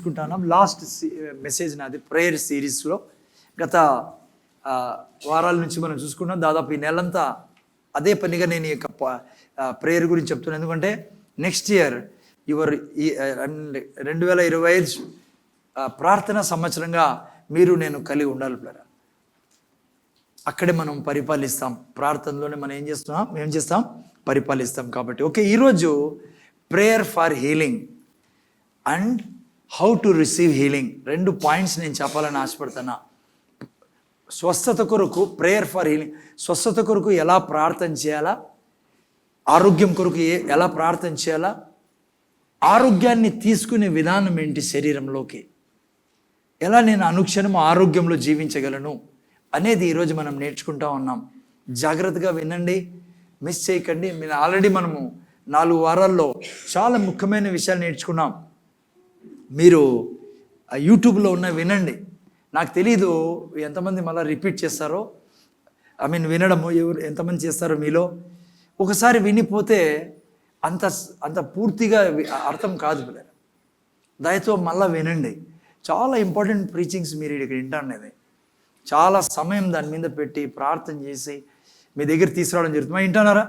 ముగించుకుంటున్నాం. Last message నాది prayer సిరీస్లో. గత వారాల నుంచి మనం చూసుకున్నాం. దాదాపు ఈ నెలంతా అదే పనిగా నేను ఈ యొక్క ప్రేయర్ గురించి చెప్తున్నాను. ఎందుకంటే నెక్స్ట్ ఇయర్ ఈ 2025 ప్రార్థన సంవత్సరంగా మీరు నేను కలిగి ఉండాలి పిల్లరా. అక్కడే మనం పరిపాలిస్తాం. ప్రార్థనలోనే మనం ఏం చేస్తాం పరిపాలిస్తాం. కాబట్టి ఓకే, ఈరోజు prayer for healing and how to receive healing 2 points నేను చెప్పాలని ఆశపడుతున్నా. స్వస్థత కొరకు ప్రేయర్ ఫర్ హీలింగ్, స్వస్థత కొరకు ఎలా ప్రార్థన చేయాలా, ఆరోగ్యం కొరకు ఎలా ప్రార్థన చేయాలా, ఆరోగ్యాన్ని తీసుకునే విధానం ఏంటి, శరీరంలోకి ఎలా నేను అనుక్షణం ఆరోగ్యంలో జీవించగలను అనేది ఈరోజు మనం నేర్చుకుంటా ఉన్నాం. జాగ్రత్తగా వినండి, మిస్ చేయకండి. ఆల్రెడీ మనము 4 వారాల్లో చాలా ముఖ్యమైన విషయాలు నేర్చుకున్నాం. మీరు యూట్యూబ్లో ఉన్న వినండి. నాకు తెలీదు ఎంతమంది మళ్ళీ రిపీట్ చేస్తారో, వినడము ఎంతమంది చేస్తారో మీలో. ఒకసారి వినిపోతే అంత పూర్తిగా అర్థం కాదు పిల్లలు. దయతో మళ్ళీ వినండి. చాలా ఇంపార్టెంట్ ప్రీచింగ్స్ మీరు ఇక్కడ వింటానేది. చాలా సమయం దాని మీద పెట్టి ప్రార్థన చేసి మీ దగ్గర తీసుకురావడం జరుగుతుంది. వింటున్నారా?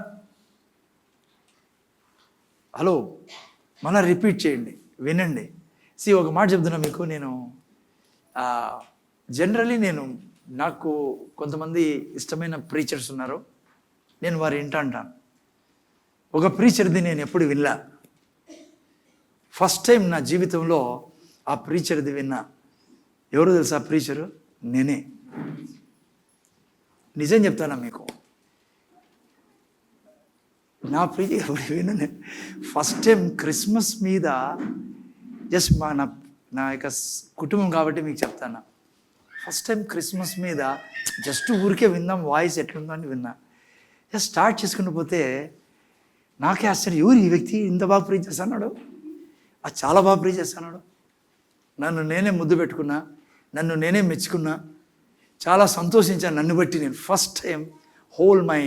హలో, మళ్ళీ రిపీట్ చేయండి, వినండి. ఒక మాట చెప్తున్నా మీకు. నేను జనరలీ నాకు కొంతమంది ఇష్టమైన ప్రీచర్స్ ఉన్నారు. నేను వారు వింటాను. ఒక ప్రీచర్ది నేను ఎప్పుడు వినలా. ఫస్ట్ టైం నా జీవితంలో ఆ ప్రీచర్ది విన్నా. ఎవరు తెలుసా ప్రీచరు? నేనే. నిజం చెప్తానా మీకు, నా ప్రీచర్ ఎప్పుడు విన్నా. నేను ఫస్ట్ టైం క్రిస్మస్ మీద జస్ట్ నా యొక్క కుటుంబం కాబట్టి మీకు చెప్తాను. ఫస్ట్ టైం క్రిస్మస్ మీద జస్ట్ ఊరికే విందాం, వాయిస్ ఎట్లుందో అని విన్నా. జస్ట్ స్టార్ట్ చేసుకుని పోతే నాకే ఆశ్చర్యం, ఎవరు ఈ వ్యక్తి ఇంత బాగా ప్రీచ్ చేస్తున్నాడు, చాలా బాగా ప్రీచ్ చేస్తున్నాడు. నన్ను నేనే ముద్దు పెట్టుకున్నా, నన్ను నేనే మెచ్చుకున్నా, చాలా సంతోషించాను నన్ను బట్టి. నేను first time whole my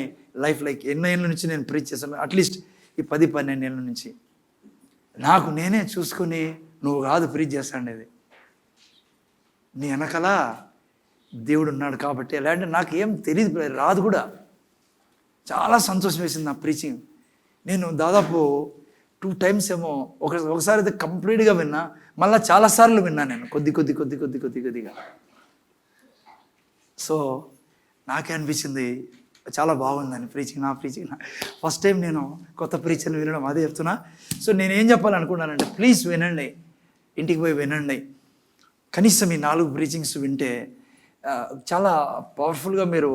life, like ఎన్నేళ్ళ నుంచి నేను ప్రీచ్ చేశాను, అట్లీస్ట్ ఈ 10-12 ఏళ్ళ నుంచి. నాకు నేనే చూసుకుని, నువ్వు కాదు ప్రీచ్ చేస్తాండేది, నీ వెనకాల దేవుడు ఉన్నాడు కాబట్టి. ఎలా అంటే నాకు ఏం తెలియదు, రాదు కూడా. చాలా సంతోషం వేసింది నా ప్రీచింగ్. నేను దాదాపు 2 times ఏమో, ఒకసారి అయితే కంప్లీట్గా విన్నా, మళ్ళీ చాలాసార్లు విన్నా నేను కొద్దిగా. సో నాకే అనిపించింది చాలా బాగుందని నా ప్రీచింగ్. ఫస్ట్ టైం నేను కొత్త ప్రీచర్ని వినడం, అదే చెప్తున్నా. సో నేనేం చెప్పాలనుకున్నానంటే, ప్లీజ్ వినండి, ఇంటికి పోయి వినండి. కనీసం ఈ 4 ప్రీచింగ్స్ వింటే చాలా పవర్ఫుల్గా మీరు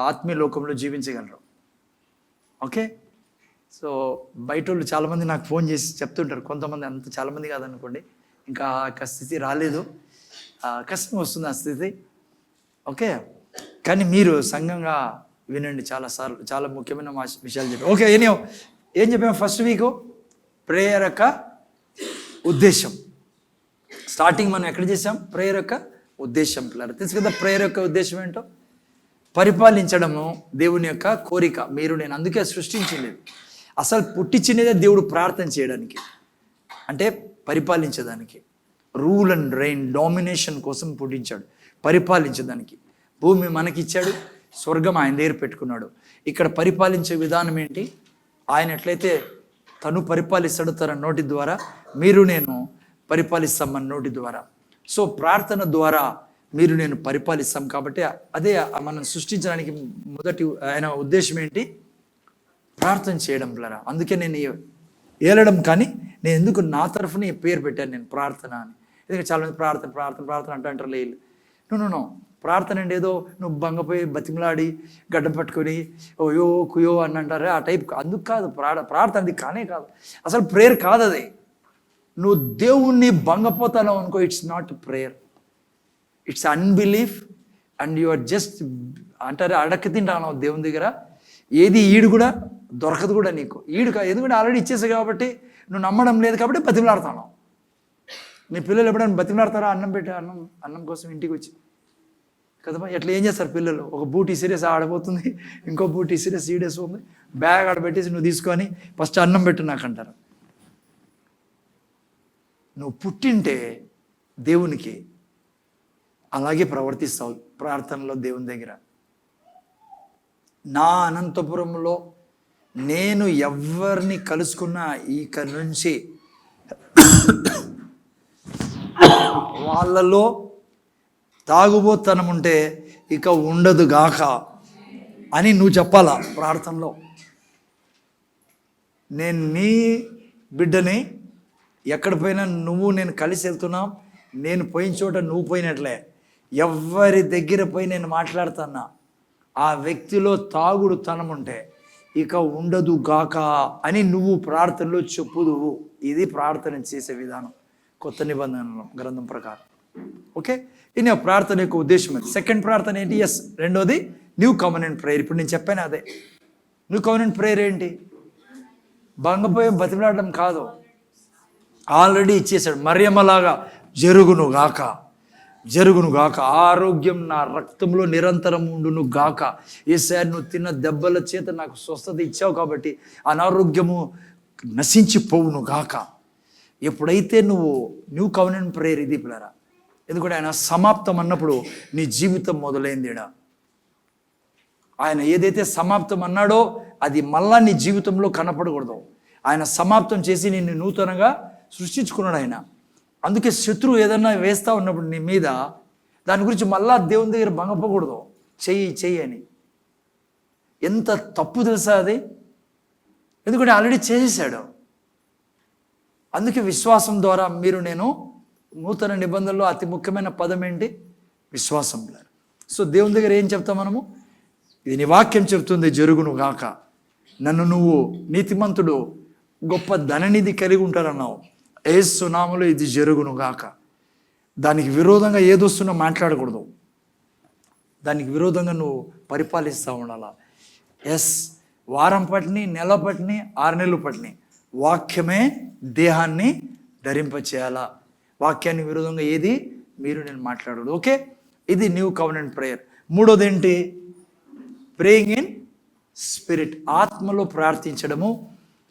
ఆత్మీయ లోకంలో జీవించగలరు. ఓకే, సో బయట వాళ్ళు చాలామంది నాకు ఫోన్ చేసి చెప్తుంటారు. కొంతమంది, అంత చాలామంది కాదనుకోండి, ఇంకా ఆ స్థితి రాలేదు, కష్టం వస్తుంది ఆ స్థితి. ఓకే, కానీ మీరు సంఘంగా వినండి. చాలాసార్లు చాలా ముఖ్యమైన విషయాలు చెప్పారు. ఓకే, ఏం చెప్పాము ఫస్ట్ వీక్? ప్రేయర్ యొక్క ఉద్దేశం. స్టార్టింగ్ మనం ఎక్కడ చేసాం? ప్రేయర్ యొక్క ఉద్దేశం. పిల్లలు తెలుసు కదా ప్రేయర్ యొక్క ఉద్దేశం ఏంటో? పరిపాలించడము దేవుని యొక్క కోరిక. మీరు నేను అందుకే సృష్టించింది, అసలు పుట్టించినదే దేవుడు ప్రార్థన చేయడానికి, అంటే పరిపాలించడానికి. రూల్ అండ్ రెయిన్, డామినేషన్ కోసం పుట్టించాడు, పరిపాలించడానికి. భూమి మనకిచ్చాడు, స్వర్గం ఆయన దగ్గర పెట్టుకున్నాడు. ఇక్కడ పరిపాలించే విధానం ఏంటి? ఆయన ఎట్లయితే తను పరిపాలిస్తాడో తన నోటి ద్వారా, మీరు నేను పరిపాలిస్తాం మన నోటి ద్వారా. సో ప్రార్థన ద్వారా మీరు నేను పరిపాలిస్తాం. కాబట్టి అదే మనం సృష్టించడానికి మొదటి ఆయన ఉద్దేశం ఏంటి? ప్రార్థన చేయడం ద్వారా. అందుకే నేను ఏలడం, కానీ నేను ఎందుకు నా తరఫున ఈ పేరు పెట్టాను నేను ప్రార్థన అని. ఎందుకంటే చాలామంది ప్రార్థన అంటారు. లేదు, నో, ప్రార్థన అంటే ఏదో నువ్వు బంగపోయి బతిమలాడి గడ్డ పట్టుకొని ఓయో కుయో అని అంటారే, ఆ టైప్. అందుకు కాదు ప్రార్థన, అది కానే కాదు. అసలు ప్రేయర్ కాదు అది. నువ్వు దేవుణ్ణి భంగపోతాను అనుకో, it's not prayer, it's unbelief. And you are just అంటారు అడక్క తింటాను దేవుని దగ్గర. ఏది ఈడు కూడా దొరకదు కూడా నీకు. ఎందుకంటే ఆల్రెడీ ఇచ్చేసావు కాబట్టి, నువ్వు నమ్మడం లేదు కాబట్టి బతిమలాడతాను. నీ పిల్లలు ఎప్పుడైనా బతిమలాడతారా? అన్నం కోసం ఇంటికి వచ్చి కదమ్మా. ఎట్లా ఏం చేస్తారు పిల్లలు? ఒక బూట్ సీరియస్ ఆడబోతుంది, ఇంకో బూట్ సీరియస్ ఈడేస్తుంది, బ్యాగ్ ఆడబెట్టేసి నువ్వు తీసుకొని ఫస్ట్ అన్నం పెట్టు నాకు అంటారు. నువ్వు పుట్టింటే దేవునికి అలాగే ప్రవర్తిస్తావు ప్రార్థనలో దేవుని దగ్గర. నా అనంతపురంలో నేను ఎవరిని కలుసుకున్నా ఇక నుంచి వాళ్ళలో తాగుబోతనం ఉంటే ఇక ఉండదు గాక అని నువ్వు చెప్పాలా ప్రార్థనలో. నేను నీ బిడ్డని, ఎక్కడ పోయినా నువ్వు నేను కలిసి వెళ్తున్నాం, నేను పోయిన చోట నువ్వు పోయినట్లే. ఎవరి దగ్గర పోయి నేను మాట్లాడుతున్నా ఆ వ్యక్తిలో తాగుడు తనం ఉంటే ఇక ఉండదు గాక అని నువ్వు ప్రార్థనలో చెప్పుదువు. ఇది ప్రార్థన చేసే విధానం కొత్త నిబంధన గ్రంథం ప్రకారం. ఓకే, ఇది ప్రార్థన యొక్క ఉద్దేశం. సెకండ్ ప్రార్థన ఏంటి? ఎస్, రెండోది న్యూ కవెనెంట్ ప్రేయర్. ఇప్పుడు నేను చెప్పాను అదే. న్యూ కవెనెంట్ ప్రేయర్ ఏంటి? బంగపోయి బతిమలాడడం కాదు, ఆల్రెడీ ఇచ్చేసాడు. మరియమ్మలాగా జరుగును గాక, జరుగును గాక, ఆరోగ్యం నా రక్తంలో నిరంతరం ఉండును గాక. యేసయ్యా నువ్వు తిన్న దెబ్బల చేత నాకు స్వస్థత ఇచ్చావు కాబట్టి అనారోగ్యము నశించిపోవును గాక. ఎప్పుడైతే నువ్వు న్యూ కవెనెంట్ ప్రేయర్ ఇది పిల్లరా, ఎందుకంటే ఆయన సమాప్తం అన్నప్పుడు నీ జీవితం మొదలైంది. ఆయన ఏదైతే సమాప్తం అన్నాడో అది మళ్ళా నీ జీవితంలో కనపడకూడదు. ఆయన సమాప్తం చేసి నిన్ను నూతనంగా సృష్టించుకున్నాడు ఆయన. అందుకే శత్రువు ఏదన్నా వేస్తూ ఉన్నప్పుడు నీ మీద దాని గురించి మళ్ళా దేవుని దగ్గర భంగపోకూడదు. చెయ్యి అని. ఎంత తప్పు తెలుసా అది? ఎందుకంటే ఆల్రెడీ చేసేసాడు. అందుకే విశ్వాసం ద్వారా మీరు నేను నూతన నిబంధనలో అతి ముఖ్యమైన పదం ఏంటి? విశ్వాసం. సో దేవుని దగ్గర ఏం చెప్తాం మనము? ఇది నీ వాక్యం చెప్తుంది, జరుగును గాక. నన్ను నువ్వు నీతిమంతుడు గొప్ప ధననిధి కలిగి ఉంటారన్నావు. యేసు నామములో ఇది జరుగును గాక. దానికి విరోధంగా ఏదొస్తున్నా మాట్లాడకూడదు. దానికి విరోధంగా నువ్వు పరిపాలిస్తూ ఉండాలా. ఎస్, వారం పట్టిని, నెల పట్టిని, 6 నెలలు పట్టిని వాక్యమే దేహాన్ని ధరింపచేయాలా. వాక్యానికి విరోధంగా ఏది మీరు నేను మాట్లాడదు. ఓకే, ఇది న్యూ కవెనెంట్ ప్రేయర్. మూడోది ఏంటి? ప్రేయింగ్ ఇన్ స్పిరిట్, ఆత్మలో ప్రార్థించడము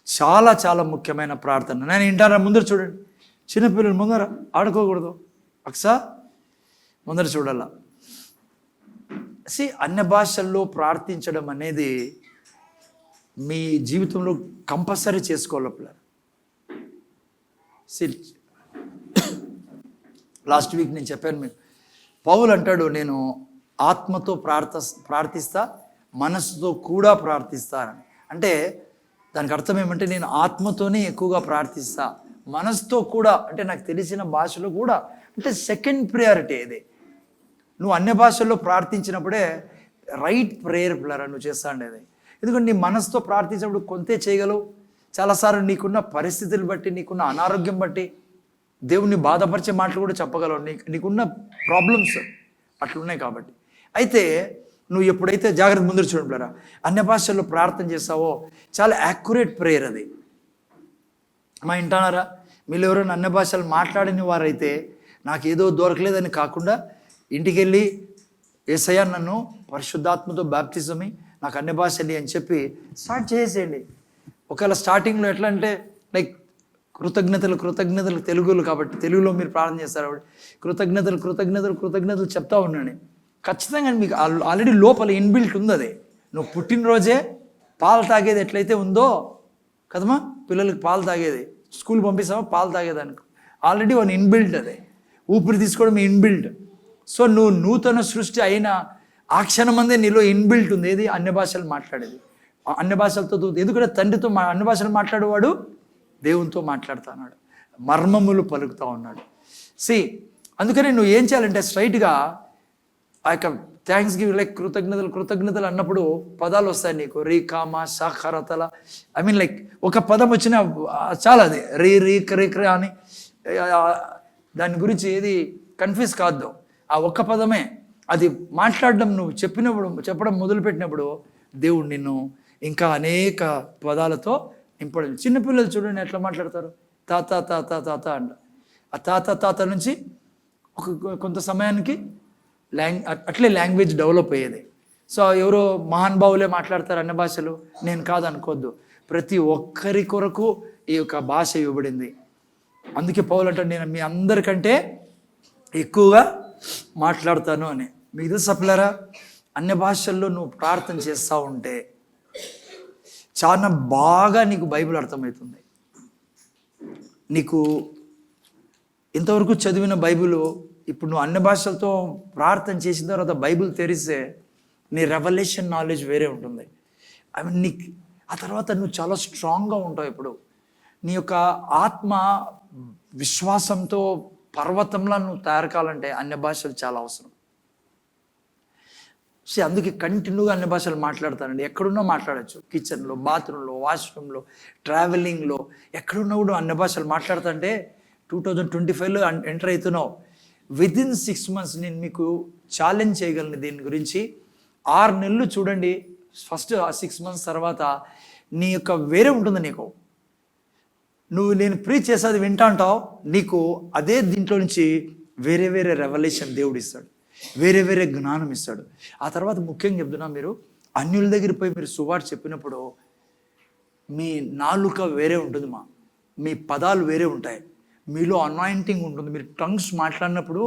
చాలా చాలా ముఖ్యమైన ప్రార్థన. నేను వింటారా? ముందర చూడండి, చిన్నపిల్లలు ముందర ఆడుకోకూడదు. ముందర చూడాలా. అన్య భాషల్లో ప్రార్థించడం అనేది మీ జీవితంలో కంపల్సరీ చేసుకోవాలి పిల్లలు. లాస్ట్ వీక్ నేను చెప్పాను మీకు, పౌలు అంటాడు నేను ఆత్మతో ప్రార్థిస్తా, మనసుతో కూడా ప్రార్థిస్తానని. అంటే దానికి అర్థం ఏమంటే నేను ఆత్మతోనే ఎక్కువగా ప్రార్థిస్తా, మనసుతో కూడా అంటే నాకు తెలిసిన భాషలో కూడా. అంటే సెకండ్ ప్రియారిటీ ఇది. నువ్వు అన్య భాషల్లో ప్రార్థించినప్పుడే రైట్ ప్రేయర్ పిల్లరా నువ్వు చేస్తా ఉండేది. ఎందుకంటే నీ మనసుతో ప్రార్థించినప్పుడు కొంతే చేయగలవు. చాలాసార్లు నీకున్న పరిస్థితులు బట్టి, నీకున్న అనారోగ్యం బట్టి దేవుణ్ణి బాధపరిచే మాటలు కూడా చెప్పగలవు. నీకున్న ప్రాబ్లమ్స్ అట్లున్నాయి కాబట్టి. అయితే నువ్వు ఎప్పుడైతే జాగ్రత్త ముందు చూడలేరా అన్య భాషల్లో ప్రార్థన చేస్తావో చాలా యాక్యురేట్ ప్రేయర్ అది. మా ఇంటానారా మీరు ఎవరైనా అన్య భాషలు మాట్లాడిన వారైతే నాకు ఏదో దొరకలేదని కాకుండా ఇంటికి వెళ్ళి యేసయ్యా నన్ను పరిశుద్ధాత్మతో బాప్తిజమి నాకు అన్య భాషని అని చెప్పి స్టార్ట్ చేసేయండి. ఒకవేళ స్టార్టింగ్లో ఎట్లా అంటే లైక్ కృతజ్ఞతలు తెలుగులో కాబట్టి తెలుగులో మీరు ప్రార్థన చేస్తారు కాబట్టి కృతజ్ఞతలు చెప్తా ఉన్నాను. ఖచ్చితంగా మీకు ఆల్రెడీ లోపల ఇన్బిల్ట్ ఉంది అది. నువ్వు పుట్టినరోజే పాలు తాగేది ఎట్లయితే ఉందో కదమ్మా, పిల్లలకి పాలు తాగేది, స్కూల్ పంపిస్తామో పాలు తాగేదానికి ఆల్రెడీ వన్ ఇన్బిల్ట్ అదే. ఊపిరి తీసుకోవడం ఇన్బిల్ట్. సో నువ్వు నూతన సృష్టి అయిన ఆ క్షణమందే నీలో ఇన్బిల్ట్ ఉంది. ఏది? అన్య భాషలు మాట్లాడేది. అన్య భాషలతో ఎందుకంటే తండ్రితో అన్య భాషలు మాట్లాడేవాడు దేవునితో మాట్లాడుతున్నాడు, మర్మములు పలుకుతూ ఉన్నాడు. అందుకని నువ్వు ఏం చేయాలంటే స్ట్రైట్గా ఆ యొక్క థ్యాంక్స్ గివ్ లైక్ కృతజ్ఞతలు అన్నప్పుడు పదాలు వస్తాయి నీకు. రీ కామ సాఖరతల లైక్ ఒక పదం వచ్చినా చాలా అది రీ అని దాని గురించి ఏది కన్ఫ్యూజ్ కాదు. ఆ ఒక్క పదమే అది మాట్లాడడం నువ్వు చెప్పడం మొదలుపెట్టినప్పుడు దేవుడు నిన్ను ఇంకా అనేక పదాలతో నింపడం. చిన్నపిల్లలు చూడండి ఎట్లా మాట్లాడతారు, తాత తాత తాత అంట. ఆ తాత నుంచి కొంత సమయానికి అట్లే లాంగ్వేజ్ డెవలప్ అయ్యేది. సో ఎవరో మహానుభావులే మాట్లాడతారు అన్ని భాషలు, నేను కాదనుకోవద్దు. ప్రతి ఒక్కరి కొరకు ఈ యొక్క భాష ఇవ్వబడింది. అందుకే పౌలు అంటే నేను మీ అందరికంటే ఎక్కువగా మాట్లాడతాను అని. మీకు తెలుసు సప్లరా, అన్య భాషల్లో నువ్వు ప్రార్థన చేస్తూ ఉంటే చాలా బాగా నీకు బైబిల్ అర్థమవుతుంది. నీకు ఇంతవరకు చదివిన బైబిల్ ఇప్పుడు నువ్వు అన్ని భాషలతో ప్రార్థన చేసిన తర్వాత బైబిల్ తెరిస్తే నీ రెవల్యూషన్ నాలెడ్జ్ వేరే ఉంటుంది. ఐ మీన్ నీకు ఆ తర్వాత నువ్వు చాలా స్ట్రాంగ్గా ఉంటావు. ఇప్పుడు నీ యొక్క ఆత్మ విశ్వాసంతో పర్వతంలా నువ్వు తయారు కావాలంటే అన్య భాషలు చాలా అవసరం. సో అందుకే కంటిన్యూగా అన్ని భాషలు మాట్లాడతానండి. ఎక్కడున్నా మాట్లాడచ్చు, కిచెన్లో, బాత్రూంలో, వాష్రూమ్లో, ట్రావెలింగ్లో, ఎక్కడున్నా కూడా అన్ని భాషలు మాట్లాడుతుంటే 2025లో ఎంటర్ అవుతున్నావు. విదిన్ 6 months నేను మీకు ఛాలెంజ్ చేయగలను దీని గురించి. 6 నెలలు చూడండి, ఫస్ట్ 6 months తర్వాత నీ యొక్క వేరే ఉంటుంది. నీకు నువ్వు నేను ప్రీచ్ చేసేది వింటా అంటావు, నీకు అదే దీంట్లో నుంచి వేరే వేరే రెవల్యూషన్ దేవుడు ఇస్తాడు, వేరే వేరే జ్ఞానం ఇస్తాడు. ఆ తర్వాత ముఖ్యంగా చెప్తున్నా, మీరు అన్యుల దగ్గర పోయి మీరు సువార్త చెప్పినప్పుడు మీ నాలుక వేరే ఉంటుంది, మీ పదాలు వేరే ఉంటాయి, మీలో అనాయింటింగ్ ఉంటుంది. మీరు టంగ్స్ మాట్లాడినప్పుడు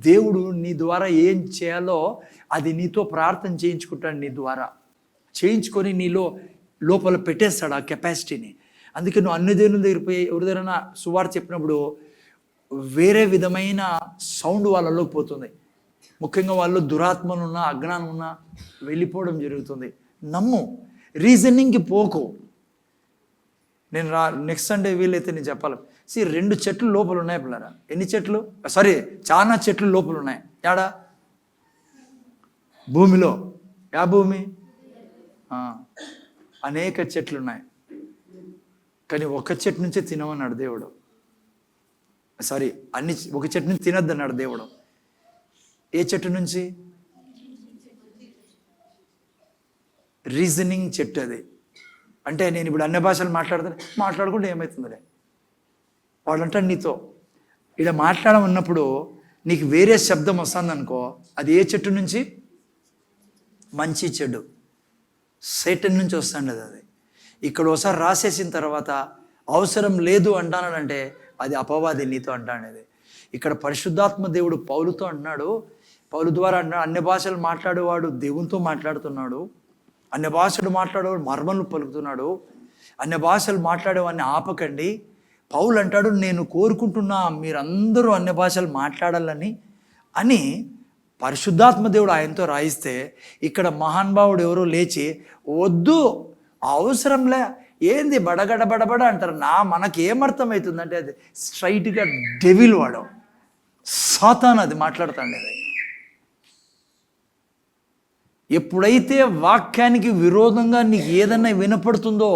దేవుడు నీ ద్వారా ఏం చేయాలో అది నీతో ప్రార్థన చేయించుకుంటాడు, నీ ద్వారా చేయించుకొని నీలో లోపల పెట్టేస్తాడు ఆ కెపాసిటీని. అందుకే నువ్వు అన్ని దేవుని దగ్గర పోయి ఎవరిదైనా సువార్త చెప్పినప్పుడు వేరే విధమైన సౌండ్ వాళ్ళలోకి పోతుంది. ముఖ్యంగా వాళ్ళు దురాత్మలు ఉన్నా, అజ్ఞానం ఉన్నా వెళ్ళిపోవడం జరుగుతుంది. నమ్ము, రీజనింగ్కి పోకు. నేను నెక్స్ట్ సండే వీలైతే నేను చెప్పాలి. 2 చెట్లు లోపల ఉన్నాయి పిల్లరా. ఎన్ని చెట్లు? చాలా చెట్లు లోపల ఉన్నాయి. యాడా? భూమిలో. యా భూమి? అనేక చెట్లు ఉన్నాయి, కానీ ఒక చెట్టు నుంచే తినమన్నాడు దేవుడు. ఒక చెట్టు నుంచి తినద్దు అన్నాడు దేవుడు. ఏ చెట్టు నుంచి? రీజనింగ్ చెట్టు అది. అంటే నేను ఇప్పుడు అన్ని భాషలు మాట్లాడుకుంటే ఏమవుతుందిలే, వాడు అంటాడు నీతో ఇలా మాట్లాడమన్నప్పుడు నీకు వేరే శబ్దం వస్తుంది అనుకో, అది ఏ చెట్టు నుంచి? మంచి చెడు, సైటన్ నుంచి వస్తుంది అది. ఇక్కడ ఒకసారి రాసేసిన తర్వాత అవసరం లేదు అంటానంటే అది అపవాది నీతో అంటానేది. ఇక్కడ పరిశుద్ధాత్మ దేవుడు పౌలుతో అంటున్నాడు, పౌలు ద్వారా అంటున్నాడు, అన్ని భాషలు మాట్లాడేవాడు దేవునితో మాట్లాడుతున్నాడు, అన్ని భాషలు మాట్లాడేవాడు మర్మలు పలుకుతున్నాడు, అన్ని భాషలు మాట్లాడేవాడిని ఆపకండి. పౌలు అంటాడు, నేను కోరుకుంటున్నా మీరందరూ అన్ని భాషలు మాట్లాడాలని అని పరిశుద్ధాత్మ దేవుడు ఆయనతో రాయిస్తే, ఇక్కడ మహానుభావుడు ఎవరో లేచి వద్దు అవసరంలే, ఏంది బడగడ బడబడ అంటారు. మనకి ఏమర్థమవుతుందంటే అది స్ట్రైట్గా డెవిల్ వాడు, సాతాను అది మాట్లాడుతాండేది. ఎప్పుడైతే వాక్యానికి విరోధంగా నీకు ఏదన్నా వినపడుతుందో,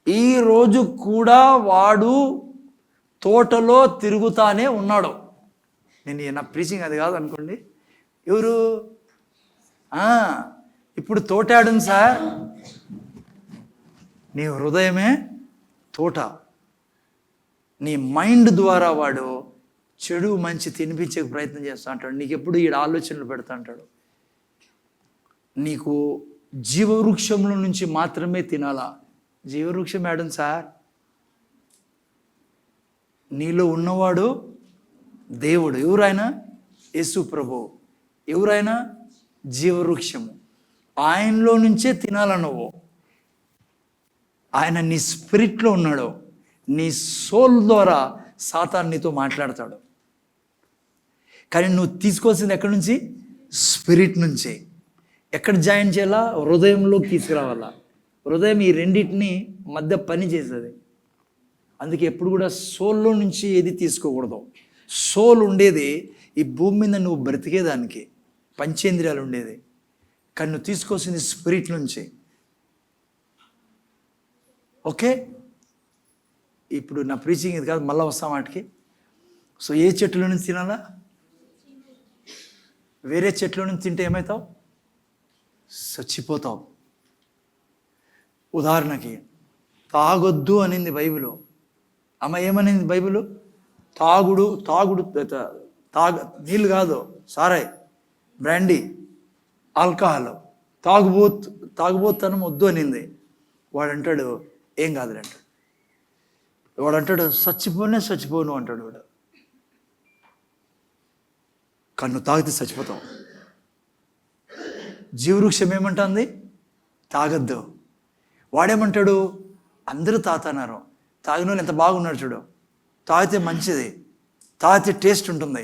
ఈ రోజు కూడా వాడు తోటలో తిరుగుతానే ఉన్నాడు. నేను నా ప్రీచింగ్ అది కాదు అనుకోండి. ఎవరు? ఇప్పుడు తోటాడును సార్, నీ హృదయమే తోట. నీ మైండ్ ద్వారా వాడు చెడు మంచి తినిపించే ప్రయత్నం చేస్తూ అంటాడు. నీకు ఎప్పుడు ఈ ఆలోచనలు పెడతా అంటాడు. నీకు జీవవృక్షంలో నుంచి మాత్రమే తినాలా. జీవవృక్షం మేడం సార్, నీలో ఉన్నవాడు దేవుడు. ఎవరైనా? యేసు ప్రభు. ఎవరైనా? జీవవృక్షము. ఆయనలో నుంచే తినాల నువ్వు. ఆయన నీ స్పిరిట్లో ఉన్నాడు, నీ సోల్ ద్వారా సాతాను నీతో మాట్లాడతాడు. కానీ నువ్వు తీసుకోవాల్సింది ఎక్కడి నుంచి? స్పిరిట్ నుంచి. ఎక్కడ జాయిన్ చేయాలా? హృదయంలోకి తీసుకురావాలా. హృదయం ఈ రెండింటిని మధ్య పని చేస్తుంది. అందుకే ఎప్పుడు కూడా సోల్లో నుంచి ఏది తీసుకోకూడదు. సోల్ ఉండేది ఈ భూమి మీద నువ్వు బ్రతికేదానికి, పంచేంద్రియాలు ఉండేది. కానీ నువ్వు తీసుకోవాల్సింది స్పిరిట్ నుంచి. ఓకే, ఇప్పుడు నా ప్రీచింగ్ ఇది కాదు, మళ్ళీ వస్తాం వాటికి. సో ఏ చెట్టులో నుంచి తినాలా? వేరే చెట్లో నుంచి తింటే ఏమవుతావు? చచ్చిపోతావు. ఉదాహరణకి తాగొద్దు అనింది బైబిల్. ఏమనింది బైబిల్? తాగుడు నీళ్ళు కాదు, సారాయ్, బ్రాండీ, ఆల్కహాల్, తాగుబోతనం వద్దు అనింది. వాడు అంటాడు ఏం కాదులే అంటాడు. వాడు అంటాడు చచ్చిపోను అంటాడు. వాడు కన్ను తాగితే చచ్చిపోతాం. జీవవృక్షం ఏమంటుంది? తాగద్దు. వాడేమంటాడు? అందరూ తాతన్నారు. తాగిన వాళ్ళు ఎంత బాగున్నాడు చూడు, తాగితే మంచిది, తాగితే టేస్ట్ ఉంటుంది.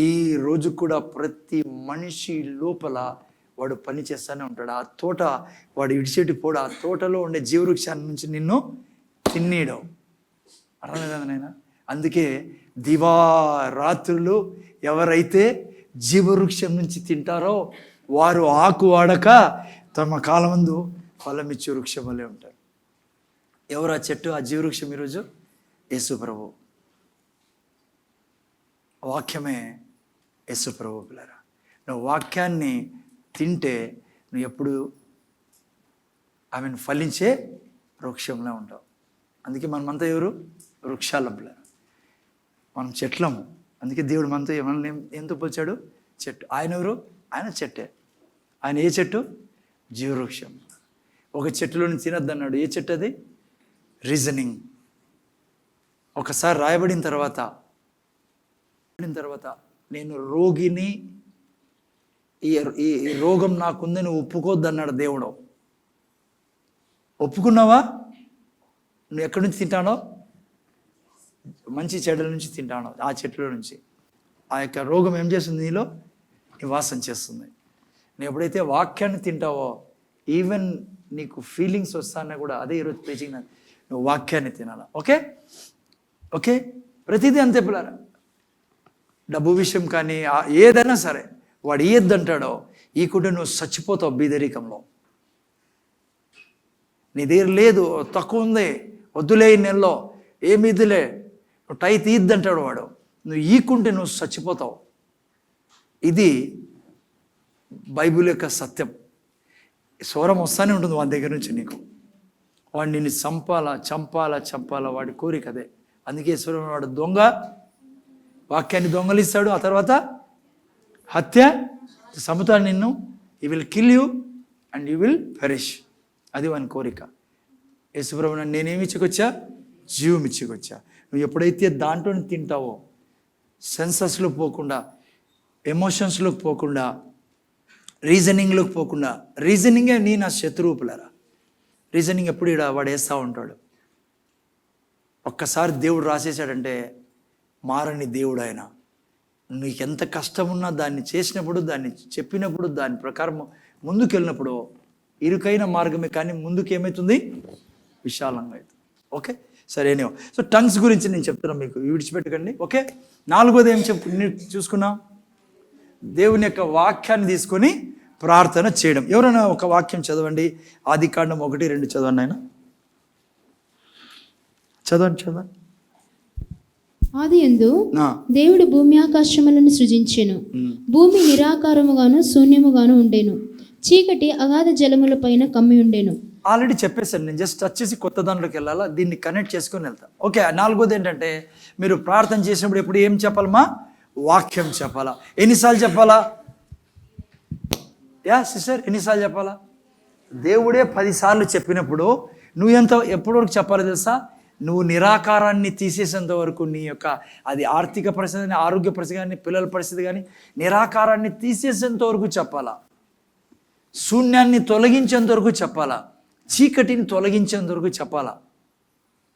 ఈ రోజు కూడా ప్రతి మనిషి లోపల వాడు పని చేస్తూనే ఉంటాడు. ఆ తోట వాడు ఇడిచేటి పోడు, ఆ తోటలో ఉండే జీవవృక్షాన్ని నుంచి నిన్ను తిన్నీయడం. అర్థమైందా నాయన? అందుకే దివారాత్రులు ఎవరైతే జీవవృక్షం నుంచి తింటారో వారు ఆకు వాడక తమ కాలమందు ఫలమిచ్చే వృక్షం వల్లే ఉంటారు. ఎవరు ఆ చెట్టు, ఆ జీవవృక్షం? ఈరోజు యేసు ప్రభు. వాక్యమే యేసు ప్రభు పిల్లరా. నువ్వు వాక్యాన్ని తింటే నువ్వు ఎప్పుడు ఆమెను ఫలించే వృక్షంలో ఉంటావు. అందుకే మనమంతా ఎవరు? వృక్షాల పిల్లరా. మనం చెట్లము. అందుకే దేవుడు మనతో మనల్ని ఎంతో పోల్చాడు? చెట్టు. ఆయన ఎవరు? ఆయన చెట్టే. ఆయన ఏ చెట్టు? జీవవృక్షం. ఒక చెట్టులో నుంచి తినొద్దన్నాడు. ఏ చెట్టు అది? రీజనింగ్. ఒకసారి రాయబడిన తర్వాత నేను రోగిని, ఈ రోగం నాకుందని ఒప్పుకోద్దన్నాడు దేవుడు. ఒప్పుకున్నావా? నువ్వు ఎక్కడి నుంచి తింటానో? మంచి చెడ్డల నుంచి తింటానో, ఆ చెట్టులో నుంచి. ఆ యొక్క రోగం ఏం చేస్తుంది? నీలో నివాసం చేస్తుంది. నువ్వు ఎప్పుడైతే వాక్యాన్ని తింటావో, ఈవెన్ నీకు ఫీలింగ్స్ వస్తానా కూడా అదే ఈరోజు ప్రీచింగ్. నువ్వు వాక్యాన్ని తినాలా. ఓకే ఓకే ప్రతిదీ అంతే పిల్లరా. డబ్బు విషయం కానీ ఏదైనా సరే వాడు ఇయ్యద్దంటాడో ఈ కూడా నువ్వు చచ్చిపోతావు బీదరికంలో. నీ దగ్గర లేదు, తక్కువ ఉంది, వద్దులే ఈ నెలలో, ఏమి ఇదిలే, నువ్వు టై తీయద్దంటాడు వాడు. నువ్వు ఈకుంటే నువ్వు చచ్చిపోతావు. ఇది బైబిల్ యొక్క సత్యం. స్వరం వస్తానే ఉంటుంది వాడి దగ్గర నుంచి నీకు. వాడు నిన్ను చంపాలా వాడి కోరిక అదే. అందుకే స్వరం వాడు దొంగ, వాక్యాన్ని దొంగలిస్తాడు, ఆ తర్వాత హత్య, చంపుతాడు నిన్ను. ఈ will kill you and you will perish. అది వాని కోరిక. యేసుప్రభు నేనేమి ఇచ్చుకొచ్చా? జీవం ఇచ్చుకొచ్చా. నువ్వు ఎప్పుడైతే దాంట్లో తింటావో, సెన్సస్లో పోకుండా, ఎమోషన్స్లోకి పోకుండా, రీజనింగ్లోకి పోకుండా, రీజనింగే నా శత్రువు పిల్లరా. రీజనింగ్ ఎప్పుడు ఇక్కడ వాడు వేస్తూ ఉంటాడు. ఒక్కసారి దేవుడు రాసేసాడంటే మారని దేవుడు ఆయన. నీకు ఎంత కష్టం ఉన్నా దాన్ని చేసినప్పుడు, దాన్ని చెప్పినప్పుడు, దాని ప్రకారం ముందుకు వెళ్ళినప్పుడు ఇరుకైన మార్గమే, కానీ ముందుకు ఏమవుతుంది? విశాలంగా అవుతుంది. ఓకే సరేనే. సో టంగ్స్ గురించి నేను చెప్తున్నాను మీకు, విడిచిపెట్టకండి. ఓకే 4వది ఏం చూసుకున్నాం? దేవుని యొక్క వాక్యాన్ని తీసుకొని ప్రార్థన చేయడం. ఎవరైనా ఒక వాక్యం చదవండి. ఆదికాండం 1-2 చదవండి ఆయన. చదవండి. ఆదియందు దేవుడు భూమి ఆకాశములను సృజించెను. భూమి నిరాకారముగాను శూన్యముగాను ఉండెను. చీకటి అగాధ జలముల పైన కమ్మి ఉండెను. ఆల్రెడీ చెప్పేశాను నేను, జస్ట్ టచ్ చేసి కొత్త దాంట్లోకి వెళ్ళాలా, దీన్ని కనెక్ట్ చేసుకొని వెళ్తా. ఓకే 4వది ఏంటంటే మీరు ప్రార్థన చేసినప్పుడు ఎప్పుడు ఏం చెప్పాలమ్మా? వాక్యం చెప్పాలా. ఎన్నిసార్లు చెప్పాలా? సిస్టర్ ఎన్నిసార్లు చెప్పాలా? దేవుడే 10 సార్లు చెప్పినప్పుడు నువ్వు ఎప్పటి వరకు చెప్పాలో తెలుసా? నువ్వు నిరాకారాన్ని తీసేసేంత వరకు, నీ యొక్క అది ఆర్థిక పరిస్థితి కానీ, ఆరోగ్య పరిస్థితి కానీ, పిల్లల పరిస్థితి కానీ, నిరాకారాన్ని తీసేసేంత వరకు చెప్పాలా. శూన్యాన్ని తొలగించేంత వరకు చెప్పాలా. చీకటిని తొలగించేంత వరకు చెప్పాలా.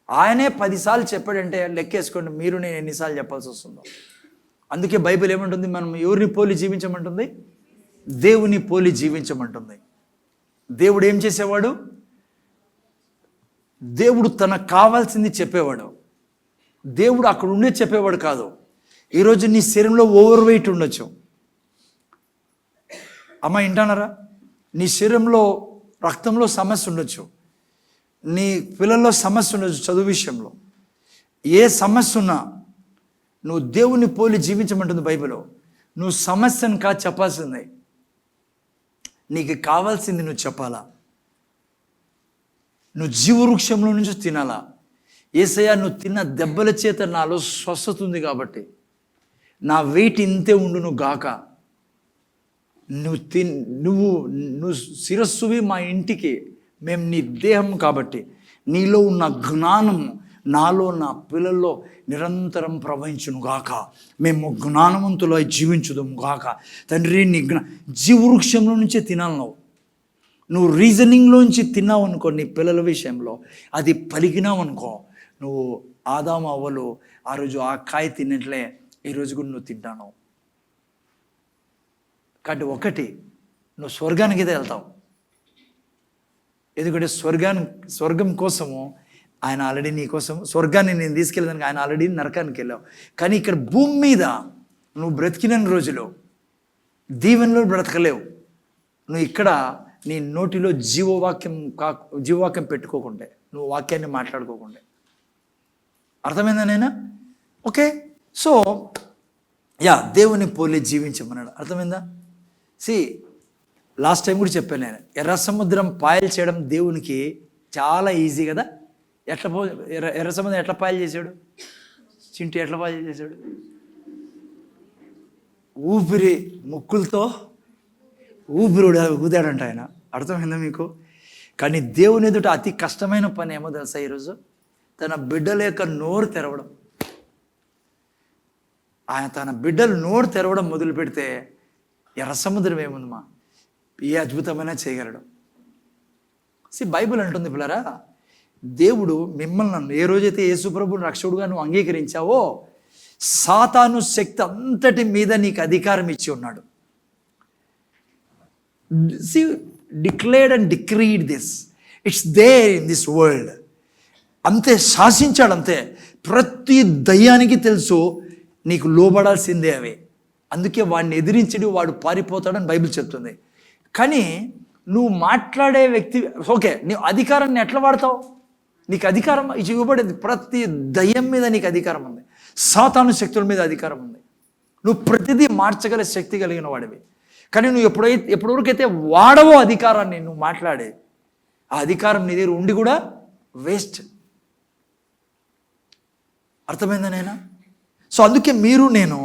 ఆయనే 10 సార్లు చెప్పాడంటే లెక్కేసుకోండి మీరు నేను ఎన్నిసార్లు చెప్పాల్సి వస్తుందో. అందుకే బైబిల్ ఏమంటుంది? మనం ఎవరిని పోలి జీవించమంటుంది? దేవుని పోలి జీవించమంటుంది. దేవుడు ఏం చేసేవాడు? దేవుడు తనకు కావాల్సింది చెప్పేవాడు. దేవుడు అక్కడ ఉండే చెప్పేవాడు కాదు. ఈరోజు నీ శరీరంలో ఓవర్ వెయిట్ ఉండొచ్చు. అమ్మ వింటానారా? నీ శరీరంలో రక్తంలో సమస్య ఉండొచ్చు, నీ పిల్లల్లో సమస్య ఉండొచ్చు, చదువు విషయంలో ఏ సమస్య ఉన్నా నువ్వు దేవుని పోలి జీవించమంటుంది బైబిల్. నువ్వు సమస్యను కాదు చెప్పాల్సిందే, నీకు కావాల్సింది నువ్వు చెప్పాలా. నువ్వు జీవవృక్షంలో నుంచి తినాలా. యేసయ్య నువ్వు తిన్న దెబ్బల చేత నాలో స్వస్థత ఉంది కాబట్టి నా వెయిట్ ఇంతే ఉండును గాక. నువ్వు శిరస్సువి మా ఇంటికి, మేము నీ దేహం కాబట్టి నీలో ఉన్న జ్ఞానం నాలో నా పిల్లల్లో నిరంతరం ప్రవహించును గాక. మేము జ్ఞానవంతులై జీవించుదాము గాక. తండ్రి నీ జీవవృక్షంలో నుంచే తినాలి. నువ్వు రీజనింగ్లోంచి తిన్నావు అనుకో, నీ పిల్లల విషయంలో అది పలికినావు అనుకో, నువ్వు ఆదాము అవ్వలు ఆ రోజు ఆ కాయ తిన్నట్లే ఈరోజు కూడా నువ్వు తింటాను. కాబట్టి ఒకటి, నువ్వు స్వర్గానికి అయితే వెళ్తావు. ఎందుకంటే స్వర్గం కోసము ఆయన ఆల్రెడీ నీ కోసం స్వర్గాన్ని నేను తీసుకెళ్ళేదానికి ఆయన ఆల్రెడీ నరకానికి వెళ్ళావు. కానీ ఇక్కడ భూమి మీద నువ్వు బ్రతికిన రోజులు దీవెనలో బ్రతకలేవు. నువ్వు ఇక్కడ నీ నోటిలో జీవవాక్యం పెట్టుకోకుండే, నువ్వు వాక్యాన్ని మాట్లాడుకోకుండే. అర్థమైందా నైనా? ఓకే. సో దేవుని పోలే జీవించమన్నాడు. అర్థమైందా? లాస్ట్ టైం కూడా చెప్పాను నేను, ఎర్ర సముద్రం పాయలు చేయడం దేవునికి చాలా ఈజీ కదా. ఎర్ర సముద్రం ఎట్లా పాయలు చేశాడు? చింటి ఎట్లా పాయలు చేశాడు? ఊపిరి ముక్కులతో ఊపిరి ఊదాడంట ఆయన. అర్థమైందా మీకు? కానీ దేవుని ఎదుట అతి కష్టమైన పని ఏమో తెలుసా ఈరోజు? తన బిడ్డల యొక్క నోరు తెరవడం. ఆయన తన బిడ్డలు నోరు తెరవడం మొదలు పెడితే ఎర్ర సముద్రం ఏముందమ్మా, ఏ అద్భుతమైనా చేయగలడు. బైబిల్ అంటుంది పిల్లరా, దేవుడు మిమ్మల్ని నన్ను ఏ రోజైతే యేసుప్రభుని రక్షకుడుగా నువ్వు అంగీకరించావో, సాతాను శక్తి అంతటి మీద నీకు అధికారం ఇచ్చి ఉన్నాడు. Declared and decreed this, it's there in this world. అంతే, శాసించాడు అంతే. ప్రతి దయ్యానికి తెలుసు నీకు లోబడాల్సిందే అవి. అందుకే వాడిని ఎదిరించడు, వాడు పారిపోతాడని బైబిల్ చెప్తుంది. కానీ నువ్వు మాట్లాడే వ్యక్తి, ఓకే, నీవు అధికారాన్ని ఎట్లా వాడతావు? నీకు అధికారం ఇవ్వబడింది. ప్రతి దయ్యం మీద నీకు అధికారం ఉంది, సాతాను శక్తుల మీద అధికారం ఉంది. నువ్వు ప్రతిదీ మార్చగల శక్తి కలిగిన వాడివి. కానీ నువ్వు ఎప్పటివరకైతే వాడవో అధికారాన్ని, నువ్వు మాట్లాడే ఆ అధికారం నీ దగ్గర ఉండి కూడా వేస్ట్. అర్థమైందా నైనా? సో అందుకే మీరు నేను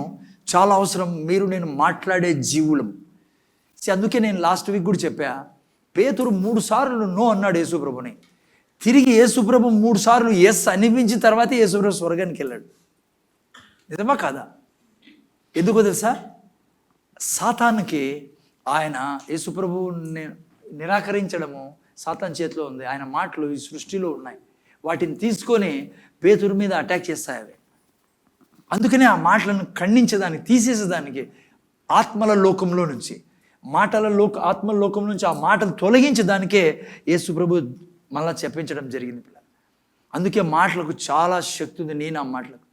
చాలా అవసరం. మీరు నేను మాట్లాడే జీవులం. అందుకే నేను లాస్ట్ వీక్ కూడా చెప్పా, పేతురు 3 సార్లు నో అన్నాడు యేసుప్రభుని. తిరిగి యేసుప్రభు 3 సార్లు ఎస్ అనిపించిన తర్వాత యేసుప్రభు స్వర్గానికి వెళ్ళాడు. నిజమా కాదా? ఎందుకో తెలుసా? సాతానుకి ఆయన యేసుప్రభుని నిరాకరించడము సాతాను చేతిలో ఉంది. ఆయన మాటలు ఈ సృష్టిలో ఉన్నాయి. వాటిని తీసుకొని పేతురు మీద అటాక్ చేస్తాయి అవి. అందుకనే ఆ మాటలను ఖండించేదానికి, తీసేసేదానికి ఆత్మల లోకంలో నుంచి, ఆత్మల లోకం నుంచి ఆ మాటలు తొలగించేదానికే యేసుప్రభు మళ్ళా చెప్పించడం జరిగింది పిల్లలు. అందుకే మాటలకు చాలా శక్తి ఉంది. నేను ఆ మాటలకు,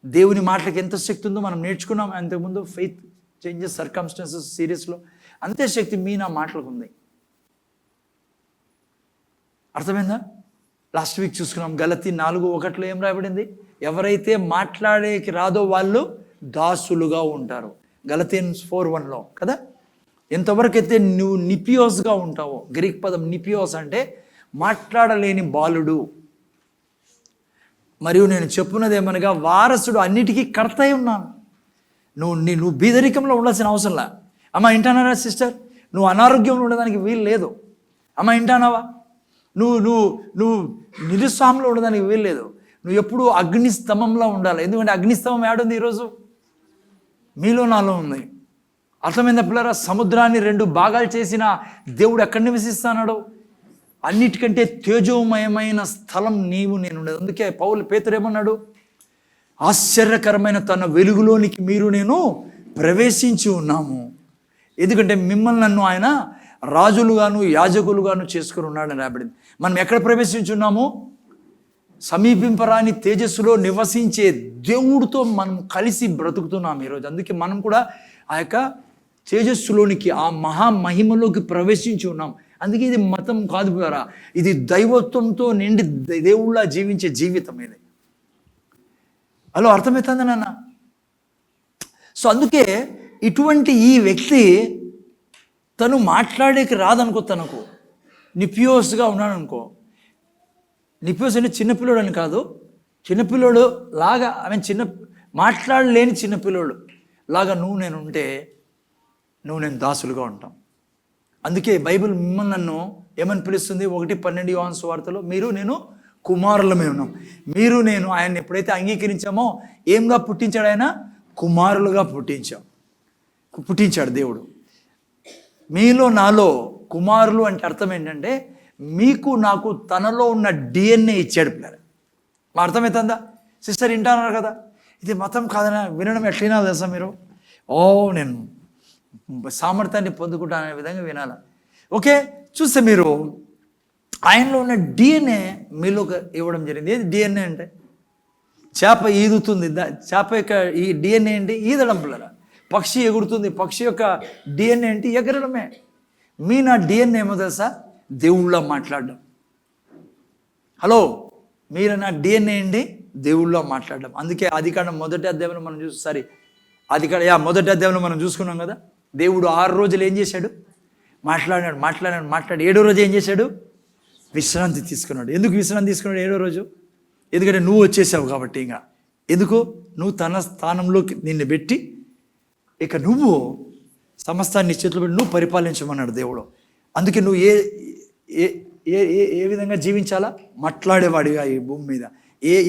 దేవుని మాటలకు ఎంత శక్తి ఉందో మనం నేర్చుకున్నాం అంతకుముందు. ఫెయిత్ చేంజెస్ సర్కమ్స్టాన్సెస్ సిరీస్లో అంతే శక్తి నా మాటలకు ఉంది. అర్థమైందా? లాస్ట్ వీక్ చూసుకున్నాం. గలతీ 4:1 ఏం రాయబడింది? ఎవరైతే మాట్లాడేకి రాదో వాళ్ళు దాసులుగా ఉంటారు. గలతీన్స్ 4:1 కదా. ఎంతవరకు అయితే నువ్వు నిపియోస్గా ఉంటావో, గ్రీక్ పదం నిపియోస్ అంటే మాట్లాడలేని బాలుడు. మరియు నేను చెప్పున్నది ఏమనగా, వారసుడు అన్నిటికీ కర్త అయి ఉన్నాను. నువ్వు బీదరికంలో ఉండాల్సిన అవసరంలా. అమ్మ ఇంటానారా సిస్టర్? నువ్వు అనారోగ్యంలో ఉండడానికి వీలు లేదు. అమ్మ ఇంటానావా? నువ్వు నిరుత్సాహంలో ఉండడానికి వీలు లేదు. నువ్వు ఎప్పుడు అగ్నిస్తంభంలో ఉండాలి. ఎందుకంటే అగ్నిస్తంభం ఏడుంది ఈరోజు? మీలో, నాలో ఉంది. అర్థమైందా పిల్లరా? సముద్రాన్ని 2 భాగాలు చేసిన దేవుడు ఎక్కడ నివసిస్తున్నాడు? అన్నిటికంటే తేజోమయమైన స్థలం నీవు నేను ఉండదు. అందుకే పేతురు ఏమన్నాడు? ఆశ్చర్యకరమైన తన వెలుగులోనికి మీరు నేను ప్రవేశించి ఉన్నాము. ఎందుకంటే మిమ్మల్ని నన్ను ఆయన రాజులుగాను యాజకులుగాను చేసుకుని ఉన్నాడని రాబడింది. మనం ఎక్కడ ప్రవేశించి ఉన్నాము? సమీపింపరాని తేజస్సులో నివసించే దేవుడితో మనం కలిసి బ్రతుకుతున్నాం ఈరోజు. అందుకే మనం కూడా ఆ యొక్క తేజస్సులోనికి, ఆ మహామహిమలోకి ప్రవేశించి ఉన్నాం. అందుకే ఇది మతం కాదు ద్వారా, ఇది దైవత్వంతో నిండి దేవుళ్ళ జీవించే జీవితం ఇది. అలా అర్థమవుతుంది నాన్న? సో అందుకే ఇటువంటి ఈ వ్యక్తి తను మాట్లాడేకి రాదనుకో, తనకు నిపియోస్గా ఉన్నాడు అనుకో. నిపియోస్ అంటే చిన్నపిల్లోడు అని కాదు, చిన్నపిల్లోడు లాగా, మాట్లాడలేని చిన్నపిల్లోడు లాగా నువ్వు నేను ఉంటే నేను దాసులుగా ఉంటాం. అందుకే బైబిల్ మిమ్మల్ని నన్ను ఏమని పిలుస్తుంది? 1:12 యోహాను సువార్తలో, మీరు నేను కుమారులమే ఉన్నాం. మీరు నేను ఆయన్ని ఎప్పుడైతే అంగీకరించామో ఏంగా పుట్టించాడు ఆయన? కుమారులుగా పుట్టించాడు దేవుడు. మీలో నాలో కుమారులు అంటే అర్థం ఏంటంటే మీకు నాకు తనలో ఉన్న డిఎన్ఏ ఇచ్చాడు పిల్లలు. మా అర్థమవుతుందా? సిస్టర్ వింటున్నారు కదా, ఇది మతం కాదని వినడం ఎట్లా వినాలి తెలుసా మీరు? నేను సామర్థ్యాన్ని పొందుకుంటాను అనే విధంగా వినాలి. ఓకే, చూస్తే మీరు ఆయనలో ఉన్న డిఎన్ఏ మీలోకి ఇవ్వడం జరిగింది. ఏది డిఎన్ఏ అంటే? చేప ఈదుతుంది, చేప యొక్క ఈ డిఎన్ఏ ఏంటి? ఈదడం పిల్లల. పక్షి ఎగురుతుంది, పక్షి యొక్క డిఎన్ఏ ఏంటి? ఎగరడమే. నా డిఎన్ఏ ఏమో తెలుసా? దేవుళ్ళ మాట్లాడడం. హలో, మీరు నా డిఎన్ఏ ఏంటి? దేవుళ్ళ మాట్లాడడం. అందుకే ఆదికాండం మొదటి అధ్యాయంలో మనం మొదటి అధ్యాయంలో మనం చూసుకున్నాం కదా, దేవుడు 6 రోజులు ఏం చేశాడు? మాట్లాడి 7వ రోజు ఏం చేశాడు? విశ్రాంతి తీసుకున్నాడు. ఎందుకు విశ్రాంతి తీసుకున్నాడు 7వ రోజు? ఎందుకంటే నువ్వు వచ్చేసావు కాబట్టి. ఇంకా ఎందుకు? నువ్వు తన స్థానంలోకి నిన్ను పెట్టి ఇక నువ్వు సమస్తాన్ని చేతులు పెట్టి నువ్వు పరిపాలించమన్నాడు దేవుడు. అందుకే నువ్వు ఏ విధంగా జీవించాలా? మాట్లాడేవాడిగా ఈ భూమి మీద.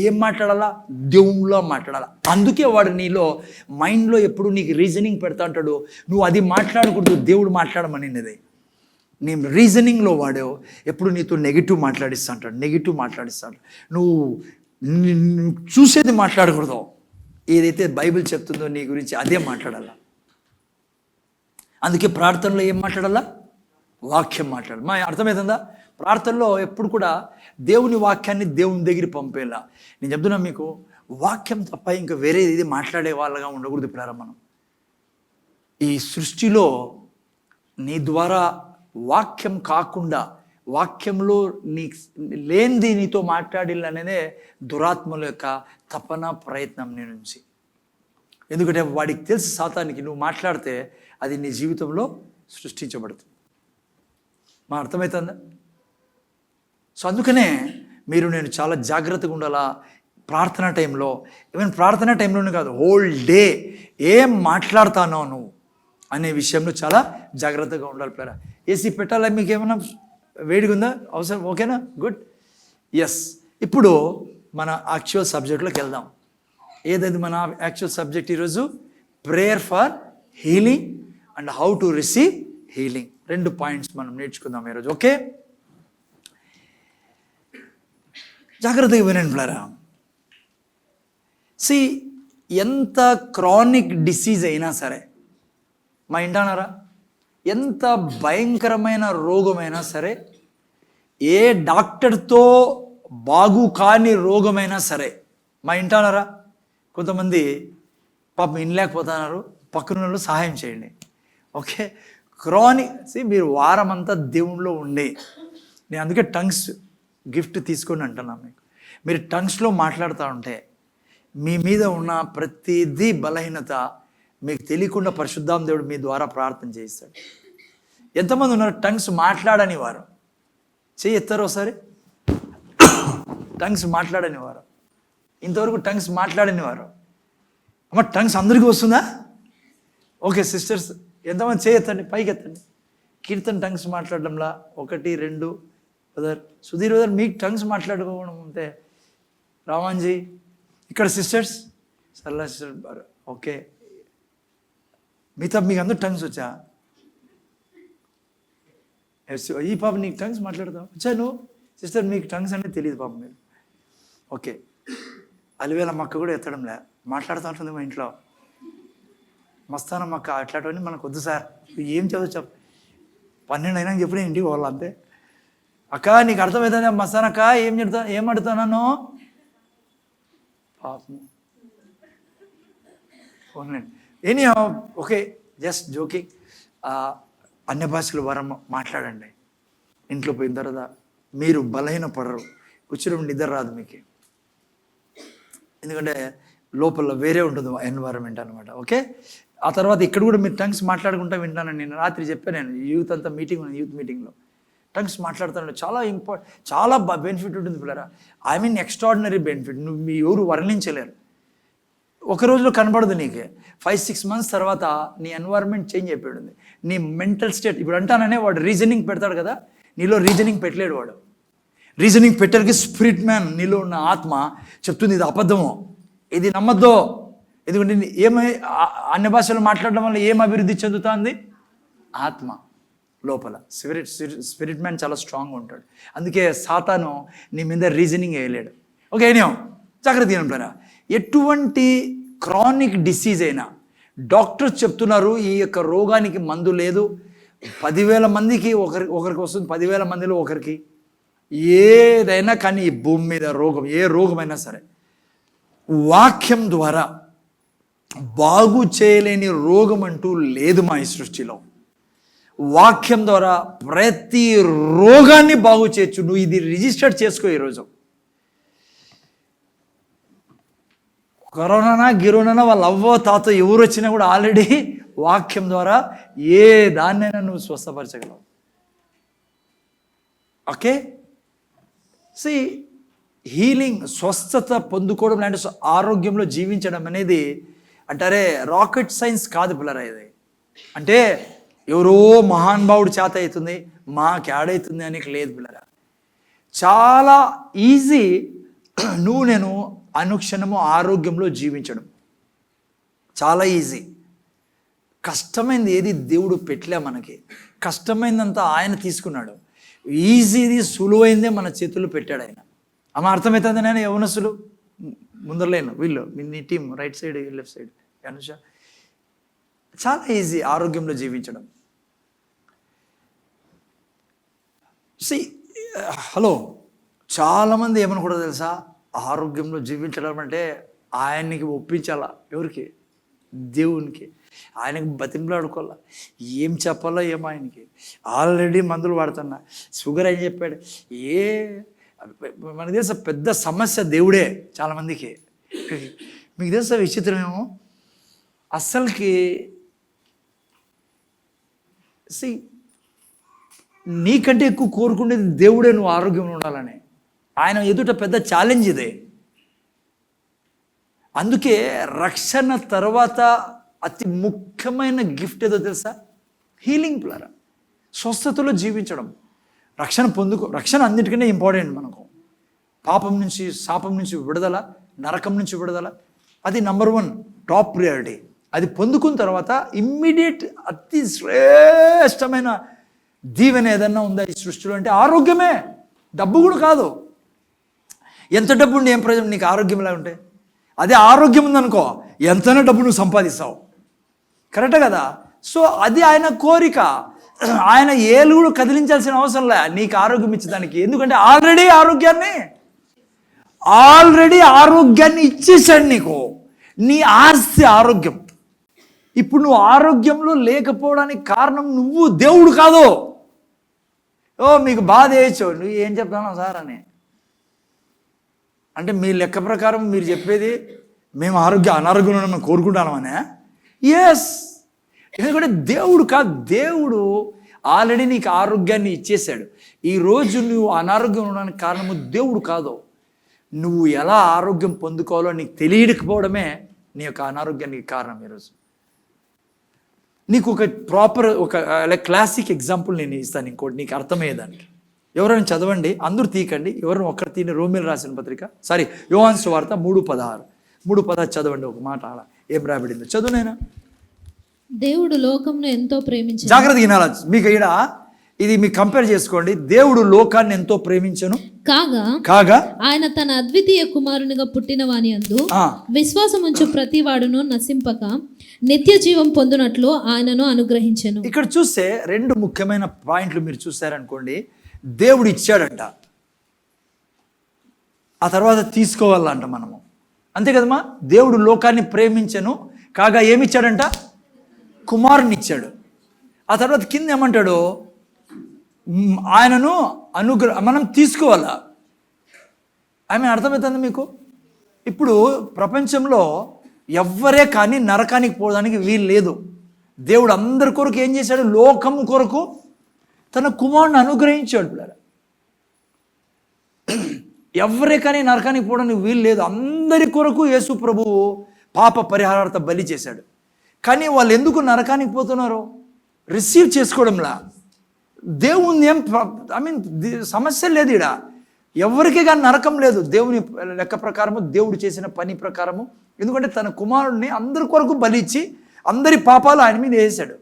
ఏం మాట్లాడాలా? దేవుళ్ళో మాట్లాడాలా. అందుకే వాడు నీలో మైండ్లో ఎప్పుడు నీకు రీజనింగ్ పెడతా అంటాడు, నువ్వు అది మాట్లాడకూడదు, దేవుడు మాట్లాడమనిది. నీ రీజనింగ్లో వాడు ఎప్పుడు నీతో నెగిటివ్ మాట్లాడిస్తాడు. నువ్వు చూసేది మాట్లాడకూడదు, ఏదైతే బైబిల్ చెప్తుందో నీ గురించి అదే మాట్లాడాలా. అందుకే ప్రార్థనలో ఏం మాట్లాడాలా? వాక్యం మాట్లాడాలి. మా అర్థమవుతుందా? ప్రార్థనలో ఎప్పుడు కూడా దేవుని వాక్యాన్ని దేవుని దగ్గర పంపేలా. నేను చెప్తున్నా మీకు, వాక్యం తప్ప ఇంకా వేరేది ఇది మాట్లాడే వాళ్ళగా ఉండకూడదు. ఇప్పుడు మనం ఈ సృష్టిలో నీ ద్వారా వాక్యం కాకుండా వాక్యంలో నీ లేనిది నీతో మాట్లాడాలనేదే దురాత్మల యొక్క తపన ప్రయత్నం నీ నుంచి. ఎందుకంటే వాడికి తెలుసు, సాతానికి నువ్వు మాట్లాడితే అది నీ జీవితంలో సృష్టించబడుతుంది. మా అర్థమవుతుందా? సో అందుకనే నేను చాలా జాగ్రత్తగా ఉండాలా ప్రార్థన టైంలో. ఈవెన్ ప్రార్థన టైంలోనే కాదు, హోల్ డే ఏం మాట్లాడుతానో నువ్వు అనే విషయంలో చాలా జాగ్రత్తగా ఉండాలి. పేరా ఏసీ పెట్టాలా? మీకు ఏమైనా వేడిగా ఉందా? అవసరం? ఓకేనా? గుడ్. ఎస్. ఇప్పుడు మన యాక్చువల్ సబ్జెక్ట్లోకి వెళ్దాం. ఏదైతే మన యాక్చువల్ సబ్జెక్ట్ ఈరోజు? Prayer for healing and how to receive healing. 2 points మనం నేర్చుకుందాం ఈరోజు. ఓకే, జాగ్రత్తగా వినండి పిల్లరా. ఎంత క్రానిక్ డిసీజ్ అయినా సరే, మా ఇంటానారా, ఎంత భయంకరమైన రోగమైనా సరే, ఏ డాక్టర్తో బాగు కాని రోగమైనా సరే, మా ఇంటానారా, కొంతమంది పాపం వినలేకపోతున్నారు, పక్కన వాళ్ళు సహాయం చేయండి. ఓకే, క్రానిక్ మీరు వారం అంతా దేవునిలో ఉండి, నేను అందుకే టంగ్స్ గిఫ్ట్ తీసుకొని అంటున్నాను మీకు. మీరు టంగ్స్లో మాట్లాడుతూ ఉంటే మీ మీద ఉన్న ప్రతిదీ బలహీనత మీకు తెలియకుండా పరిశుద్ధాత్మ దేవుడు మీ ద్వారా ప్రార్థన చేయిస్తాడు. ఎంతమంది ఉన్నారు టంగ్స్ మాట్లాడని వారు? చెయ్యి ఎత్తారు ఒకసారి. టంగ్స్ మాట్లాడని వారు, ఇంతవరకు టంగ్స్ మాట్లాడని వారు. అమ్మ, టంగ్స్ అందరికీ వస్తుందా? ఓకే సిస్టర్స్, ఎంతమంది చేయొత్తండి, పైకి ఎత్తండి. కీర్తన్ టంగ్స్ మాట్లాడడంలా 1, 2 ఉదర్, సుధీర్ ఉదర్, మీకు టంగ్స్ మాట్లాడుకోవడం అంతే. రామాన్జీ ఇక్కడ సిస్టర్స్, సరళ సిస్టర్, ఓకే. మిగతా మీకు అందరూ టంగ్స్ వచ్చా? ఈ పాప నీకు టంగ్స్ మాట్లాడతావు వచ్చా? నువ్వు సిస్టర్ మీకు టంగ్స్ అనేది తెలియదు పాప మీరు. ఓకే, అలివేల మక్క కూడా ఎత్తడంలే, మాట్లాడుతూ ఉంటుంది మా ఇంట్లో. మస్తాన మక్క అట్లాంటివన్నీ మనకు వద్దు సార్, ఏం చదువు 12 అయినా ఎప్పుడే ఇంటికి పోవాలి అంతే. అక్క నీకు అర్థమవుతుంది మస్తానక్క, ఏం అడుగుతాను పాపం. ఏని ఓకే, జస్ట్ జోకింగ్. అన్య భాషలు వరం మాట్లాడండి. ఇంట్లో పోయిన తర్వాత మీరు బలహీన పడరు, కూర్చొని నిద్ర రాదు మీకు, ఎందుకంటే లోపల వేరే ఉంటుంది ఎన్వైరన్మెంట్ అనమాట. ఓకే, ఆ తర్వాత ఇక్కడ కూడా మీరు టంగ్స్ మాట్లాడుకుంటా వింటాను. నేను రాత్రి చెప్పాను, నేను యూత్ అంతా యూత్ మీటింగ్లో టంగ్స్ మాట్లాడుతాను. చాలా బెనిఫిట్ ఉంటుంది పిల్లరా. I mean extraordinary benefit. మీ ఎవరు వర్ణించలేరు. ఒక రోజులో కనబడదు నీకే, 5-6 months తర్వాత నీ ఎన్వైరన్మెంట్ చేంజ్ అయిపోయింది. నీ మెంటల్ స్టేట్ ఇప్పుడు అంటాననే వాడు రీజనింగ్ పెడతాడు కదా, నీలో రీజనింగ్ పెట్టలేడు వాడు. రీజనింగ్ పెట్టడానికి స్పిరిట్ మ్యాన్, నీలో ఉన్న ఆత్మ చెప్తుంది ఇది అబద్ధమో, ఇది నమ్మద్దో. ఎందుకంటే అన్య భాషలు మాట్లాడడం వల్ల ఏం అభివృద్ధి చెందుతుంది? ఆత్మ లోపల. స్పిరిట్ మ్యాన్ చాలా స్ట్రాంగ్గా ఉంటాడు. అందుకే సాతాను నీ మీద రీజనింగ్ వేయలేడు. ఓకే, ఏమో జాగ్రత్త ఏంటారా, ఎటువంటి క్రానిక్ డిసీజ్ అయినా డాక్టర్స్ చెప్తున్నారు ఈ యొక్క రోగానికి మందు లేదు, 10,000 మందికి ఒకరికి వస్తుంది, 10,000 మందిలో ఒకరికి. ఏదైనా కానీ ఈ భూమి మీద రోగం, ఏ రోగమైనా సరే వాక్యం ద్వారా బాగు చేయలేని రోగం అంటూ లేదు మా ఈ సృష్టిలో. వాక్యం ద్వారా ప్రతి రోగాన్ని బాగు చేయొచ్చు. నువ్వు ఇది రిజిస్టర్ చేసుకో. ఈరోజు కరోనా గిరోనా వాళ్ళ అవ్వ తాత ఎవరు వచ్చినా కూడా ఆల్రెడీ వాక్యం ద్వారా ఏ దాన్నైనా నువ్వు స్వస్థపరచగలవు. ఓకే, సి హీలింగ్, స్వస్థత పొందుకోవడం లాంటి ఆరోగ్యంలో జీవించడం అనేది అంటారే రాకెట్ సైన్స్ కాదు పిల్లరా. ఇది అంటే ఎవరో మహానుభావుడు చేత అవుతుంది, మాకు యాడవుతుంది అని లేదు పిల్లరా. చాలా ఈజీ నేను అనుక్షణము ఆరోగ్యంలో జీవించడం. చాలా ఈజీ. కష్టమైంది ఏది దేవుడు పెట్టలే మనకి. కష్టమైందంతా ఆయన తీసుకున్నాడు. ఈజీది సులువైందే మన చేతుల్లో పెట్టాడు ఆయన. అమ్మ అర్థమవుతుంది. నేను యవనస్తులు ముందరలేను, వీళ్ళు నీ team right side left side Anusha, చాలా ఈజీ ఆరోగ్యంలో జీవించడం. హలో, చాలామంది ఏమనుకుంటారో తెలుసా, ఆరోగ్యంలో జీవించడం అంటే ఆయనకి ఒప్పించాలా. ఎవరికి? దేవునికి. ఆయనకి బతిమలాడుకోవాలా. ఏం చెప్పాలో ఏమో ఆయనకి. ఆల్రెడీ మందులు వాడుతున్నా. షుగర్ అని చెప్పాడు. మనకు తెలుసా పెద్ద సమస్య దేవుడే చాలామందికి. మీకు తెలుసా విచిత్రమేమో, అస్సలకి నీకంటే ఎక్కువ కోరుకునేది దేవుడే నువ్వు ఆరోగ్యంలో ఉండాలని. ఆయన ఎదుట పెద్ద ఛాలెంజ్ ఇదే. అందుకే రక్షణ తర్వాత అతి ముఖ్యమైన గిఫ్ట్ ఏదో తెలుసా? హీలింగ్ ప్లారా, స్వస్థతలో జీవించడం. రక్షణ అన్నిటికన్నా ఇంపార్టెంట్ మనకు. పాపం నుంచి, శాపం నుంచి విడుదల, నరకం నుంచి విడుదల, అది నంబర్ 1 టాప్ ప్రియారిటీ. అది పొందుకున్న తర్వాత ఇమ్మీడియట్ అతి శ్రేష్టమైన దీవెన ఏదన్నా ఉందా ఈ సృష్టిలో అంటే ఆరోగ్యమే. డబ్బు కూడా కాదు. ఎంత డబ్బు ఉండి ఏం ప్రయోజనం నీకు ఆరోగ్యం ఇలా ఉంటే? అదే ఆరోగ్యం ఉందనుకో, ఎంతైనా డబ్బు నువ్వు సంపాదిస్తావు. కరెక్టే కదా? సో అది ఆయన కోరిక. ఆయన ఏలు కూడా కదిలించాల్సిన అవసరం లే నీకు ఆరోగ్యం ఇచ్చేదానికి. ఎందుకంటే ఆల్రెడీ ఆరోగ్యాన్ని ఇచ్చేసాడు నీకు. నీ ఆస్తి ఆరోగ్యం. ఇప్పుడు నువ్వు ఆరోగ్యంలో లేకపోవడానికి కారణం నువ్వు, దేవుడు కాదు. మీకు బాధ వేయచ్చు, నువ్వు ఏం చెప్తాను సార్ అని. అంటే మీ లెక్క ప్రకారం మీరు చెప్పేది మేము అనారోగ్యంలో మేము కోరుకుంటామనే. ఎస్, ఎందుకంటే దేవుడు కాదు. దేవుడు ఆల్రెడీ నీకు ఆరోగ్యాన్ని ఇచ్చేసాడు. ఈరోజు నువ్వు అనారోగ్యం ఉండడానికి కారణము దేవుడు కాదు. నువ్వు ఎలా ఆరోగ్యం పొందుకోవాలో నీకు తెలియకపోవడమే నీ యొక్క అనారోగ్యానికి కారణం. ఈరోజు నీకు ఒక క్లాసిక్ ఎగ్జాంపుల్ నేను ఇస్తాను, ఇంకోటి నీకు అర్థమయ్యేదానికి. ఎవరైనా చదవండి, అందరూ తీకండి. ఎవరైనా ఒక్కరు తీని. రోమియోలు రాసిన పత్రిక, యోహాను సువార్త 3:16 చదవండి. ఒక మాట అలా ఏం రాబడిందో చదువు నాయనా. దేవుడు లోకంను ఎంతో ప్రేమించాడు. జాగ్రత్తగా వినాలి. మీకు ఇది మీకు కంపేర్ చేసుకోండి. దేవుడు లోకాన్ని ఎంతో ప్రేమించను కాగా ఆయన తన అద్వితీయ కుమారునిగా పుట్టిన వాని యందు విశ్వాసముంచు ప్రతి వాడును నశింపక నిత్య జీవం పొందునట్లు ఆయనను అనుగ్రహించెను. ఇక్కడ చూస్తే 2 ముఖ్యమైన పాయింట్లు మీరు చూసారనుకోండి. దేవుడు ఇచ్చాడంట, ఆ తర్వాత తీసుకోవాలంట మనము. అంతే కదమ్మా? దేవుడు లోకాన్ని ప్రేమించెను కాగా ఏమిచ్చాడంట? కుమారుని ఇచ్చాడు. ఆ తర్వాత కింద ఏమంటాడు? ఆయనను మనం తీసుకోవాలా. అర్థమవుతుంది మీకు? ఇప్పుడు ప్రపంచంలో ఎవ్వరే కానీ నరకానికి పోవడానికి వీలు లేదు. దేవుడు అందరి కొరకు ఏం చేశాడు? లోకము కొరకు తన కుమారుని అనుగ్రహించాడు. ఎవరే కానీ నరకానికి పోవడానికి వీలు లేదు. అందరి కొరకు యేసు ప్రభువు పాప పరిహారార్థ బలి చేశాడు. కానీ వాళ్ళు ఎందుకు నరకానికి పోతున్నారు? రిసీవ్ చేసుకోవడంలా. దేవుని సమస్య లేదు. ఇక్కడ ఎవరికి కానీ నరకం లేదు దేవుని లెక్క ప్రకారము, దేవుడు చేసిన పని ప్రకారము. ఎందుకంటే తన కుమారుడిని అందరి కొరకు బలి ఇచ్చి అందరి పాపాలు ఆయన మీద వేసాడు.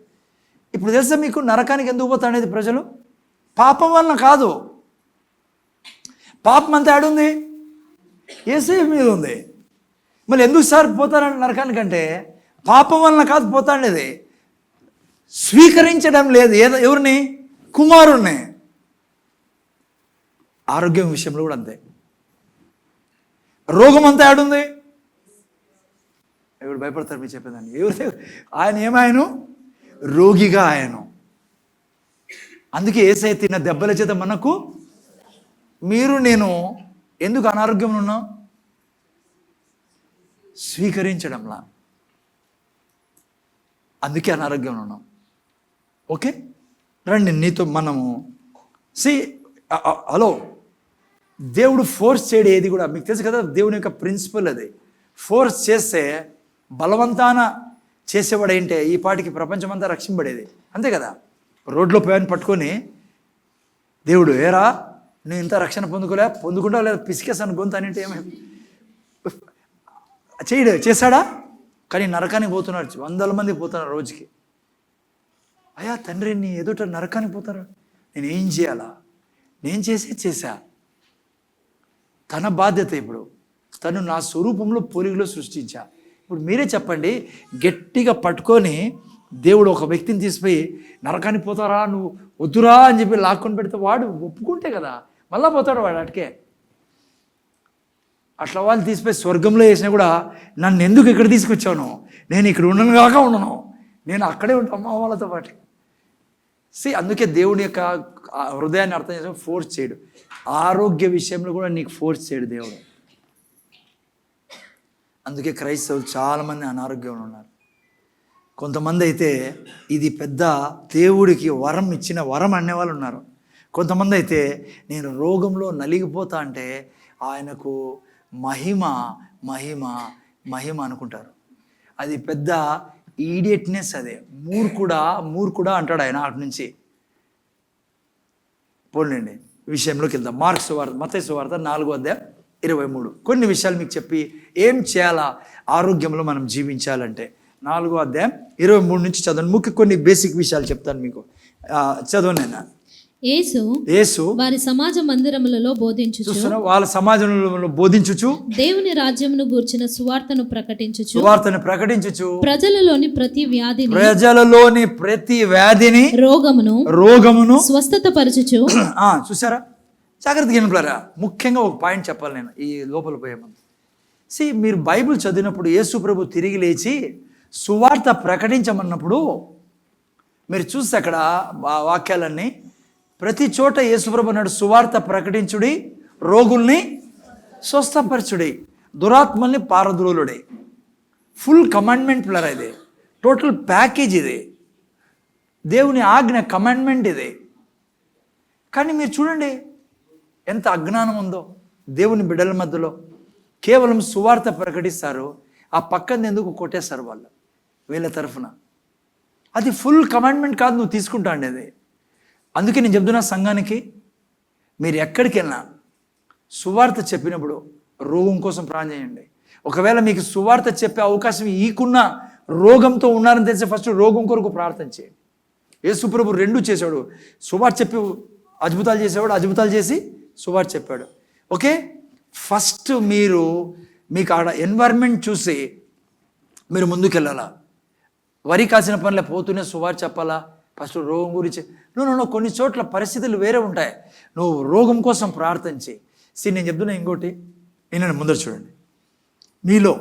ఇప్పుడు తెలుసా మీకు నరకానికి ఎందుకు పోతాడనేది ప్రజలు? పాపం వలన కాదు. పాపం అంతా ఆడుంది యేసయ్య మీద ఉంది. మళ్ళీ ఎందుకు సార్ పోతారని నరకానికంటే పాపం వలన కాదు పోతాడేది, స్వీకరించడం లేదు ఎవరిని? కుమారుణ్ణి. ఆరోగ్యం విషయంలో కూడా అంతే. రోగం అంతా ఆడుంది. ఎవరు భయపడతారు మీరు చెప్పేదాన్ని? ఎవరు? ఆయన ఏమాయను? రోగిగా ఆయను. అందుకే యేసయ్య తిన్న దెబ్బల చేత మనకు, మీరు నేను ఎందుకు అనారోగ్యంలో ఉన్నాం? స్వీకరించడంలా, అందుకే అనారోగ్యంలో ఉన్నాం. ఓకే, రండి నీతో మనము హలో, దేవుడు ఫోర్స్ చేయడం ఏది కూడా మీకు తెలుసు కదా, దేవుని యొక్క ప్రిన్సిపల్ అది. ఫోర్స్ చేస్తే బలవంతాన చేసేవాడు ఏంటే ఈ పాటికి ప్రపంచమంతా రక్షింపబడేది, అంతే కదా. రోడ్లో పోయాన్ని పట్టుకొని దేవుడు ఏరా నేను ఇంత రక్షణ పొందుకుంటావు లేదా పిసికేసాను గొంతు అనింటే ఏమైంది? చేశాడా? కానీ నరకానికి పోతున్నారు, 100 మంది పోతున్నారు రోజుకి. అయ్యా తండ్రి నీ ఎదుట నరకానికి పోతారు, నేను ఏం చేయాలా? నేను చేసా. తన బాధ్యత. ఇప్పుడు తను నా స్వరూపంలో పోలికలో సృష్టించా. ఇప్పుడు మీరే చెప్పండి, గట్టిగా పట్టుకొని దేవుడు ఒక వ్యక్తిని తీసిపోయి నరకానికి పోతారా నువ్వు వద్దురా అని చెప్పి లాక్కొని పెడితే వాడు ఒప్పుకుంటే కదా మళ్ళా పోతాడు వాడు అటుకే. అట్లా వాళ్ళు తీసిపోయి స్వర్గంలో వేసినా కూడా నన్ను ఎందుకు ఇక్కడ తీసుకొచ్చాను, నేను ఇక్కడ ఉండను కాక ఉండను, నేను అక్కడే ఉంటాను అమ్మ వాళ్ళతో పాటు. అందుకే దేవుని యొక్క హృదయాన్ని అర్థం చేసుకొని ఫోర్స్ చేయడు. ఆరోగ్య విషయంలో కూడా నీకు ఫోర్స్ చేయడు దేవుడు. అందుకే క్రైస్తవులు చాలామంది అనారోగ్యంలో ఉన్నారు. కొంతమంది అయితే ఇది పెద్ద దేవుడికి వరం ఇచ్చిన వరం అనేవాళ్ళు ఉన్నారు. కొంతమంది అయితే నేను రోగంలో నలిగిపోతా అంటే ఆయనకు మహిమ మహిమ మహిమ అనుకుంటారు. అది పెద్ద ఈడియట్నెస్. అదే మూర్ఖుడా అంటాడు ఆయన అటు నుంచి. పోలేండి విషయంలోకి వెళ్దాం. మార్కు సువార్త, మత్తయి సువార్త 4:23 కొన్ని విషయాలు మీకు చెప్పి ఏం చేయాలా ఆరోగ్యంలో మనం జీవించాలంటే 4:23 నుంచి చదవండి. ముఖ్య కొన్ని బేసిక్ విషయాలు చెప్తాను మీకు. చదవండి. యేసు వారి సమాజ మందిరములలో బోధించుచు, వాళ్ళ సమాజంలో బోధించుచు, దేవుని రాజ్యమును గూర్చిన సువార్తను ప్రకటించుచు ప్రజలలోని ప్రతి వ్యాధిని రోగమును స్వస్థత పరచుచు. చూసారా? జాగ్రత్తగా వినరా. ముఖ్యంగా ఒక పాయింట్ చెప్పాలి నేను ఈ లోపల పోయే ముందు. మీరు బైబిల్ చదివినప్పుడు యేసు ప్రభు తిరిగి లేచి సువార్త ప్రకటించమన్నప్పుడు మీరు చూస్తే అక్కడ వాక్యాలన్నీ ప్రతి చోట యేసుప్రభు అన్నాడు సువార్త ప్రకటించుడి, రోగుల్ని స్వస్థపరచుడి, దురాత్మల్ని పారద్రోలుడి. ఫుల్ కమాండ్మెంట్ ప్లర్ ఇది, టోటల్ ప్యాకేజ్ ఇది, దేవుని ఆజ్ఞ కమాండ్మెంట్ ఇది. కానీ మీరు చూడండి ఎంత అజ్ఞానం ఉందో దేవుని బిడ్డల మధ్యలో. కేవలం సువార్త ప్రకటిస్తారు, ఆ పక్కన ఎందుకు కొట్టేస్తారు వాళ్ళు వీళ్ళ తరఫున. అది ఫుల్ కమాండ్మెంట్ కాదు, నువ్వు తీసుకుంటా అండి. అందుకే నేను చెప్తున్నా సంఘానికి, మీరు ఎక్కడికి వెళ్ళినా సువార్త చెప్పినప్పుడు రోగం కోసం ప్రార్థన చేయండి. ఒకవేళ మీకు సువార్త చెప్పే అవకాశం ఈకున్న రోగంతో ఉన్నారని తెలిసి ఫస్ట్ రోగం కొరకు ప్రార్థన చేయండి. యేసుప్రభు 2 చేశాడు. సువార్త చెప్పి అద్భుతాలు చేసేవాడు, అద్భుతాలు చేసి సువార్త చెప్పాడు. ఓకే, ఫస్ట్ మీకు ఆడ ఎన్వైర్న్మెంట్ చూసి మీరు ముందుకెళ్ళాలా. వరి కాసిన పనులే పోతూనే సువార్త చెప్పాలా, ఫస్ట్ రోగం గురించి నువ్వు కొన్ని చోట్ల పరిస్థితులు వేరే ఉంటాయి, నువ్వు రోగం కోసం ప్రార్థన చేయి. నేను చెప్తున్నా ఇంకోటి, నేను ముందర చూడండి. మీలో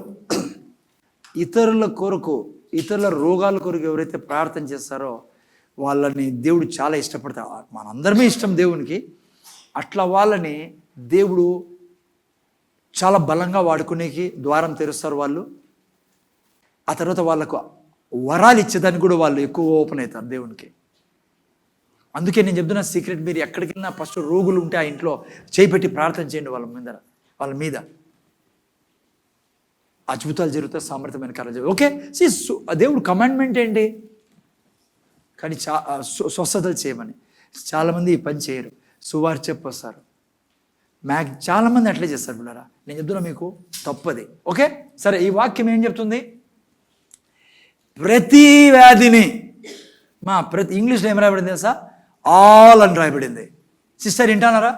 ఇతరుల రోగాల కొరకు ఎవరైతే ప్రార్థన చేస్తారో వాళ్ళని దేవుడు చాలా ఇష్టపడతాడు. మనందరమే ఇష్టం దేవునికి. అట్లా వాళ్ళని దేవుడు చాలా బలంగా వాడుకునేకి ద్వారం తెరుస్తారు వాళ్ళు. ఆ తర్వాత వాళ్ళకు వరాలు ఇచ్చేదానికి కూడా వాళ్ళు ఎక్కువ ఓపెన్ అవుతారు దేవునికి. అందుకే నేను చెప్తున్నా సీక్రెట్, మీరు ఎక్కడికి వెళ్ళినా ఫస్ట్ రోగులు ఉంటే ఆ ఇంట్లో చేయిపెట్టి ప్రార్థన చేయండి వాళ్ళ మీద అద్భుతాలు జరుగుతాయి, సామర్థ్యమైన కార్యాలు జరుగుతాయి. ఓకే, దేవుడు కమాండ్మెంట్ ఏంటి? కానీ స్వస్థతలు చేయమని. చాలామంది ఈ పని చేయరు, సువార్త చెప్పొస్తారు. చాలామంది అట్లే చేస్తారు పిల్లరా. నేను చెప్తున్నా మీకు తప్పది. ఓకే సరే, ఈ వాక్యం ఏం చెప్తుంది? ప్రతి వ్యాధిని ప్రతి ఇంగ్లీష్లో ఏం రాయబడింది తెలుసా? ఆల్ అని రాయబడింది. సిస్టర్ వింటానారా?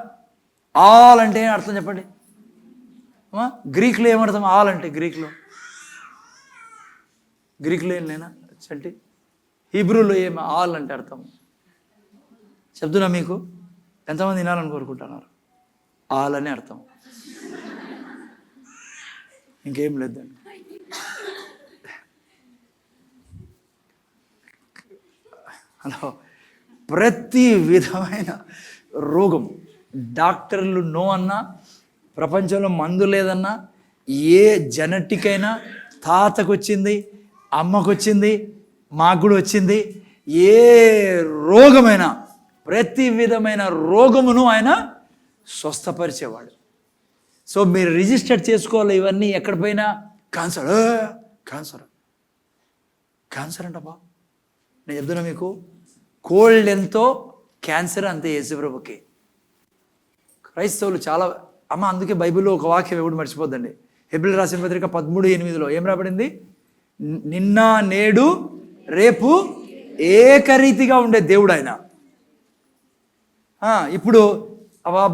ఆల్ అంటే ఏం అర్థం చెప్పండి. గ్రీక్లో ఏమర్థం ఆల్ అంటే? గ్రీక్లో ఏం లేనా చంటి? హీబ్రూలో ఏం ఆల్ అంటే అర్థం చెప్తున్నా మీకు. ఎంతమంది వినాలని కోరుకుంటున్నారు? ఆల్ అని అర్థం, ఇంకేం లేదండి. హలో, ప్రతి విధమైన రోగం డాక్టర్లు నో అన్నా, ప్రపంచంలో మందు లేదన్నా, ఏ జెనెటిక్ అయినా, తాతకు వచ్చింది, అమ్మకు వచ్చింది, మాకు కూడా వచ్చింది, ఏ రోగమైనా, ప్రతి విధమైన రోగమును ఆయన స్వస్థపరిచేవాడు. సో మీరు రిజిస్టర్ చేసుకోవాలి ఇవన్నీ. ఎక్కడ పోయినా క్యాన్సర్ అంటబ్బా. నేను చెప్తున్నా మీకు, కోల్డ్ ఎంతో క్యాన్సర్ అంతే యేసుప్రభుకి. క్రైస్తవులు చాలా అందుకే బైబిల్లో ఒక వాక్యం ఎవడు మర్చిపోద్దండి. హెబ్రీయులకు రాసిన పత్రిక 13:8 ఏం రాబడింది? నిన్న నేడు రేపు ఏకరీతిగా ఉండే దేవుడు ఆయన. ఇప్పుడు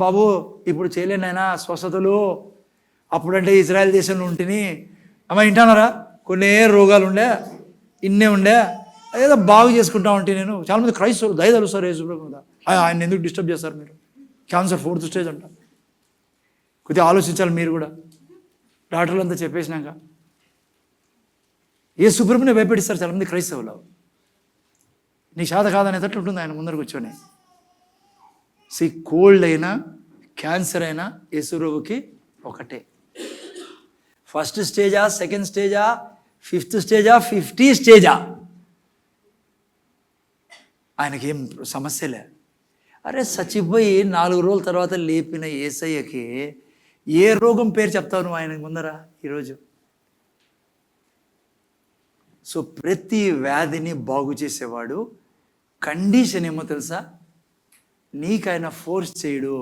బాబు ఇప్పుడు చేయలేనైనా స్వస్థతలు. అప్పుడంటే ఇజ్రాయెల్ దేశంలో ఉంటేని వింటానారా, కొన్ని రోగాలు ఉండే, ఇన్నే ఉండే, ఏదో బాగు చేసుకుంటా ఉంటే నేను. చాలామంది క్రైస్తవులు దయదలు సార్ యేసుప్రభు మీద. ఆయన ఎందుకు డిస్టర్బ్ చేస్తారు మీరు? క్యాన్సర్ 4th స్టేజ్ అంట. కొద్దిగా ఆలోచించాలి మీరు కూడా. డాక్టర్లు అంతా చెప్పేసినాక యేసుప్రభుని భయపెడిస్తారు చాలామంది క్రైస్తవులు. నీ శాత కాదనేటట్లు ఉంటుంది ఆయన ముందర కూర్చొని. కోల్డ్ అయినా క్యాన్సర్ అయినా యేసుప్రభుకి ఒకటే. 1st స్టేజా, 2nd స్టేజా, 5th స్టేజా, 50 స్టేజా, ఆయనకేం సమస్యలే. అరే చచ్చిపోయి 4 రోజుల తర్వాత లేపిన యేసయ్యకి ఏ రోగం పేరు చెప్తావు నువ్వు ఆయన ముందర ఈరోజు? సో ప్రతి వ్యాధిని బాగు చేసేవాడు. కండిషన్ ఏమో తెలుసా? నీకైనా ఫోర్స్ చేయడు.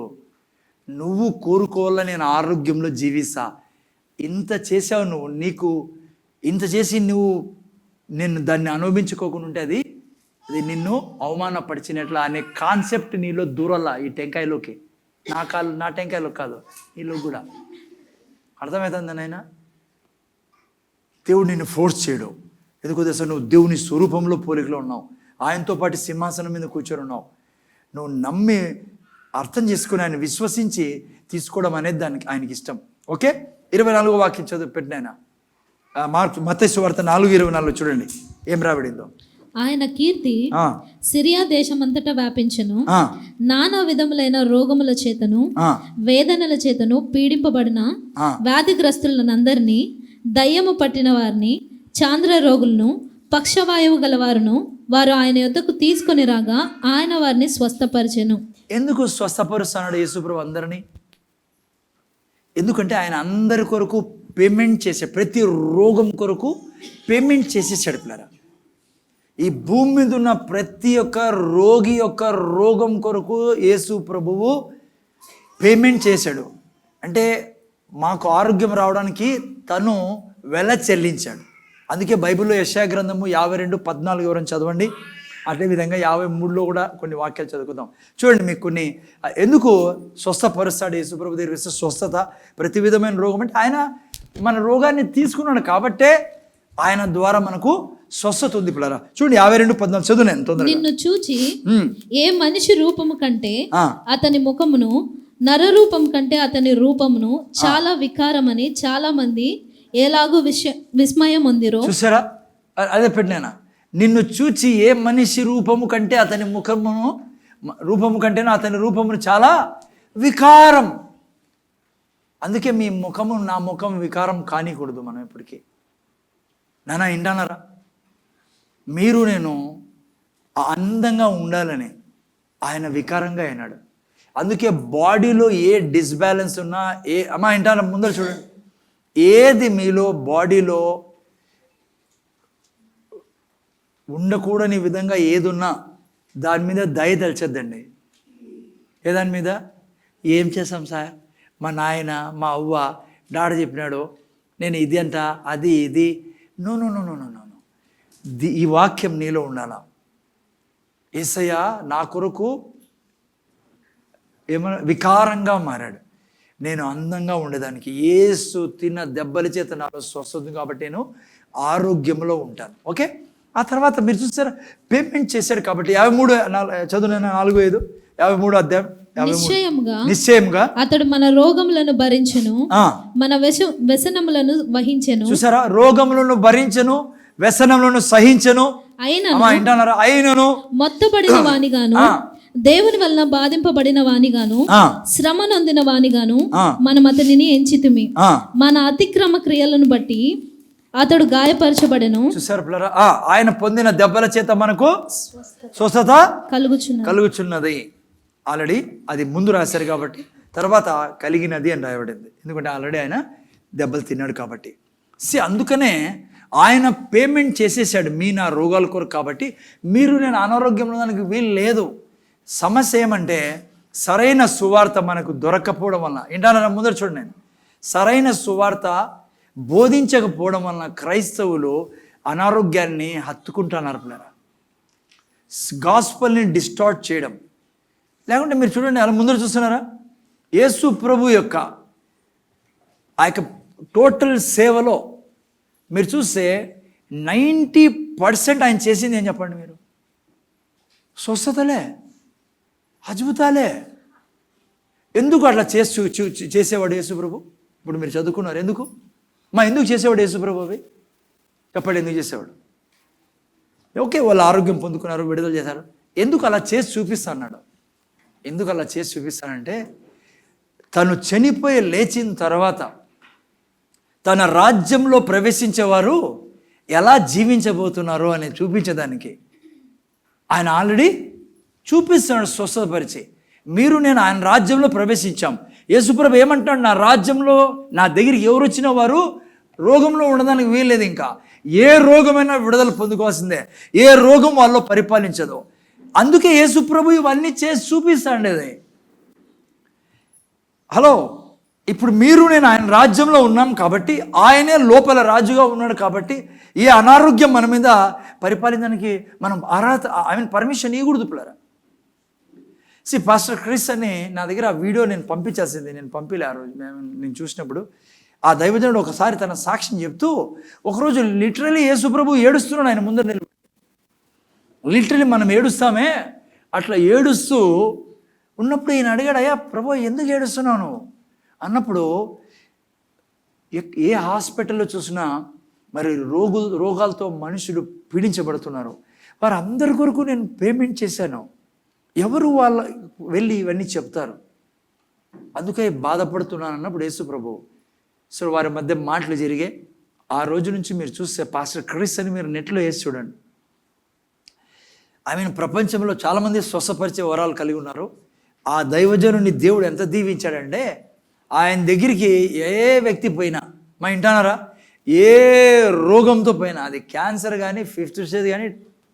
నువ్వు కోరుకోవాల నేను ఆరోగ్యంలో జీవిస్తా. ఇంత చేసావు నువ్వు, నీకు ఇంత చేసి నువ్వు నేను దాన్ని అనుభవించుకోకుండా ఉంటే అది నిన్ను అవమానపరిచినట్ల అనే కాన్సెప్ట్ నీలో దూరల్లా. ఈ టెంకాయలోకి, నా టెంకాయలో కాదు, నీలో కూడా అర్థమవుతుంది నాయనా. దేవుడు నిన్ను ఫోర్స్ చేయడు. ఎందుకో తెలుసా? నువ్వు దేవుని స్వరూపంలో పోలికలో ఉన్నావు. ఆయనతో పాటు సింహాసనం మీద కూర్చొని ఉన్నావు. నువ్వు నమ్మి అర్థం చేసుకుని ఆయన విశ్వసించి తీసుకోవడం అనేది దానికి ఆయనకి ఇష్టం. ఓకే, 24వ వాక్యం చదువు పెట్టిన ఆయన. మత్తయి సువార్త 4:24 చూడండి ఏం రాబడిందో. ఆయన కీర్తి సిరియా దేశమంతటా వ్యాపించెను. నానా విధములైన రోగముల చేతను వేదనల చేతను పీడింపబడిన వ్యాధిగ్రస్తులందరినీ, దయ్యము పట్టిన వారిని, చాంద్ర రోగులను, పక్షవాయువు గలవారును వారు ఆయన యొద్దకు తీసుకొని రాగా ఆయన వారిని స్వస్థపరిచెను. ఎందుకు స్వస్థపరుస్తున్నాడు యేసుప్రభు అందరినీ? ఎందుకంటే ఆయన అందరి కొరకు పేమెంట్ చేసే, ప్రతి రోగం కొరకు పేమెంట్ చేసేసాడు పిల్లరా. ఈ భూమి మీద ఉన్న ప్రతి ఒక్క రోగి యొక్క రోగం కొరకు యేసు ప్రభువు పేమెంట్ చేశాడు. అంటే మాకు ఆరోగ్యం రావడానికి తను వెల చెల్లించాడు. అందుకే బైబిల్లో యెషయా గ్రంథము 52:14 ఎవరైనా చదవండి. అదేవిధంగా 53లో కూడా కొన్ని వాక్యాలు చదువుకుందాం. చూడండి, మీకు కొన్ని ఎందుకు స్వస్థపరుస్తాడు యేసుప్రభు దగ్గర స్వస్థత, ప్రతి విధమైన రోగం అంటే ఆయన మన రోగాన్ని తీసుకున్నాడు కాబట్టే ఆయన ద్వారా మనకు స్వస్థత ఉంది పిల్లరా. చూడండి 52:14 చదువు. నేను తొందరగా. నిన్ను చూచి ఏ మనిషి రూపము కంటే అతని ముఖమును, నరరూపం కంటే అతని రూపమును చాలా వికారమని చాలా మంది ఎలాగూ విస్మయం ఉందిరో. చూసారా, అదే పెట్టినా. నిన్ను చూచి ఏ మనిషి రూపము కంటే అతని రూపము కంటేనో అతని రూపమును చాలా వికారం. అందుకే మీ ముఖము, నా ముఖం వికారం కానికూడదు మనం ఎప్పటికీ. నానా ఇంటానరా, మీరు నేను అందంగా ఉండాలని ఆయన వికారంగా అయినాడు. అందుకే బాడీలో ఏ డిస్బ్యాలెన్స్ ఉన్నా, ఇంటాన ముందర చూడండి, ఏది మీలో బాడీలో ఉండకూడని విధంగా ఏది ఉన్నా దాని మీద దయ తలచద్దండి. ఏ దాని మీద? ఏం చేసాం సార్, మా నాయన మా అవ్వ డాడ చెప్పినాడు నేను ఇది అంట అది ఇది. No no no no no no no. ఈ వాక్యం నీలో ఉండాలా. యేసయ్య నా కొరకు ఏమన్నా వికారంగా మారాడు, నేను అందంగా ఉండేదానికి. యేసు తిన్న దెబ్బల చేత నాలో స్వస్థత కాబట్టి నేను ఆరోగ్యంలో ఉంటాను. ఓకే, ఆ తర్వాత మీరు చూసారా పేమెంట్ చేశాడు కాబట్టి 53 చదువు 4:5 53 అధ్యాయం 53. నిశ్చయముగా అతడు మన రోగములను భరించెను, మన వ్యసనములను వహించెను. చూసారా, రోగములను భరించెను, వ్యసనములను సహించెను. అయినను మొత్తబడిన వానిగాను, దేవుని వలన బాధింపబడిన వానిగాను, శ్రమ నొందిన వానిగాను మనం అతనిని ఎంచితిమి. మన అతిక్రమ క్రియలను బట్టి అతడు గాయపరచబడెను. చూసారు పిల్లరా, ఆయన పొందిన దెబ్బల చేత మనకు స్వస్థత కలుగుచున్నది. ఆల్రెడీ అది ముందు రాశారు కాబట్టి తర్వాత కలిగినది అని రాయబడింది. ఎందుకంటే ఆల్రెడీ ఆయన దెబ్బలు తిన్నాడు కాబట్టి. అందుకనే ఆయన పేమెంట్ చేసేసాడు మీ నా రోగాల కొరకు. కాబట్టి మీరు నేను అనారోగ్యంలో దానికి వీలు లేదు. సమస్య ఏమంటే సరైన సువార్త మనకు దొరక్కపోవడం వలన, ఏంటన్నా ముందర చూడండి, నేను సరైన సువార్త బోధించకపోవడం వలన క్రైస్తవులు అనారోగ్యాన్ని హత్తుకుంటున్నారు పిల్లరా. గాస్పల్ని డిస్టార్ట్ చేయడం. లేకుంటే మీరు చూడండి, అలా ముందర చూస్తున్నారా, యేసు ప్రభు యొక్క ఆ యొక్క టోటల్ సేవలో మీరు చూస్తే 90% ఆయన చేసింది ఏం చెప్పండి మీరు? స్వస్థతలే, అద్భుతాలే. ఎందుకు అట్లా చేసేవాడు యేసుప్రభు? ఇప్పుడు మీరు చదువుకున్నారు, ఎందుకు చేసేవాడు యేసుప్రభు? అవి చెప్పండి, ఎందుకు చేసేవాడు? ఓకే, వాళ్ళు ఆరోగ్యం పొందుకున్నారు, విడుదల చేశారు. ఎందుకు అలా చేసి చూపిస్తాడు? ఎందుకు అలా చేసి చూపిస్తానంటే తను చనిపోయి లేచిన తర్వాత తన రాజ్యంలో ప్రవేశించేవారు ఎలా జీవించబోతున్నారు అని చూపించడానికి ఆయన ఆల్రెడీ చూపిస్తున్నాడు స్వస్థతపరిచి. మీరు నేను ఆయన రాజ్యంలో ప్రవేశించాం. యేసుప్రభు ఏమంటాడు, నా రాజ్యంలో నా దగ్గరికి ఎవరు వచ్చినా వారు రోగంలో ఉండడానికి వీల్లేదు. ఇంకా ఏ రోగమైనా విడుదల పొందుకోవాల్సిందే, ఏ రోగం వాళ్ళలో పరిపాలించదు. అందుకే యేసుప్రభు ఇవన్నీ చేసి చూపిస్తాండేది. హలో, ఇప్పుడు మీరు నేను ఆయన రాజ్యంలో ఉన్నాం కాబట్టి, ఆయనే లోపల రాజుగా ఉన్నాడు కాబట్టి ఏ అనారోగ్యం మన మీద పరిపాలించడానికి మనం పర్మిషన్ ఇవ్వకూడదు పిల్లరా. పాస్టర్ క్రిస్ అని నా దగ్గర ఆ వీడియో నేను పంపించాల్సింది, నేను పంపిలే. ఆ రోజు నేను చూసినప్పుడు ఆ దైవజనుడు ఒకసారి తన సాక్ష్యం చెప్తూ, ఒకరోజు లిటరలీ యేసుప్రభు ఏడుస్తున్నాడు ఆయన ముందర నిలబడి. లిటరలీ మనం ఏడుస్తామే, అట్లా ఏడుస్తూ ఉన్నప్పుడు ఈయన అడిగాడు, అయ్యా ప్రభు ఎందుకు ఏడుస్తున్నావు నువ్వు అన్నప్పుడు, ఏ హాస్పిటల్లో చూసినా మరి రోగాలతో మనుషులు పీడించబడుతున్నారు, వారందరి కొరకు నేను పేమెంట్ చేశాను. ఎవరు వాళ్ళ వెళ్ళి ఇవన్నీ చెప్తారు, అందుకే బాధపడుతున్నాను అన్నప్పుడు యేసు ప్రభు సో వారి మధ్య మాటలు జరిగే. ఆ రోజు నుంచి మీరు చూస్తే పాస్టర్ క్రిస్ అని మీరు నెట్లో వేసి చూడండి. ప్రపంచంలో చాలామంది స్వస్థపరిచే వరాలు కలిగి ఉన్నారు. ఆ దైవజనుని దేవుడు ఎంత దీవించాడంటే, ఆయన దగ్గరికి ఏ వ్యక్తి పోయినా, మా ఇంటన్నారా, ఏ రోగంతో పోయినా, అది క్యాన్సర్ కానీ 5th స్టేజ్ కానీ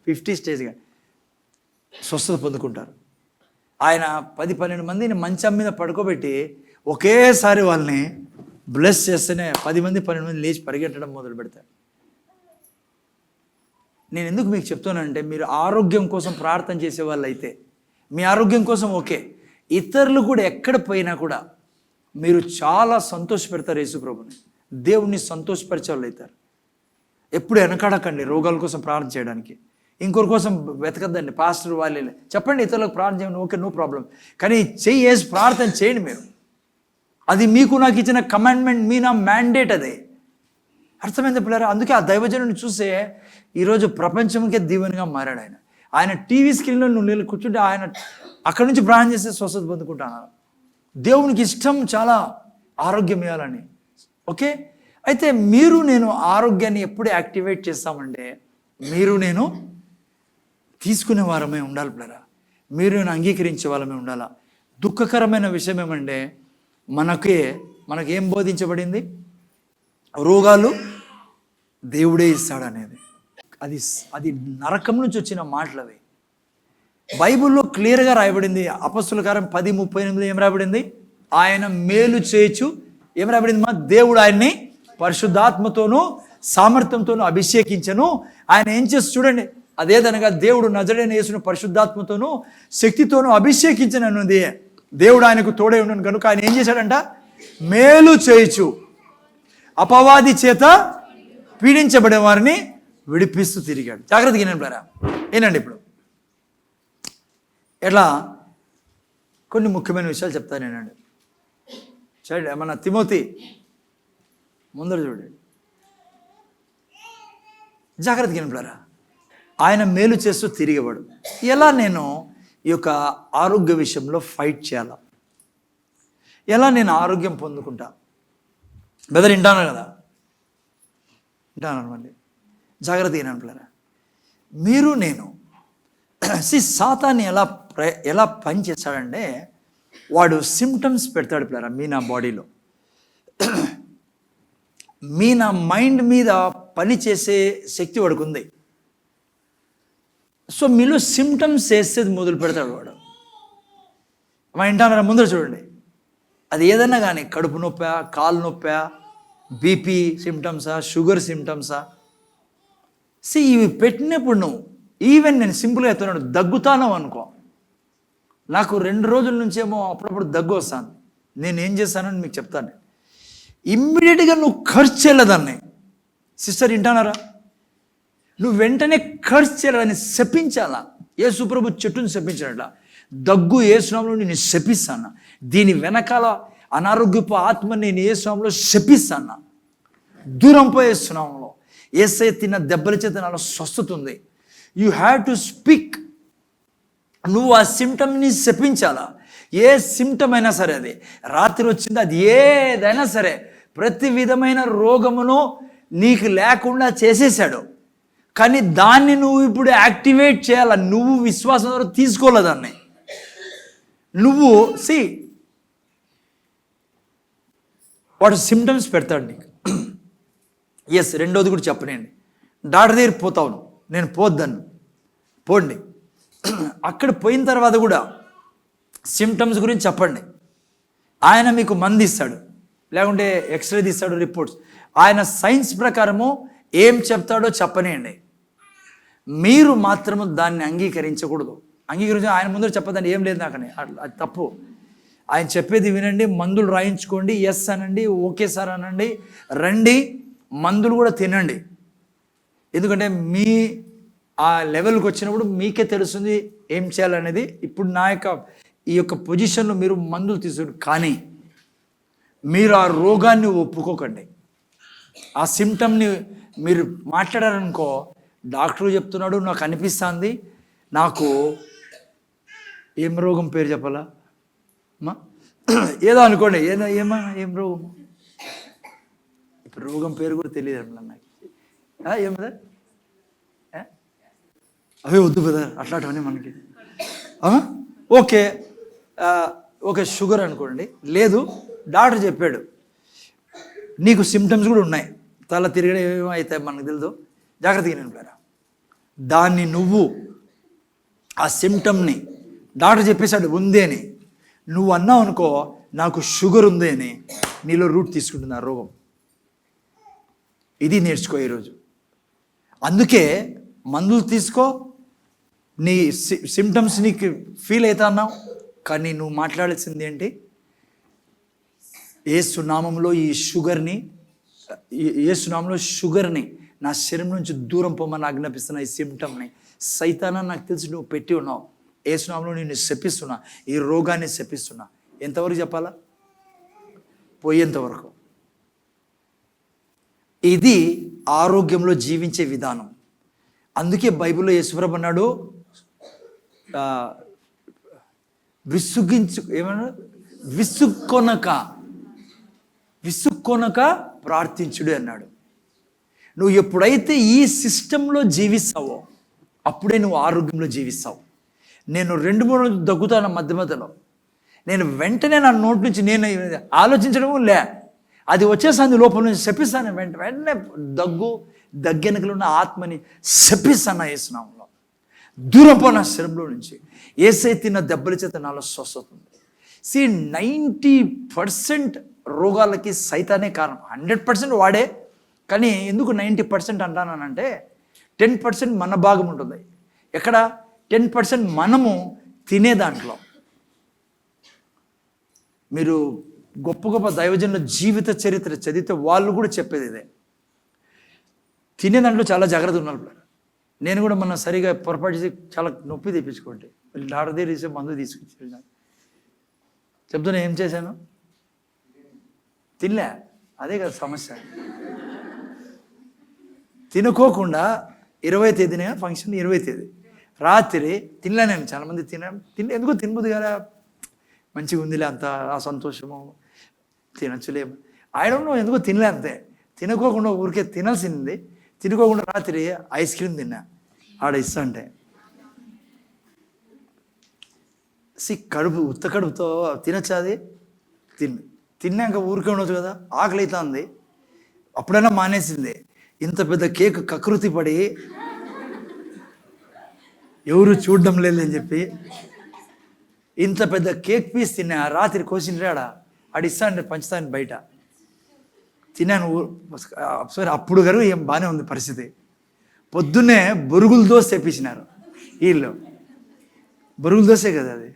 50 స్టేజ్ కానీ స్వస్థత పొందుకుంటారు. ఆయన 10-12 మందిని మంచం మీద పడుకోబెట్టి ఒకేసారి వాళ్ళని బ్లెస్ చేస్తేనే 10 మంది 12 మంది లేచి పరిగెట్టడం మొదలు పెడతారు. నేను ఎందుకు మీకు చెప్తానంటే, మీరు ఆరోగ్యం కోసం ప్రార్థన చేసే వాళ్ళు అయితే మీ ఆరోగ్యం కోసం ఓకే, ఇతరులు కూడా ఎక్కడ పోయినా కూడా మీరు చాలా సంతోషపెడతారు యేసుప్రభుని, దేవుణ్ణి సంతోషపరిచే వాళ్ళు అవుతారు. ఎప్పుడు వెనకాడకండి రోగాల కోసం ప్రార్థన చేయడానికి. ఇంకొకరి కోసం వెతకద్దండి. పాస్టర్ వాళ్ళే చెప్పండి, ఇతరులకు ప్రార్థన చేయండి, ఓకే, నో ప్రాబ్లం. కానీ వేసి ప్రార్థన చేయండి మీరు. అది మీకు నాకు ఇచ్చిన కమాండ్మెంట్, మీ నా మ్యాండేట్ అదే. అర్థమైంది పిల్లరా? అందుకే ఆ దైవజనుని చూసే ఈరోజు ప్రపంచంకే దీవెనగా మారాడు ఆయన. ఆయన టీవీ స్క్రీన్లో నువ్వు కూర్చుంటే ఆయన అక్కడి నుంచి ప్రార్థన చేస్తే స్వస్థత పొందుకుంటాను. దేవునికి ఇష్టం చాలా ఆరోగ్యం ఇవ్వాలని. ఓకే, అయితే మీరు నేను ఆరోగ్యాన్ని ఎప్పుడు యాక్టివేట్ చేస్తామంటే, మీరు నేను తీసుకునే వారమే ఉండాలి పిల్లరా. మీరు నేను అంగీకరించే వాళ్ళమే ఉండాలా. దుఃఖకరమైన విషయం ఏమంటే, మనకేం బోధించబడింది? రోగాలు దేవుడే ఇస్తాడనేది. అది నరకం నుంచి వచ్చిన మాటలు అవి. బైబిల్లో క్లియర్గా రాయబడింది. అపొస్తలుల కార్యం 10:38 ఏం రాయబడింది? ఆయన మేలు చేయొచ్చు. ఏం రాబడింది మా? దేవుడు ఆయన్ని పరిశుద్ధాత్మతోనూ సామర్థ్యంతోనూ అభిషేకించను. ఆయన ఏం చేసి చూడండి, అదేదనగా దేవుడు నజరేయుడైన యేసును పరిశుద్ధాత్మతోనూ శక్తితోనూ అభిషేకించనున్నది. దేవుడు ఆయనకు తోడై ఉండను కనుక ఆయన ఏం చేశాడంట? మేలు చేయొచ్చు, అపవాది చేత పీడించబడే వారిని విడిపిస్తూ తిరిగాడు. జాగ్రత్తగా వినండి, ఏనండి ఇప్పుడు ఎట్లా కొన్ని ముఖ్యమైన విషయాలు చెప్తాను నేనండి. చూడండి, మన తిమోతి ముందర చూడండి, జాగ్రత్తగా వినండి. ఆయన మేలు చేస్తూ తిరిగేవాడు. ఎలా నేను ఈ యొక్క ఆరోగ్య విషయంలో ఫైట్ చేయాలా, ఎలా నేను ఆరోగ్యం పొందుకుంటా? బెదర్ వింటాను కదా, వింటాను మళ్ళీ జాగ్రత్తగా వినండి. మీరు నేను సాతాన్ని ఎలా పని చేస్తాడంటే, వాడు సిమ్టమ్స్ పెడతాడు పిల్లరా మీ నా బాడీలో. మీ నా మైండ్ మీద పని చేసే శక్తి వాడికి ఉంది. సో మీలో సిమ్టమ్స్ వేసేది మొదలు పెడతాడు వాడు. మా ఇంటానరా ముందర చూడండి, అది ఏదన్నా కానీ కడుపు నొప్పా, కాలు నొప్పా, బీపీ సిమ్టమ్సా, షుగర్ సిమ్టమ్సా, ఇవి పెట్టినప్పుడు నువ్వు ఈవెన్ నేను సింపుల్గా చెప్తున్నాడు, దగ్గుతాను అనుకో, నాకు 2 రోజుల నుంచేమో అప్పుడప్పుడు దగ్గు వస్తాను, నేను ఏం చేస్తానని మీకు చెప్తాను. ఇమ్మీడియట్గా నువ్వు ఖర్చు చేయలేదాన్ని. సిస్టర్ వింటానారా, నువ్వు వెంటనే ఖర్చు చేయాలని శపించాలా. యేసుప్రభు చెట్టుని శపించాడట, దగ్గు యేసునామములో నేను శపిస్తాను, దీని వెనకాల అనారోగ్యపు ఆత్మ నేను యేసునామములో శపిస్తాను, దూరం పోయేస్తున్నాములో. యేసయ్య తిన్న దెబ్బల చేత నాలో స్వస్థత ఉంది. You have to speak. నువ్వు ఆ సిమ్టమ్ని శపించాలా. ఏ సిమ్టమ్ అయినా సరే, అది రాత్రి వచ్చింది, అది ఏదైనా సరే, ప్రతి విధమైన రోగమును నీకు లేకుండా చేసేసాడు. కానీ దాన్ని నువ్వు ఇప్పుడు యాక్టివేట్ చేయాల. నువ్వు విశ్వాసం ద్వారా తీసుకోలే దాన్ని. నువ్వు వాడు సిమ్టమ్స్ పెడతాడు నీకు. ఎస్, రెండోది కూడా చెప్పనండి, డాక్టర్ దగ్గర పోతావు, నేను పోద్దాను, పోండి. అక్కడ పోయిన తర్వాత కూడా సిమ్టమ్స్ గురించి చెప్పండి. ఆయన మీకు మందు ఇస్తాడు, లేకుంటే ఎక్స్రే తీస్తాడు, రిపోర్ట్స్. ఆయన సైన్స్ ప్రకారము ఏం చెప్తాడో చెప్పనేయండి. మీరు మాత్రము దాన్ని అంగీకరించకూడదు. ఆయన ముందర చెప్పదండి, ఏం లేదు నాకని, అది తప్పు. ఆయన చెప్పేది వినండి, మందులు రాయించుకోండి, ఎస్ అనండి, ఓకే సార్ అనండి, రండి, మందులు కూడా తినండి. ఎందుకంటే మీ ఆ లెవెల్కి వచ్చినప్పుడు మీకే తెలుస్తుంది ఏం చేయాలనేది. ఇప్పుడు నా ఈ యొక్క పొజిషన్లో మీరు మందులు తీసుకోండి, కానీ మీరు ఆ రోగాన్ని ఒప్పుకోకండి. ఆ సిమ్టమ్ని మీరు మాట్లాడారనుకో, డాక్టర్ చెప్తున్నాడు, నాకు అనిపిస్తుంది, నాకు ఏం రోగం పేరు చెప్పాలా అమ్మా, ఏదో అనుకోండి, ఏం రోగం, ఇప్పుడు రోగం పేరు కూడా తెలియదు అట్లా నాకు. ఏం బ్రదర్, అవే వద్దు బ్రదర్, అట్లాంటివన్నీ మనకి. ఓకే షుగర్ అనుకోండి, లేదు డాక్టర్ చెప్పాడు, నీకు సిమ్టమ్స్ కూడా ఉన్నాయి, తల తిరగడం ఏమో అవుతాయి మనకు తెలుసు, జాగ్రత్తగా నేను దాన్ని నువ్వు ఆ సిమ్టమ్ని డాక్టర్ చెప్పేశాడు ఉంది అని నువ్వు అన్నావు అనుకో, నాకు షుగర్ ఉంది అని, నీలో రూట్ తీసుకుంటుంది ఆ రోగం. ఇది నేర్చుకో ఈరోజు. అందుకే మందులు తీసుకో, నీ సిమ్టమ్స్ నీకు ఫీల్ అవుతా అన్నావు, కానీ నువ్వు మాట్లాడాల్సింది ఏంటి? యేసు నామంలో ఈ షుగర్ని, యేసు నామంలో షుగర్ని నా శరీరం నుంచి దూరం పోమని ఆజ్ఞాపిస్తున్నా. ఈ సిమ్టమ్ని సైతానా నాకు తెలిసి నువ్వు పెట్టి ఉన్నావు, యేసు నామంలో నేను శపిస్తున్నా, ఈ రోగాన్ని శపిస్తున్నా. ఎంతవరకు చెప్పాలా? పోయేంతవరకు. ఇది ఆరోగ్యంలో జీవించే విధానం. అందుకే బైబిల్లో యేసుప్రభు అన్నాడు, విసుక్కొనక ప్రార్థించుడు అన్నాడు. నువ్వు ఎప్పుడైతే ఈ సిస్టంలో జీవిస్తావో అప్పుడే నువ్వు ఆరోగ్యంలో జీవిస్తావు. నేను 2-3 రోజులు దగ్గుతాను మధ్యలో, నేను వెంటనే నా నోటి నుంచి నేను ఆలోచించడము లే, అది వచ్చేసాను లోపల నుంచి శపిస్తాను, వెంటనే దగ్గెనకలు ఉన్న ఆత్మని శపిస్తాను యేసునామంలో, దూరం పో నా శరీరంలో నుంచి. యేసయ్య తిన్న దెబ్బల చేత నాలో స్వస్థత ఉంది. 90% రోగాలకి సైతానే కారణం. 100% వాడే, కానీ ఎందుకు 90% అంటానంటే 10% మన భాగం ఉంటుంది. ఎక్కడ? 10% మనము తినే దాంట్లో. మీరు గొప్ప గొప్ప దైవజనుల జీవిత చరిత్ర చదివితే వాళ్ళు కూడా చెప్పేది ఇదే. తినే దాంట్లో చాలా జాగ్రత్త ఉన్నారు. నేను కూడా మొన్న సరిగా పొరపాటు చేసి చాలా నొప్పి తెప్పించుకోండి, డాక్టర్ దగ్గర తీసే మందు తీసుకొచ్చి చెప్తున్నా ఏం చేశాను, తినలే. అదే కదా సమస్య. తినుకోకుండా 20వ తేదీనే ఫంక్షన్, 20వ తేదీ రాత్రి తినలే. నేను చాలామంది ఎందుకో తినబుద్ది కదా, మంచిగా ఉందిలే, అంత ఆ సంతోషము, తినచ్చులే, ఐ డోంట్ నో, ఎందుకో తినలే అంతే. తినుకోకుండా ఊరికే తినాల్సింది, తినుకోకుండా రాత్రి ఐస్ క్రీమ్ తిన్నా ఆడ ఇస్తా అంటే. కడుపు ఉత్త కడుపుతో తినచ్చా? అది తిన్నాక ఊరికే ఉండొచ్చు కదా, ఆకలి అవుతుంది. అప్పుడైనా మానేసింది. ఇంత పెద్ద కేక్ కకృతి పడి ఎవరు చూడడం లేదని చెప్పి ఇంత పెద్ద కేక్ పీస్ తిన్నా. రాత్రి కోసిండ్రాడా ఆడిస్తా అంటే పంచుతాను బయట తిన్నాను. సరే అప్పుడు గారు ఏం బాగానే ఉంది పరిస్థితి. పొద్దున్నే బొరుగుల దోశ తెప్పించినారు వీళ్ళు. బొరుగుల దోశే కదా అది,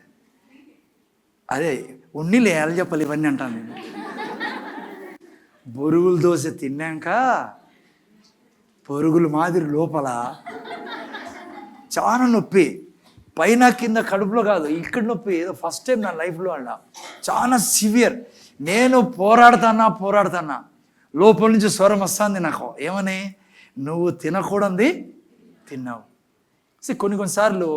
అదే ఉన్నీళ్ళు ఎలా చెప్పాలి ఇవన్నీ అంటాను నేను. బొరుగుల దోశ తిన్నాక పొరుగుల మాదిరి లోపల చాలా నొప్పి, పైన కింద కడుపులో కాదు, ఇక్కడ నొప్పి. ఏదో ఫస్ట్ టైం నా లైఫ్లో అలా చాలా సివియర్. నేను పోరాడుతానా లోపల నుంచి స్వరం వస్తుంది నాకు, ఏమని, నువ్వు తినకూడదు తిన్నావు. కొన్నిసార్లు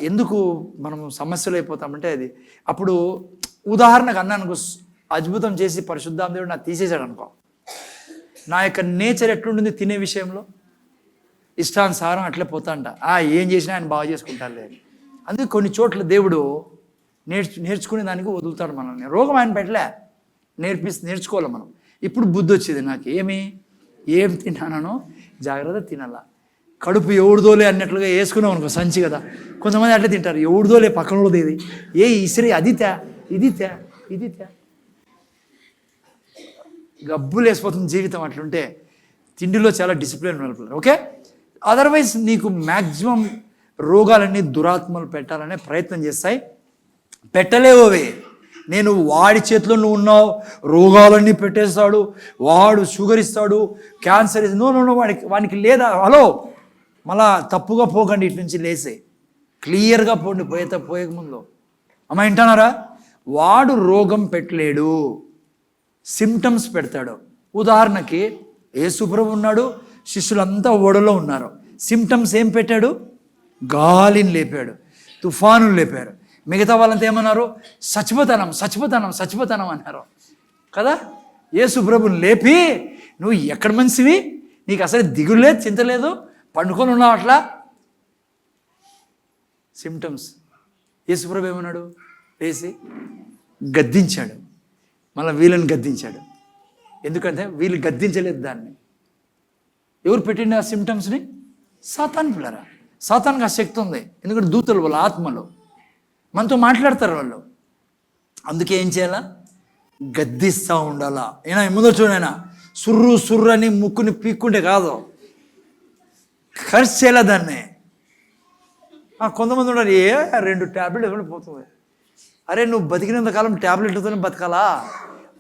ఎందుకు మనం సమస్యలు అయిపోతామంటే అది. అప్పుడు ఉదాహరణకు అన్నాను, అద్భుతం చేసి పరిశుద్ధాత్మ దేవుడు నాకు తీసేశాడు అనుకో, నా యొక్క నేచర్ ఎట్లుంటుంది తినే విషయంలో, ఇష్టానుసారం అట్లే పోతాంట. ఏం చేసినా ఆయన బాగా చేసుకుంటారులే. అందుకే కొన్ని చోట్ల దేవుడు నేర్చుకునే దానికి వదులుతాడు మనల్ని. రోగం ఆయన పెట్టలే, నేర్చుకోవాలి మనం. ఇప్పుడు బుద్ధి వచ్చేది నాకు, ఏం తిన్నానో జాగ్రత్త తినాలా. కడుపు ఎవడిదోలే అన్నట్లుగా వేసుకున్నాం అనుకో సంచి కదా, కొంతమంది అట్లా తింటారు. ఎవడిదోలే పక్కనోది ఇసిరి అది తే ఇది తే గబ్బులు వేసిపోతుంది జీవితం. అట్లుంటే తిండిలో చాలా డిసిప్లిన్ నడుపుతారు. ఓకే, అదర్వైజ్ నీకు మ్యాక్సిమం రోగాలన్నీ దురాత్మలు పెట్టాలనే ప్రయత్నం చేస్తాయి. పెట్టలేవు అవి. నేను వాడి చేతిలో నువ్వు ఉన్నావు, రోగాలన్నీ పెట్టేస్తాడు, వాడు షుగర్ ఇస్తాడు, క్యాన్సర్ ఇస్తాడు. నో వానికి లేదా. హలో, మళ్ళా తప్పుగా పోకండి, ఇటు నుంచి లేసే క్లియర్గా పోండి, పోయక ముందు. అమ్మ వింటున్నారా? వాడు రోగం పెట్టలేడు, సిమ్టమ్స్ పెడతాడు. ఉదాహరణకి యేసుప్రభు ఉన్నాడు, శిష్యులంతా ఓడలో ఉన్నారు. సిమ్టమ్స్ ఏం పెట్టాడు? గాలిని లేపాడు, తుఫానులు లేపారు. మిగతా వాళ్ళంతా ఏమన్నారు? చచ్చిపోతానం అన్నారు కదా. యేసుప్రభుని లేపి, నువ్వు ఎక్కడ మనిషివి, నీకు అసలు దిగులేదు, చింతలేదు, పండుకొని ఉన్నావు అట్లా. సిమ్టమ్స్. యేసుప్రభు ఏమన్నాడు? లేచి గద్దించాడు, మళ్ళీ వీళ్ళని గద్దించాడు. ఎందుకంటే వీళ్ళు గద్దించలేదు దాన్ని. ఎవరు పెట్టిండి ఆ సిమ్టమ్స్ని? సాతాను పిల్లరా. సాతానికి ఆ శక్తి ఉంది, ఎందుకంటే దూతలు వాళ్ళ ఆత్మలు మనతో మాట్లాడతారు వాళ్ళు. అందుకే ఏం చేయాలా? గద్దిస్తూ ఉండాలా. ఏనా ముందు చూడైనా సుర్రు అని ముక్కుని పీక్కుంటే కాదు, ఖర్చు చేయాల దాన్ని. కొంతమంది ఉన్నారు, 2 ట్యాబ్లెట్ ఎవరు పోతుంది. అరే నువ్వు బతికినంత కాలం ట్యాబ్లెట్తోనే బతకాలా?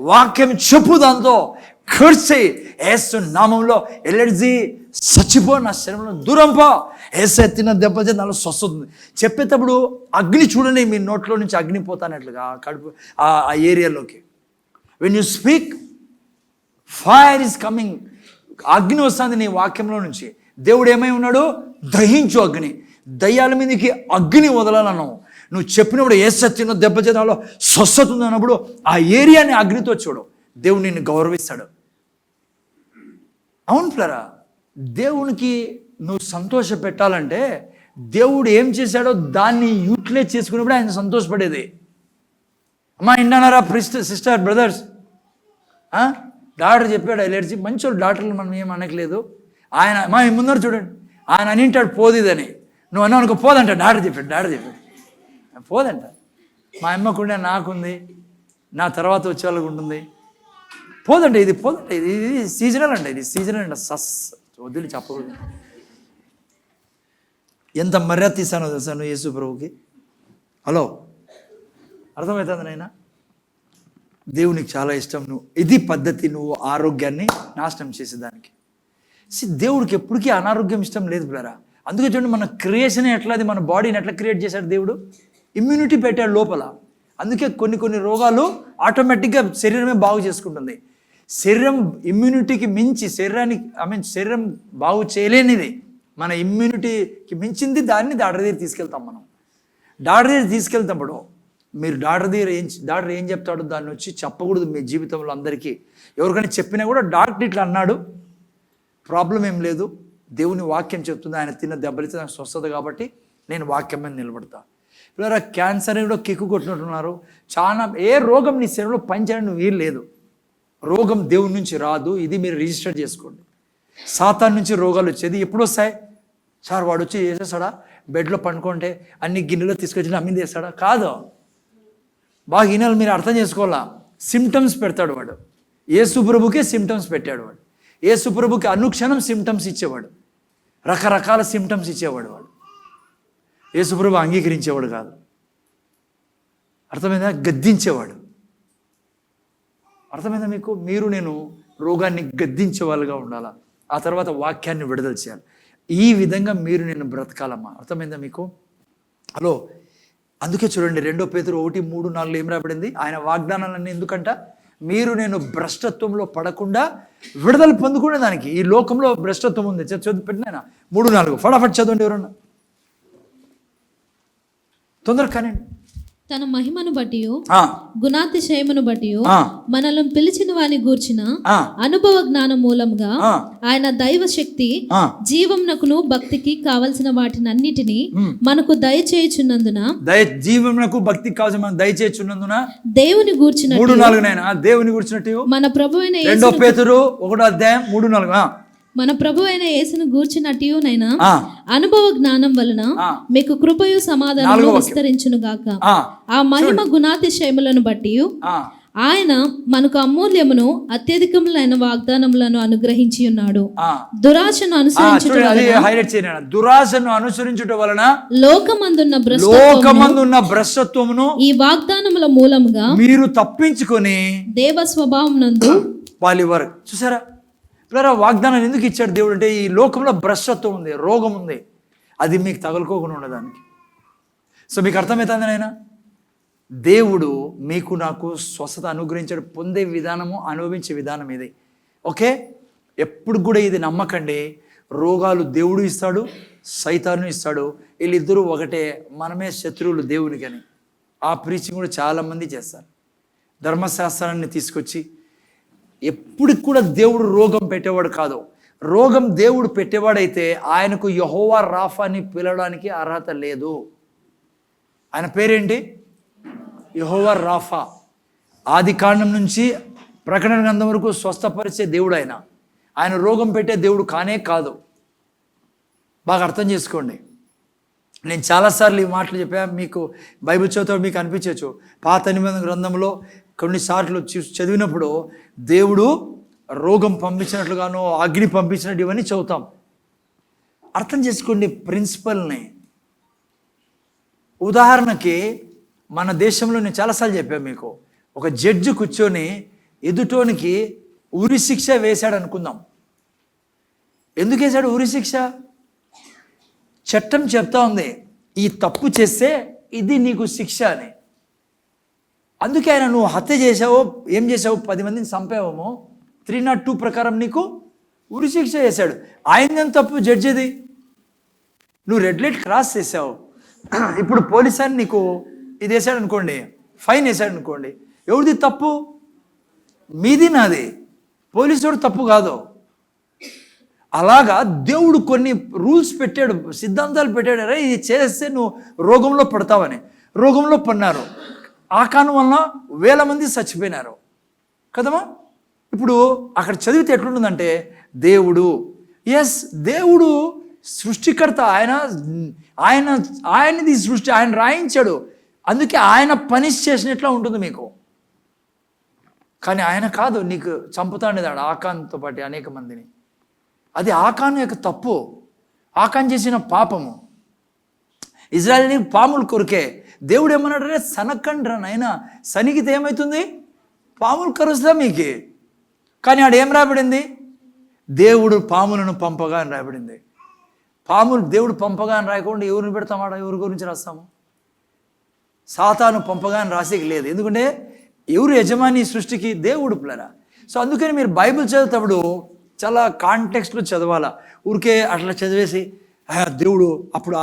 వాక్యం చెప్పు, దాంతో ఖర్చు ఏసు నామంలో ఎలర్జీ చచ్చిపో, నా శరీరంలో దూరం పో, ఏసు ఎత్తిన దెబ్బ నాలో స్వస్థతుంది. చెప్పేటప్పుడు అగ్ని చూడండి, మీ నోట్లో నుంచి అగ్ని పోతానట్లుగా కడుపు ఆ ఏరియాలోకి. When you speak, fire is coming. అగ్ని వస్తుంది నీ వాక్యంలో నుంచి. దేవుడు ఏమై ఉన్నాడు? దహించు అగ్ని. దయ్యాల మీదకి అగ్ని వదలాలను. నువ్వు చెప్పినప్పుడు ఏ సత్యంలో దెబ్బ చేతాలో స్వస్థత ఉంది అన్నప్పుడు ఆ ఏరియాని అగ్నితో చూడు, దేవుడు నిన్ను గౌరవిస్తాడు. అవును ప్లరా, దేవునికి నువ్వు సంతోష పెట్టాలంటే దేవుడు ఏం చేశాడో దాన్ని యూటిలైజ్ చేసుకున్నప్పుడు ఆయన సంతోషపడేది. అమ్మా ఇంటన్నారా సిస్టర్ బ్రదర్స్? డాక్టర్ చెప్పాడు ఎలర్జీ, మంచి డాక్టర్లు మనం ఏం అనట్లేదు. ఆయన మా ముందర చూడండి, ఆయన అనింటాడు పోదిదని, నువ్వు అన్నావు అనుకో పోదంట. డాక్టర్ చెప్పాడు పోదంట. మా అమ్మకుండే, నాకుంది, నా తర్వాత వచ్చే వాళ్ళకు ఉంటుంది. పోదండి, ఇది పోదండి, ఇది సీజనల్ అండి, ఇది సీజనల్ అండి. వదిలి చెప్పకూడదు. ఎంత మర్యాద తీసానో తెలుసా నువ్వు యేసు ప్రభుకి? హలో, అర్థమవుతుంది నాయనా? దేవునికి చాలా ఇష్టం. నువ్వు ఇది పద్ధతి, నువ్వు ఆరోగ్యాన్ని నాశనం చేసేదానికి. దేవుడికి ఎప్పటికీ అనారోగ్యం ఇష్టం లేదు బ్రదరా. అందుకే చూడండి, మన క్రియేషన్ ఎట్లాది, మన బాడీని ఎట్లా క్రియేట్ చేశాడు దేవుడు? ఇమ్యూనిటీ పెట్టాడు లోపల. అందుకే కొన్ని రోగాలు ఆటోమేటిక్గా శరీరమే బాగు చేసుకుంటుంది. శరీరం ఇమ్యూనిటీకి మించి శరీరం బాగు చేయలేనిది, మన ఇమ్యూనిటీకి మించింది, దాన్ని డాక్టర్ దగ్గర తీసుకెళ్తాం మనం. డాక్టర్ దగ్గర తీసుకెళ్తాప్పుడు మీరు డాక్టర్ ఏం చెప్తాడో దాన్ని వచ్చి చెప్పకూడదు మీ జీవితంలో అందరికీ. ఎవరికైనా చెప్పినా కూడా డాక్టర్ ఇట్లా అన్నాడు, ప్రాబ్లం ఏం లేదు, దేవుని వాక్యం చెప్తుంది, ఆయన తిన్న దెబ్బలితే నాకు స్వస్థత కాబట్టి నేను వాక్యం మీద నిలబడతా. ఇలా క్యాన్సర్ కూడా కిక్కు కొట్టినట్టున్నారు. చాలా ఏ రోగం నీ శరీరంలో పనిచేయడం వీలు లేదు. రోగం దేవుని నుంచి రాదు, ఇది మీరు రిజిస్టర్ చేసుకోండి. సాతాన్ నుంచి రోగాలు వచ్చేది ఎప్పుడు వస్తాయి? సార్ వాడు వచ్చి చేసేస్తాడా? బెడ్లో పండుకుంటే అన్ని గిన్నెలో తీసుకొచ్చి అమ్మింది చేస్తాడా? కాదు. బాగా గిన్నెలు మీరు అర్థం చేసుకోవాలా. సిమ్టమ్స్ పెడతాడు వాడు. యేసు ప్రభుకే సిమ్టమ్స్ పెట్టాడు వాడు. యేసు ప్రభుకి అనుక్షణం సిమ్టమ్స్ ఇచ్చేవాడు, రకరకాల సిమ్టమ్స్ ఇచ్చేవాడు వాడు. యేసు ప్రభు అంగీకరించేవాడు కాదు, అర్థమైందా? గద్దించేవాడు. అర్థమైందా మీకు? మీరు నేను రోగాన్ని గద్దించే వాళ్ళుగా ఉండాలా, ఆ తర్వాత వాక్యాన్ని విడుదల చేయాలి. ఈ విధంగా మీరు నేను బ్రతకాలమ్మా. అర్థమైందా మీకు? హలో, అందుకే చూడండి 2 పేతురు 1:3-4 ఏం రాబడింది? ఆయన వాగ్దానాలన్నీ ఎందుకంట? మీరు నేను భ్రష్టత్వంలో పడకుండా విడుదల పొందుకునే దానికి. ఈ లోకంలో భ్రష్టత్వం ఉంది. చదువు పెట్టినా 3-4 ఫటాఫట్ చదవండి ఎవరన్నా, తొందరగా కానీ. తన మహిమను బట్టి గుణాతిశయమును బట్టి మనల్ని పిలిచిన వాని గూర్చిన అనుభవ జ్ఞానం మూలంగా ఆయన దైవ శక్తి జీవమునకును భక్తికి కావలసిన వాటిని అన్నిటినీ మనకు దయచేయుచున్నందున జీవమునకు భక్తికి కావాల్సిన దయచేయుచున్నందున దేవుని గూర్చిన 3-4 దేవుని గూర్చినట్టు మన ప్రభువైన 2 పేతురు 1:3-4 మన ప్రభు అయిన యేసును గూర్చినట్టునైనా అనుభవ జ్ఞానం వలన మీకు కృపయు సమాధానము విస్తరించును గాక. ఆ మహిమ గుణాతిశయములను బట్టి ఆయన మనకు అమూల్యమును అత్యధికములైన వాగ్దానములను అనుగ్రహించి ఉన్నాడు. దురాశను అనుసరించుట వలన లోకమందున్న భ్రష్టత్వమును ఈ వాగ్దానముల మూలముగా మీరు తప్పించుకొని దేవ స్వభావం నందు పాలివారు. చూసారా పిల్లరా, వాగ్దానాన్ని ఎందుకు ఇచ్చాడు దేవుడు అంటే ఈ లోకంలో భ్రష్టత్వం ఉంది, రోగం ఉంది, అది మీకు తగులుకోకుండా ఉండడానికి. సో మీకు అర్థమవుతుంది నాయనా, దేవుడు మీకు నాకు స్వస్థత అనుగ్రహించాడు. పొందే విధానము, అనుభవించే విధానం ఇది. ఓకే, ఎప్పుడు కూడా ఇది నమ్మకండి. రోగాలు దేవుడు ఇస్తాడు, సైతాను ఇస్తాడు, వీళ్ళిద్దరూ ఒకటే, మనమే శత్రువులు దేవునికి అని. ఆ ప్రీచింగ్ కూడా చాలామంది చేస్తారు. ధర్మశాస్త్రాన్ని తీసుకొచ్చి ఎప్పటికి కూడా దేవుడు రోగం పెట్టేవాడు కాదు. రోగం దేవుడు పెట్టేవాడైతే ఆయనకు యెహోవా రాఫా అని పిలవడానికి అర్హత లేదు. ఆయన పేరేంటి? యెహోవా రాఫా. ఆది కాండం నుంచి ప్రకటన గ్రంథం వరకు స్వస్థపరిచే దేవుడు ఆయన. ఆయన రోగం పెట్టే దేవుడు కానే కాదు. బాగా అర్థం చేసుకోండి. నేను చాలాసార్లు ఈ మాటలు చెప్పా, మీకు బైబిల్ చదువుతో మీకు అనిపించవచ్చు. పాత నిబంధన గ్రంథంలో కొన్నిసార్లు చదివినప్పుడు దేవుడు రోగం పంపించినట్లుగానో అగ్ని పంపించినట్టు ఇవన్నీ చదువుతాం. అర్థం చేసుకోండి ప్రిన్సిపల్ని. ఉదాహరణకి మన దేశంలో నేను చాలాసార్లు చెప్పాను మీకు, ఒక జడ్జి కూర్చొని ఎదుటోనికి ఉరి శిక్ష వేశాడు అనుకుందాం. ఎందుకు వేశాడు ఉరి శిక్ష? చట్టం చెప్తా ఉంది ఈ తప్పు చేస్తే ఇది నీకు శిక్ష అని. అందుకే ఆయన నువ్వు హత్య చేసావో ఏం చేసావు, 10 మందిని చంపావేమో, 302 ప్రకారం నీకు ఉరి శిక్ష వేశాడు. ఆయన తప్పు జడ్జిది, నువ్వు రెడ్ లైట్ క్రాస్ చేసావు. ఇప్పుడు పోలీస్ అని నీకు ఇది వేసాడు అనుకోండి, ఫైన్ వేసాడు అనుకోండి, ఎవరిది తప్పు? మీది నాది. పోలీసు తప్పు కాదు. అలాగా దేవుడు కొన్ని రూల్స్ పెట్టాడు, సిద్ధాంతాలు పెట్టాడు. రే ఇది చేస్తే నువ్వు రోగంలో పడతావని. రోగంలో పడినారు, ఆ కారణం వలన 1000 మంది చచ్చిపోయినారు కదమ్మా. ఇప్పుడు అక్కడ చదివితే ఎట్లుంటుందంటే దేవుడు సృష్టికర్త, ఆయనది సృష్టి, ఆయన రాయించాడు. అందుకే ఆయన పనిష్ చేసినట్లా ఉంటుంది మీకు. కానీ ఆయన కాదు, నీకు చంపుతాండేదాడు ఆకాన్తో పాటు అనేక మందిని. అది ఆకాన్ యొక్క తప్పు, ఆకాన్ చేసిన పాపము. ఇజ్రాయెల్ని పాములు కొరికే దేవుడు ఏమన్నాడంటే సనకండ్రా నాయనా, సనిగితే ఏమవుతుంది? పాములు కరుస్తా మీకు. కానీ ఆడ ఏం రాబడింది? దేవుడు పాములను పంపగా అని రాబడింది. పాములు దేవుడు పంపగా అని రాయకుండా ఎవరిని పెడతామాడ? ఎవరి గురించి రాస్తాము? సాతాను పంపగా అని రాసేకి లేదు. ఎందుకంటే ఎవరు యజమాని సృష్టికి? దేవుడు పిల్లరా. సో అందుకని మీరు బైబిల్ చదివేటప్పుడు చాలా కాంటెక్స్ట్లో చదవాలా. ఊరికే అట్లా చదివేసి దేవుడు అప్పుడు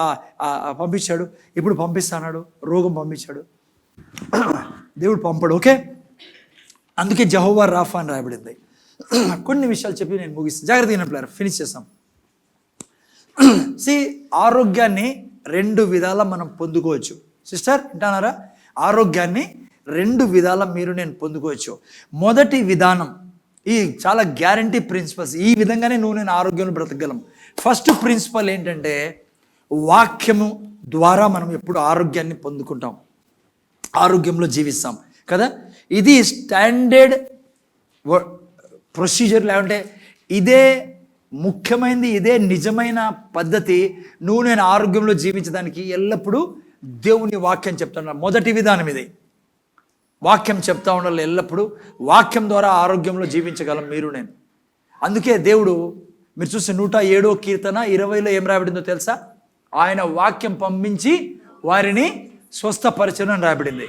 పంపించాడు, ఇప్పుడు పంపిస్తాడు, రోగం పంపించాడు, దేవుడు పంపడు. ఓకే, అందుకే జెహోవా రాఫా అని రాయబడింది. కొన్ని విషయాలు చెప్పి నేను ముగిస్తాను. జాగ్రత్తగా వినట్లేరు, ఫినిష్ చేస్తాం. ఆరోగ్యాన్ని 2 విధాల మనం పొందుకోవచ్చు. సిస్టర్ వింటున్నారా? ఆరోగ్యాన్ని 2 విధాల మీరు నేను పొందుకోవచ్చు. మొదటి విధానం, ఈ చాలా గ్యారంటీ ప్రిన్సిపల్స్, ఈ విధంగానే నేను ఆరోగ్యంలో బ్రతకగలం. ఫస్ట్ ప్రిన్సిపల్ ఏంటంటే వాక్యము ద్వారా మనం ఎప్పుడు ఆరోగ్యాన్ని పొందుకుంటాం, ఆరోగ్యంలో జీవిస్తాం కదా. ఇది స్టాండర్డ్ ప్రొసీజర్, లేకుంటే ఇదే ముఖ్యమైనది, ఇదే నిజమైన పద్ధతి. నేను ఆరోగ్యంలో జీవించడానికి ఎల్లప్పుడూ దేవుని వాక్యం చెప్తాను. మొదటి విధానం ఇది. వాక్యం చెప్తా ఉండాలి ఎల్లప్పుడూ. వాక్యం ద్వారా ఆరోగ్యంలో జీవించగలం మీరు నేను. అందుకే దేవుడు, మీరు చూస్తే 107వ కీర్తన 20లో ఏం రాబడిందో తెలుసా? ఆయన వాక్యం పంపించి వారిని స్వస్థపరచను అని రాబడింది.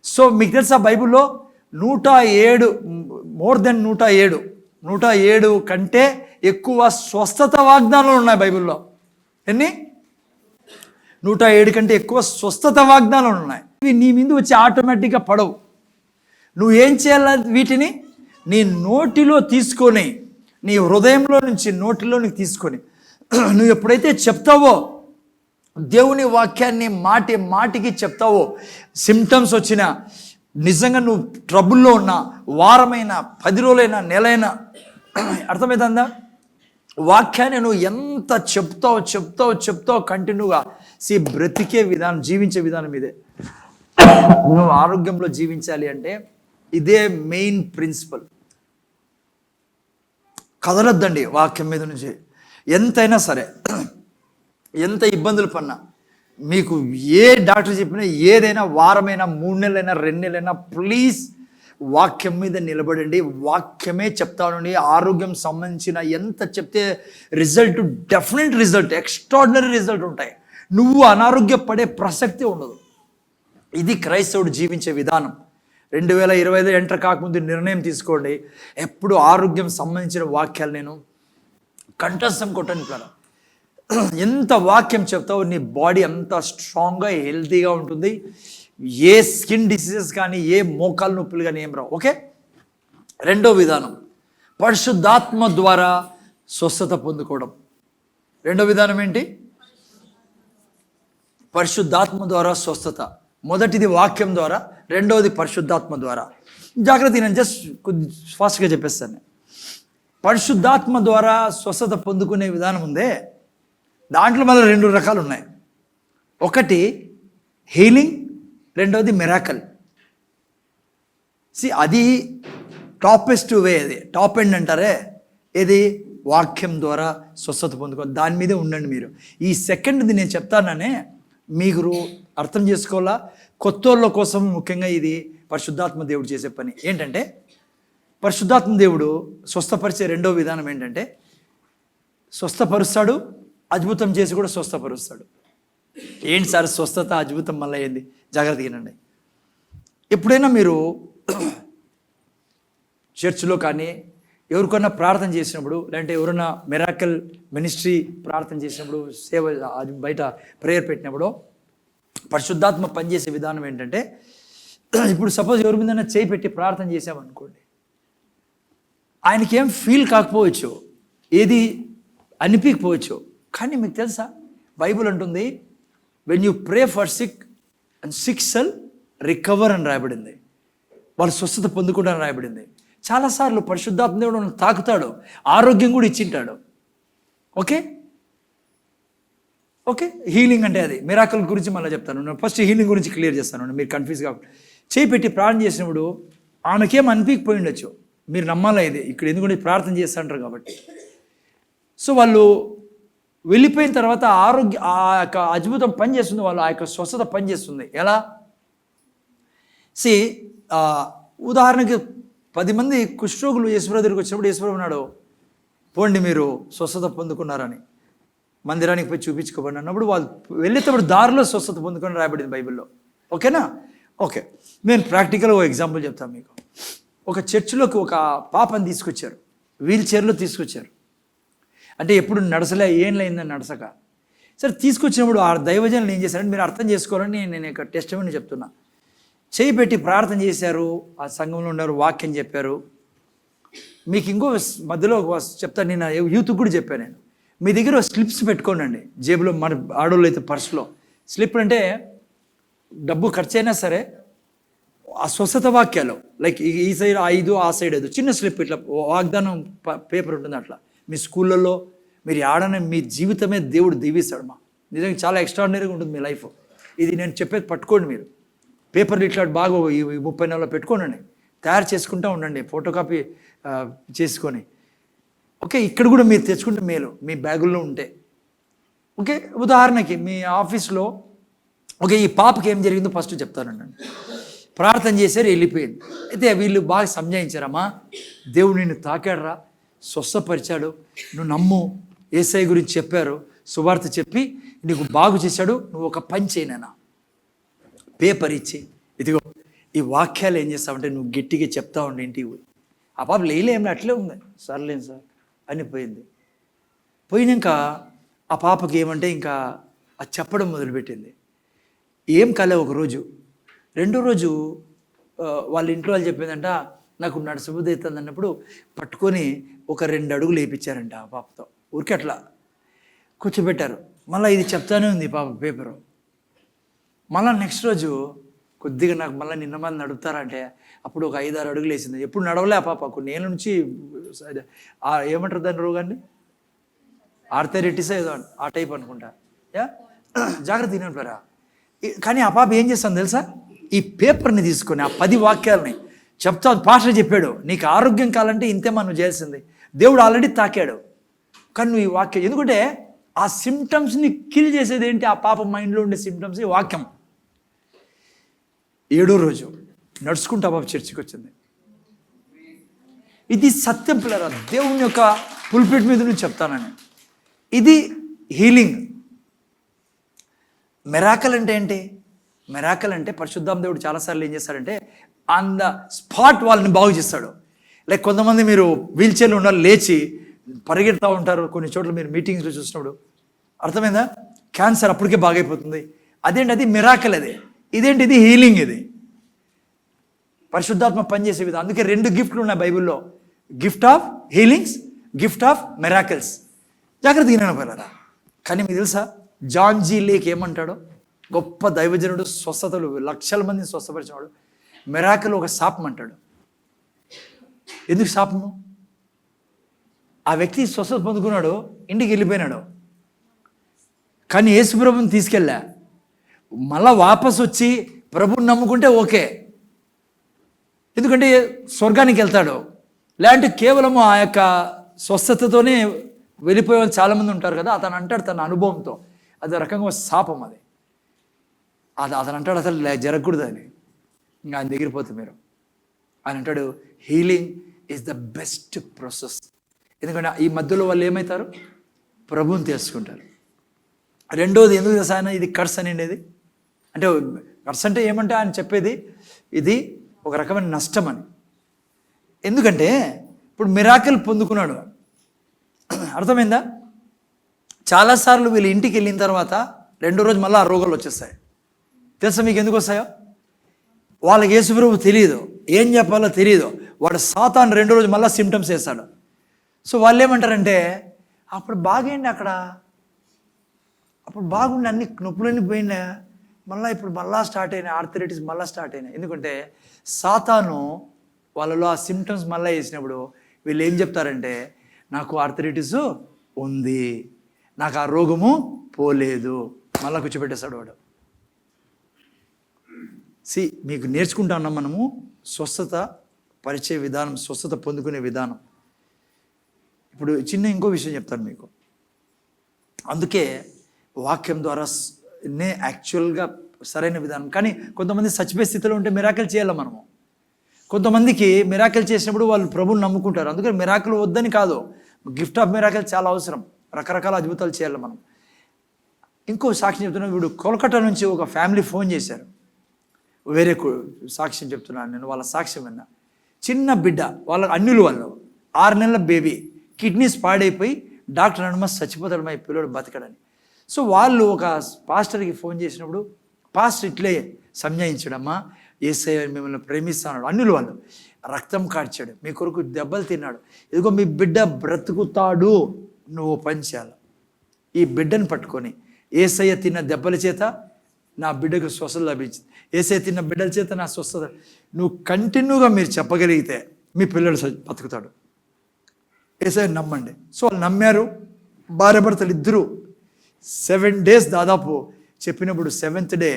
సో మీకు తెలుసా బైబిల్లో 107 మోర్ దెన్ 107 కంటే ఎక్కువ స్వస్థత వాగ్దానాలు ఉన్నాయి బైబిల్లో. ఎన్ని? 107 కంటే ఎక్కువ స్వస్థత వాగ్దానాలు ఉన్నాయి. ఇవి నీ మీద వచ్చి ఆటోమేటిక్గా పడవు. నువ్వు ఏం చేయాలి? వీటిని నీ నోటిలో తీసుకొని, నీ హృదయంలో నుంచి నోటిలోనికి తీసుకొని నువ్వు ఎప్పుడైతే చెప్తావో, దేవుని వాక్యాన్ని మాటికి చెప్తావో, సిమ్టమ్స్ వచ్చినా, నిజంగా నువ్వు ట్రబుల్లో ఉన్నా, వారమైనా 10 రోజులైనా నెలైనా, అర్థమవుతుందా? వాక్యాన్ని నువ్వు ఎంత చెప్తావో కంటిన్యూగా బ్రతికే విధానం, జీవించే విధానం ఇదే. నువ్వు ఆరోగ్యంలో జీవించాలి అంటే ఇదే మెయిన్ ప్రిన్సిపల్. కదలొద్దండి వాక్యం మీద నుంచి. ఎంతైనా సరే, ఎంత ఇబ్బందులు పడినా, మీకు ఏ డాక్టర్ చెప్పినా, ఏదైనా, వారమైనా, 3 నెలలైనా, 2 నెలలైనా, ప్లీజ్ వాక్యం మీద నిలబడండి. వాక్యమే చెప్తానండి. ఆరోగ్యం సంబంధించిన ఎంత చెప్తే result, definite result, extraordinary result ఉంటాయి. నువ్వు అనారోగ్యపడే ప్రసక్తి ఉండదు. ఇది క్రైస్తవుడు జీవించే విధానం. 2025 ఎంటర్ కాకముందు నిర్ణయం తీసుకోండి. ఎప్పుడు ఆరోగ్యం సంబంధించిన వాక్యాలు నేను కంఠస్థం కొట్టని పిల్లలు. ఎంత వాక్యం చెప్తావో నీ బాడీ అంత స్ట్రాంగ్గా, హెల్తీగా ఉంటుంది. ఏ స్కిన్ డిసీజెస్ కానీ, ఏ మోకాలు నొప్పులు కానీ ఏం రావు. ఓకే, 2వ విధానం పరిశుద్ధాత్మ ద్వారా స్వస్థత పొందుకోవడం. 2వ విధానం ఏంటి? పరిశుద్ధాత్మ ద్వారా స్వస్థత. మొదటిది వాక్యం ద్వారా, 2వది పరిశుద్ధాత్మ ద్వారా. జాగ్రత్త, నేను జస్ట్ కొద్ది ఫాస్ట్గా చెప్పేస్తాను. పరిశుద్ధాత్మ ద్వారా స్వస్థత పొందుకునే విధానం ఉందే, దాంట్లో మళ్ళీ 2 రకాలు ఉన్నాయి. ఒకటి హీలింగ్, 2వది మిరాకల్. అది టాపెస్ట్ వే, అది టాప్ ఎండ్ అంటారే. ఇది వాక్యం ద్వారా స్వస్థత పొందుకోవాలి. దాని మీదే ఉండండి మీరు. ఈ సెకండ్ది నేను చెప్తాననే మీరు అర్థం చేసుకోవాలా. కొత్తోళ్ళ కోసం ముఖ్యంగా ఇది పరిశుద్ధాత్మ దేవుడు చేసే పని. ఏంటంటే పరిశుద్ధాత్మ దేవుడు స్వస్థపరిచే 2వ విధానం ఏంటంటే, స్వస్థపరుస్తాడు, అద్భుతం చేసి కూడా స్వస్థపరుస్తాడు. ఏంటి సార్ స్వస్థత, అద్భుతం మళ్ళీ ఏంది? జాగ్రత్తగా వినండి. ఎప్పుడైనా మీరు చర్చిలో కానీ ఎవరికైనా ప్రార్థన చేసినప్పుడు, లేదంటే ఎవరైనా మిరాకల్ మినిస్ట్రీ ప్రార్థన చేసినప్పుడు, సేవ బయట ప్రేయర్ పెట్టినప్పుడు, పరిశుద్ధాత్మ పనిచేసే విధానం ఏంటంటే, ఇప్పుడు సపోజ్ ఎవరి మీద చేయి పెట్టి ప్రార్థన చేసామనుకోండి, ఆయనకి ఏం ఫీల్ కాకపోవచ్చు, ఏది అనిపించకపోవచ్చు. కానీ మీకు తెలుసా, బైబుల్ అంటుంది when you pray for sick and sick shall recover అని రాయబడింది. వాళ్ళు స్వస్థత పొందుకుంటారని రాయబడింది. చాలాసార్లు పరిశుద్ధాత్మ దేవుడు తాకుతాడు, ఆరోగ్యం కూడా ఇచ్చింటాడు. ఓకే, ఓకే, హీలింగ్ అంటే అది. మిరాకిల్ గురించి మళ్ళీ చెప్తాను. ఫస్ట్ హీలింగ్ గురించి క్లియర్ చేస్తాను, మీరు కన్ఫ్యూజ్ కాకుండా. చేయి పెట్టి ప్రార్థన చేసినప్పుడు ఆమెకేం అనిపించకపోయి ఉండొచ్చు, మీరు నమ్మాలా ఇది, ఇక్కడ ఎందుకంటే ప్రార్థన చేస్తుంటారు కాబట్టి. సో వాళ్ళు వెళ్ళిపోయిన తర్వాత ఆ యొక్క అద్భుతం పనిచేస్తుంది, వాళ్ళు ఆ యొక్క స్వస్థత పనిచేస్తుంది. ఎలా? ఉదాహరణకి 10 మంది కుష్ఠరోగులు యేసుప్రభు దగ్గరికి వచ్చినప్పుడు యేసుప్రభు అన్నాడు, పోండి మీరు స్వస్థత పొందుకున్నారని, మందిరానికి పోయి చూపించుకోబడి అన్నప్పుడు వాళ్ళు వెళ్ళేటప్పుడు దారిలో స్వస్థత పొందుకొని రాయబడింది బైబిల్లో. ఓకేనా? ఓకే, నేను ప్రాక్టికల్గా ఒక ఎగ్జాంపుల్ చెప్తాను మీకు. ఒక చర్చిలోకి ఒక పాపని తీసుకొచ్చారు, వీల్ చైర్లో తీసుకొచ్చారు. అంటే ఎప్పుడు నడసలే, ఏం లేదని నడసక. సరే తీసుకొచ్చినప్పుడు ఆ దైవజనులు ఏం చేశారంటే, మీరు అర్థం చేసుకోవాలని నేను ఒక టెస్టిమనీ చెప్తున్నా. చేయి పెట్టి ప్రార్థన చేశారు, ఆ సంఘంలో ఉన్నారు, వాక్యం చెప్పారు. మీకు ఇంకో మధ్యలో చెప్తాను, నేను యూత్కి కూడా చెప్పాను. నేను మీ దగ్గర స్లిప్స్ పెట్టుకోనండి జేబులో, మన ఆడోళ్ళు అయితే పర్సులో. స్లిప్ అంటే డబ్బు ఖర్చు అయినా సరే ఆ స్వస్థత వాక్యాలు, లైక్ ఈ సైడ్ 5, ఆ సైడ్ 5, చిన్న స్లిప్, ఇట్లా వాగ్దానం పేపర్ ఉంటుంది. అట్లా మీ స్కూళ్ళల్లో మీరు ఆడనే మీ జీవితమే దేవుడు దీవిస్తాడు. నిజంగా చాలా ఎక్స్ట్రాడినరీగా ఉంటుంది మీ లైఫ్. ఇది నేను చెప్పేది పట్టుకోండి, మీరు పేపర్లు ఇట్లా బాగా 30 పెట్టుకోనండి, తయారు చేసుకుంటూ ఉండండి, ఫోటో కాపీ చేసుకొని. ఓకే, ఇక్కడ కూడా మీరు తెచ్చుకుంటే మేలు, మీ బ్యాగుల్లో ఉంటే. ఓకే, ఉదాహరణకి మీ ఆఫీస్లో, ఓకే, ఈ పాపకి ఏం జరిగిందో ఫస్ట్ చెప్తానండి. ప్రార్థన చేశారు, వెళ్ళిపోయింది. అయితే వీళ్ళు బాగా సంజాయించారమ్మా, దేవుడు నిన్ను తాకాడరా, స్వస్థపరిచాడు, నువ్వు నమ్ము, యేసయ్య గురించి చెప్పారు, సువార్త చెప్పి నీకు బాగు చేశాడు, నువ్వు ఒక పని చేయనా, పేపర్ ఇచ్చి ఇదిగో ఈ వాక్యాలు ఏం చేస్తావంటే నువ్వు గట్టిగా చెప్తా ఉండి ఇంటికి పోయి. ఆ పాప లేలేమి అట్లే ఉంది, సర్లేను సార్ అని పోయింది. పోయినాక ఆ పాపకి ఏమంటే ఇంకా అది చెప్పడం మొదలుపెట్టింది. ఏం కాలే. ఒక రోజు, రెండో రోజు వాళ్ళ ఇంట్లో వాళ్ళు చెప్పిందంట, నాకు నడసబుద్ధి అవుతుంది అన్నప్పుడు పట్టుకొని ఒక 2 అడుగులు వేయించారంట ఆ పాపతో, ఊరికే అట్లా కూర్చోబెట్టారు. మళ్ళీ ఇది చెప్తానే ఉంది పాప పేపరు. మళ్ళీ నెక్స్ట్ రోజు కొద్దిగా నాకు మళ్ళీ నిన్న మంది నడుపుతారంటే అప్పుడు ఒక 5-6 అడుగులు వేసింది. ఎప్పుడు నడవలే ఆ పాప, కొన్ని ఏళ్ళ నుంచి ఏమంటారు దాని రోగాన్ని, ఆర్థరైటిస్ ఏదో ఆ టైప్ అనుకుంటా. జాగ్రత్త తినరా. కానీ ఆ పాప ఏం చేస్తాను తెలుసా, ఈ పేపర్ని తీసుకొని ఆ 10 వాక్యాలని చెప్తా. పాస్టర్ చెప్పాడు, నీకు ఆరోగ్యం కావాలంటే ఇంతేమా నువ్వు చేయాల్సింది, దేవుడు ఆల్రెడీ తాకాడు, కానీ నువ్వు ఈ వాక్యం, ఎందుకంటే ఆ సిమ్టమ్స్ని కిల్ చేసేది ఏంటి, ఆ పాప మైండ్లో ఉండే సిమ్టమ్స్, ఈ వాక్యం. 7వ రోజు నడుచుకుంటూ ఆ పాప చర్చికి వచ్చింది. ఇది సత్యం పిల్లరా, దేవుని యొక్క పుల్పిట్ మీద నుంచి చెప్తానని. ఇది హీలింగ్. మెరాకల్ అంటే ఏంటి? మెరాకల్ అంటే పరిశుద్ధాత్మ దేవుడు చాలాసార్లు ఏం చేస్తాడంటే ఆన్ ద స్పాట్ వాళ్ళని బాగు చేస్తాడు. లైక్ కొంతమంది మీరు వీల్ చైర్లో ఉండాలి, లేచి పరిగెడతా ఉంటారు కొన్ని చోట్ల, మీరు మీటింగ్స్లో చూసినప్పుడు. అర్థమైందా? క్యాన్సర్ అప్పటికే బాగైపోతుంది. అదేంటి, అది మిరాకల్. అది ఇదేంటి, ఇది హీలింగ్. ఇది పరిశుద్ధాత్మ పనిచేసే విధానం. అందుకే 2 గిఫ్ట్లు ఉన్నాయి బైబిల్లో, gift of healings, gift of miracles. జాగ్రత్తగా వినపడరా. కానీ మీకు తెలుసా, జాన్ జీ లేక్ ఏమంటాడో, గొప్ప దైవజనుడు, స్వస్థతలు లక్షల మందిని స్వస్థపరిచినాడు. మిరాకిల్ ఒక శాపం అంటాడు. ఎందుకు శాపము? ఆ వ్యక్తి స్వస్థత పొందుకున్నాడు, ఇంటికి వెళ్ళిపోయినాడు, కానీ యేసు ప్రభుని తీసుకెళ్ళా. మళ్ళా వాపస్ వచ్చి ప్రభుని నమ్ముకుంటే ఓకే, ఎందుకంటే స్వర్గానికి వెళ్తాడు. లేదంటే కేవలము ఆ యొక్క స్వస్థతతోనే వెళ్ళిపోయే వాళ్ళు చాలామంది ఉంటారు కదా. అతను అంటాడు తన అనుభవంతో, అది రకంగా శాపం. అతను అంటాడు అసలు జరగకూడదు అని. ఇంకా ఆయన దగ్గర పోతే మీరు, ఆయన అంటాడు healing is the best process. ఎందుకంటే ఈ మధ్యలో వాళ్ళు ఏమవుతారు, ప్రభువుని తెలుసుకుంటారు. రెండోది ఎందుకు తెలుసా ఆయన ఇది కర్స్ అనేది, అంటే కర్స్ అంటే ఏమంటే ఆయన చెప్పేది ఇది ఒక రకమైన నష్టం అని. ఎందుకంటే ఇప్పుడు మిరాకిల్ పొందుకున్నాడు, అర్థమైందా? చాలాసార్లు వీళ్ళు ఇంటికి వెళ్ళిన తర్వాత 2వ రోజు మళ్ళీ ఆ రోగాలు వచ్చేస్తాయి. తెలుసా మీకు ఎందుకు వస్తాయో? వాళ్ళకి యేసు ప్రభువు తెలియదు, ఏం చెప్పాలో తెలియదు. వాడు సాతాను 2వ రోజు మళ్ళీ సిమ్టమ్స్ వేస్తాడు. సో వాళ్ళు ఏమంటారంటే అప్పుడు బాగేండి, అప్పుడు బాగుండి, అన్ని నొప్పులన్నీ పోయినా, మళ్ళీ ఇప్పుడు మళ్ళీ స్టార్ట్ అయినాయి, ఆర్థరైటిస్ మళ్ళీ స్టార్ట్ అయినాయి. ఎందుకంటే సాతాను వాళ్ళలో ఆ సిమ్టమ్స్ మళ్ళీ వేసినప్పుడు వీళ్ళు ఏం చెప్తారంటే నాకు ఆర్థరైటిస్ ఉంది, నాకు ఆ రోగము పోలేదు. మళ్ళీ కూర్చోబెట్టేస్తాడు వాడు. మీకు నేర్చుకుంటా ఉన్నాం మనము స్వస్థత పరిచయ విధానం, స్వస్థత పొందుకునే విధానం. ఇప్పుడు ఇంకో విషయం చెప్తాను మీకు. అందుకే వాక్యం ద్వారా యాక్చువల్గా సరైన విధానం. కానీ కొంతమంది చచ్చిపోయే స్థితిలో ఉంటే మిరాకిల్ చేయాలి మనము. కొంతమందికి మిరాకిల్ చేసినప్పుడు వాళ్ళు ప్రభువుని నమ్ముకుంటారు. అందుకని మిరాకిల్ వద్దని కాదు, గిఫ్ట్ ఆఫ్ మిరాకిల్ చాలా అవసరం. రకరకాల అద్భుతాలు చేయాలి మనం. ఇంకో సాక్ష్యం చెప్తున్నాను. వీడు కోల్కతా నుంచి ఒక ఫ్యామిలీ ఫోన్ చేశారు. వేరే సాక్ష్యం చెప్తున్నాను నేను, వాళ్ళ సాక్ష్యం విన్నా. చిన్న బిడ్డ, వాళ్ళ అన్యులు, వాళ్ళు 6 నెలల బేబీ, కిడ్నీస్ పాడైపోయి డాక్టర్ అనమా చచ్చిపోతాడు మా పిల్లడు బతకడని. సో వాళ్ళు ఒక పాస్టర్కి ఫోన్ చేసినప్పుడు పాస్టర్ ఇట్లే సంజాయించాడమ్మా, యేసయ్య మిమ్మల్ని ప్రేమిస్తాడు. అన్యులు వాళ్ళు రక్తం కార్చాడు, మీ కొరకు దెబ్బలు తిన్నాడు, ఇదిగో మీ బిడ్డ బ్రతుకుతాడు, నువ్వు పని చేయాలి. ఈ బిడ్డను పట్టుకొని యేసయ్య తిన్న దెబ్బల చేత నా బిడ్డకు స్వస్థత లభించింది, యేసయ్య తిన్న బిడ్డల చేత నా స్వస్థత, నువ్వు కంటిన్యూగా మీరు చెప్పగలిగితే మీ పిల్లడు బతుకుతాడు, యేసయ్య నమ్మండి. సో వాళ్ళు నమ్మారు. భార్య భర్తలు ఇద్దరు 7 days దాదాపు చెప్పినప్పుడు 7th day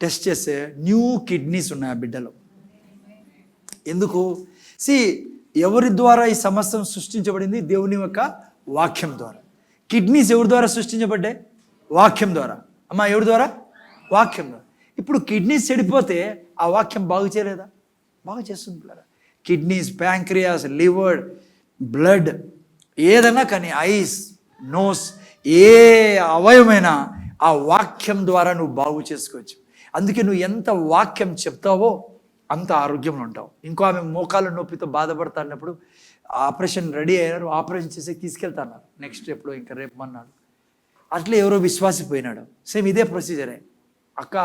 టెస్ట్ చేస్తే న్యూ కిడ్నీస్ ఉన్నాయి ఆ బిడ్డలో. ఎందుకు? ఎవరి ద్వారా ఈ సమస్తం సృష్టించబడింది? దేవుని యొక్క వాక్యం ద్వారా. కిడ్నీస్ ఎవరి ద్వారా సృష్టించబడ్డాయి? వాక్యం ద్వారా. అమ్మా, ఎవరి ద్వారా? వాక్యం ద్వారా. ఇప్పుడు కిడ్నీస్ చెడిపోతే ఆ వాక్యం బాగు చేయలేదా? బాగు చేస్తుంది పిల్లరా. కిడ్నీస్, ప్యాంక్రియాస్, లివర్, బ్లడ్, ఏదైనా కానీ, ఐస్, నోస్, ఏ అవయవమైనా ఆ వాక్యం ద్వారా నువ్వు బాగు చేసుకోవచ్చు. అందుకే నువ్వు ఎంత వాక్యం చెప్తావో అంత ఆరోగ్యంలో ఉంటావు. ఇంకో ఆమె మోకాళ్ళ నొప్పితో బాధపడుతున్నప్పుడు ఆపరేషన్ రెడీ అయ్యారు, ఆపరేషన్ చేసి తీసుకెళ్తాన్నారు. నెక్స్ట్ ఎప్పుడు ఇంకా రేపు అన్నాడు. అట్లే ఎవరో విశ్వాసిపోయినాడు. సేమ్ ఇదే ప్రొసీజరే. అక్క,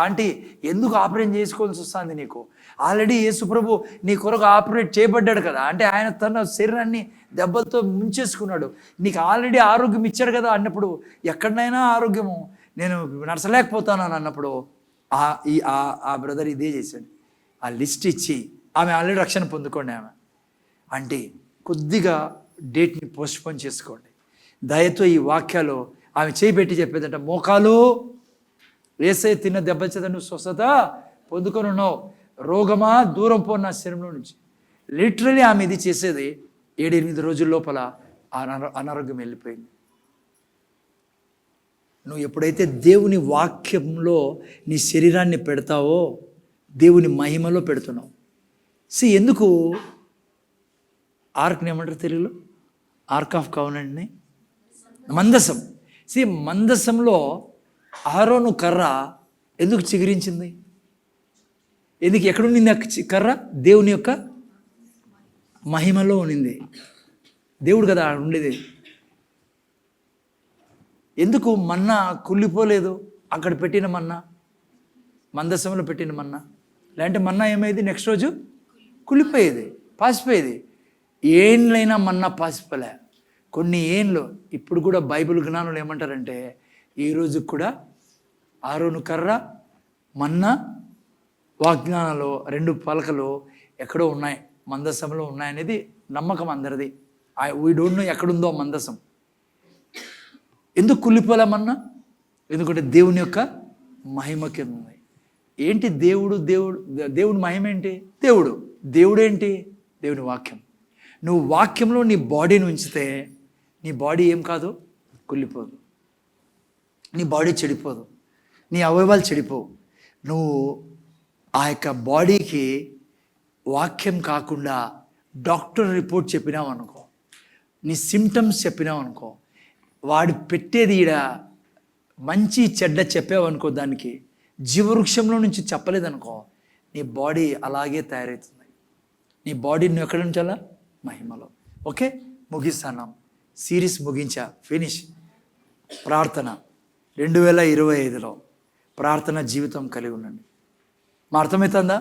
ఆంటీ, ఎందుకు ఆపరేషన్ చేసుకోవాల్సి వస్తుంది నీకు? ఆల్రెడీ యేసుప్రభు నీ కొరకు ఆపరేట్ చేయబడ్డాడు కదా, అంటే ఆయన తన శరీరాన్ని దెబ్బలతో ముంచేసుకున్నాడు, నీకు ఆల్రెడీ ఆరోగ్యం ఇచ్చాడు కదా అన్నప్పుడు, ఎక్కడైనా ఆరోగ్యము నేను నడచలేకపోతాను అని అన్నప్పుడు ఆ బ్రదర్ ఇదే చేశాడు. ఆ లిస్ట్ ఇచ్చి ఆమె ఆల్రెడీ రక్షణ పొందుకోండి ఆమె అంటే కొద్దిగా డేట్ని పోస్ట్పోన్ చేసుకోండి. దయతో ఈ వాక్యాలు ఆమె చేయిబెట్టి చెప్పేదంట, మోకాలు యేసయ్య తిన్న దెబ్బ చేత నువ్వు స్వస్థత పొందుకొని ఉన్నావు, రోగమా దూరం పో నా శరీరంలో నుంచి. లిటరలీ ఆమె ఇది చేసేది 7-8 రోజుల లోపల అనారోగ్యం వెళ్ళిపోయింది. నువ్వు ఎప్పుడైతే దేవుని వాక్యంలో నీ శరీరాన్ని పెడతావో దేవుని మహిమలో పెడుతున్నావు. ఎందుకు ఆర్క్ని ఏమంటారు తెలుగులో? ఆర్క్ ఆఫ్ కవెనెంట్ని, మందసం. మందసంలో ఆరోను కర్ర ఎందుకు చిగురించింది? ఎందుకు? ఎక్కడుండింది ఆ కర్ర? దేవుని యొక్క మహిమలో ఉన్నింది. దేవుడు కదా ఉండేది. ఎందుకు మన్నా కుళ్ళిపోలేదు? అక్కడ పెట్టిన మన్నా, మందసంలో పెట్టిన మన్నా, లేదంటే మన్నా ఏమైంది? నెక్స్ట్ రోజు కుళ్ళిపోయేది, పాసిపోయేది. ఏండ్లైనా మన్నా పాసిపోలే. కొన్ని ఏండ్లు. ఇప్పుడు కూడా బైబిల్ జ్ఞానులు ఏమంటారంటే, ఈ రోజు కూడా ఆరోను కర్ర, మన్నా, వాగ్దానాలు 2 పలకలు ఎక్కడో ఉన్నాయి, మందసంలో ఉన్నాయనేది నమ్మకం అందరిది. వీ డోంట్ నో ఎక్కడుందో మందసం. ఎందుకు కుళ్ళిపోలేమన్నా? ఎందుకంటే దేవుని యొక్క మహిమ కింద ఉంది. ఏంటి దేవుడి మహిమ ఏంటి? దేవుడేంటి? దేవుని వాక్యం. నువ్వు వాక్యంలో నీ బాడీని ఉంచితే నీ బాడీ ఏం కాదు, కుళ్ళిపోదు, నీ బాడీ చెడిపోదు, నీ అవయవాలు చెడిపోవు. నువ్వు ఆ యొక్క బాడీకి వాక్యం కాకుండా డాక్టర్ రిపోర్ట్ చెప్పినావు అనుకో, నీ సిమ్టమ్స్ చెప్పినావు అనుకో, వాడు పెట్టేది ఈడ మంచి చెడ్డ చెప్పావనుకో, దానికి జీవవృక్షంలో నుంచి చెప్పలేదనుకో, నీ బాడీ అలాగే తయారవుతుంది. నీ బాడీ నువ్వు ఎక్కడ ఉంచాలా? మహిమలో. ఓకే, ముగిస్తాను. సిరీస్ ముగించా, ఫినిష్. ప్రార్థన 2025లో ప్రార్థన జీవితం కలిగి ఉండండి. మా అర్థమవుతుందా?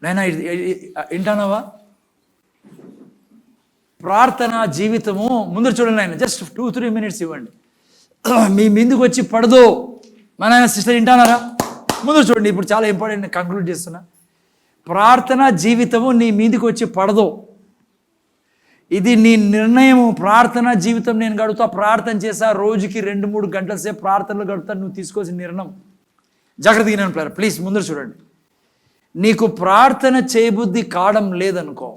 నైనా వింటానావా? ప్రార్థన జీవితము ముందు చూడండి. ఆయన జస్ట్ 2-3 minutes ఇవ్వండి. మీ ముందుకు వచ్చి పడదు. మన సిస్టర్ వింటానారా? ముందు చూడండి. ఇప్పుడు చాలా ఇంపార్టెంట్, కంక్లూడ్ చేస్తున్నా. ప్రార్థన జీవితము నీ మీదకి వచ్చి పడదు. ఇది నీ నిర్ణయం. ప్రార్థన జీవితం నేను గడుపుతా, ప్రార్థన చేసా, రోజుకి 2-3 గంటల సేపు ప్రార్థనలు గడుపుతా, నువ్వు తీసుకోవాల్సిన నిర్ణయం. జాగ్రత్తగా నేను ప్లీజ్ ముందర చూడండి. నీకు ప్రార్థన చేయబుద్ధి కావడం లేదనుకో,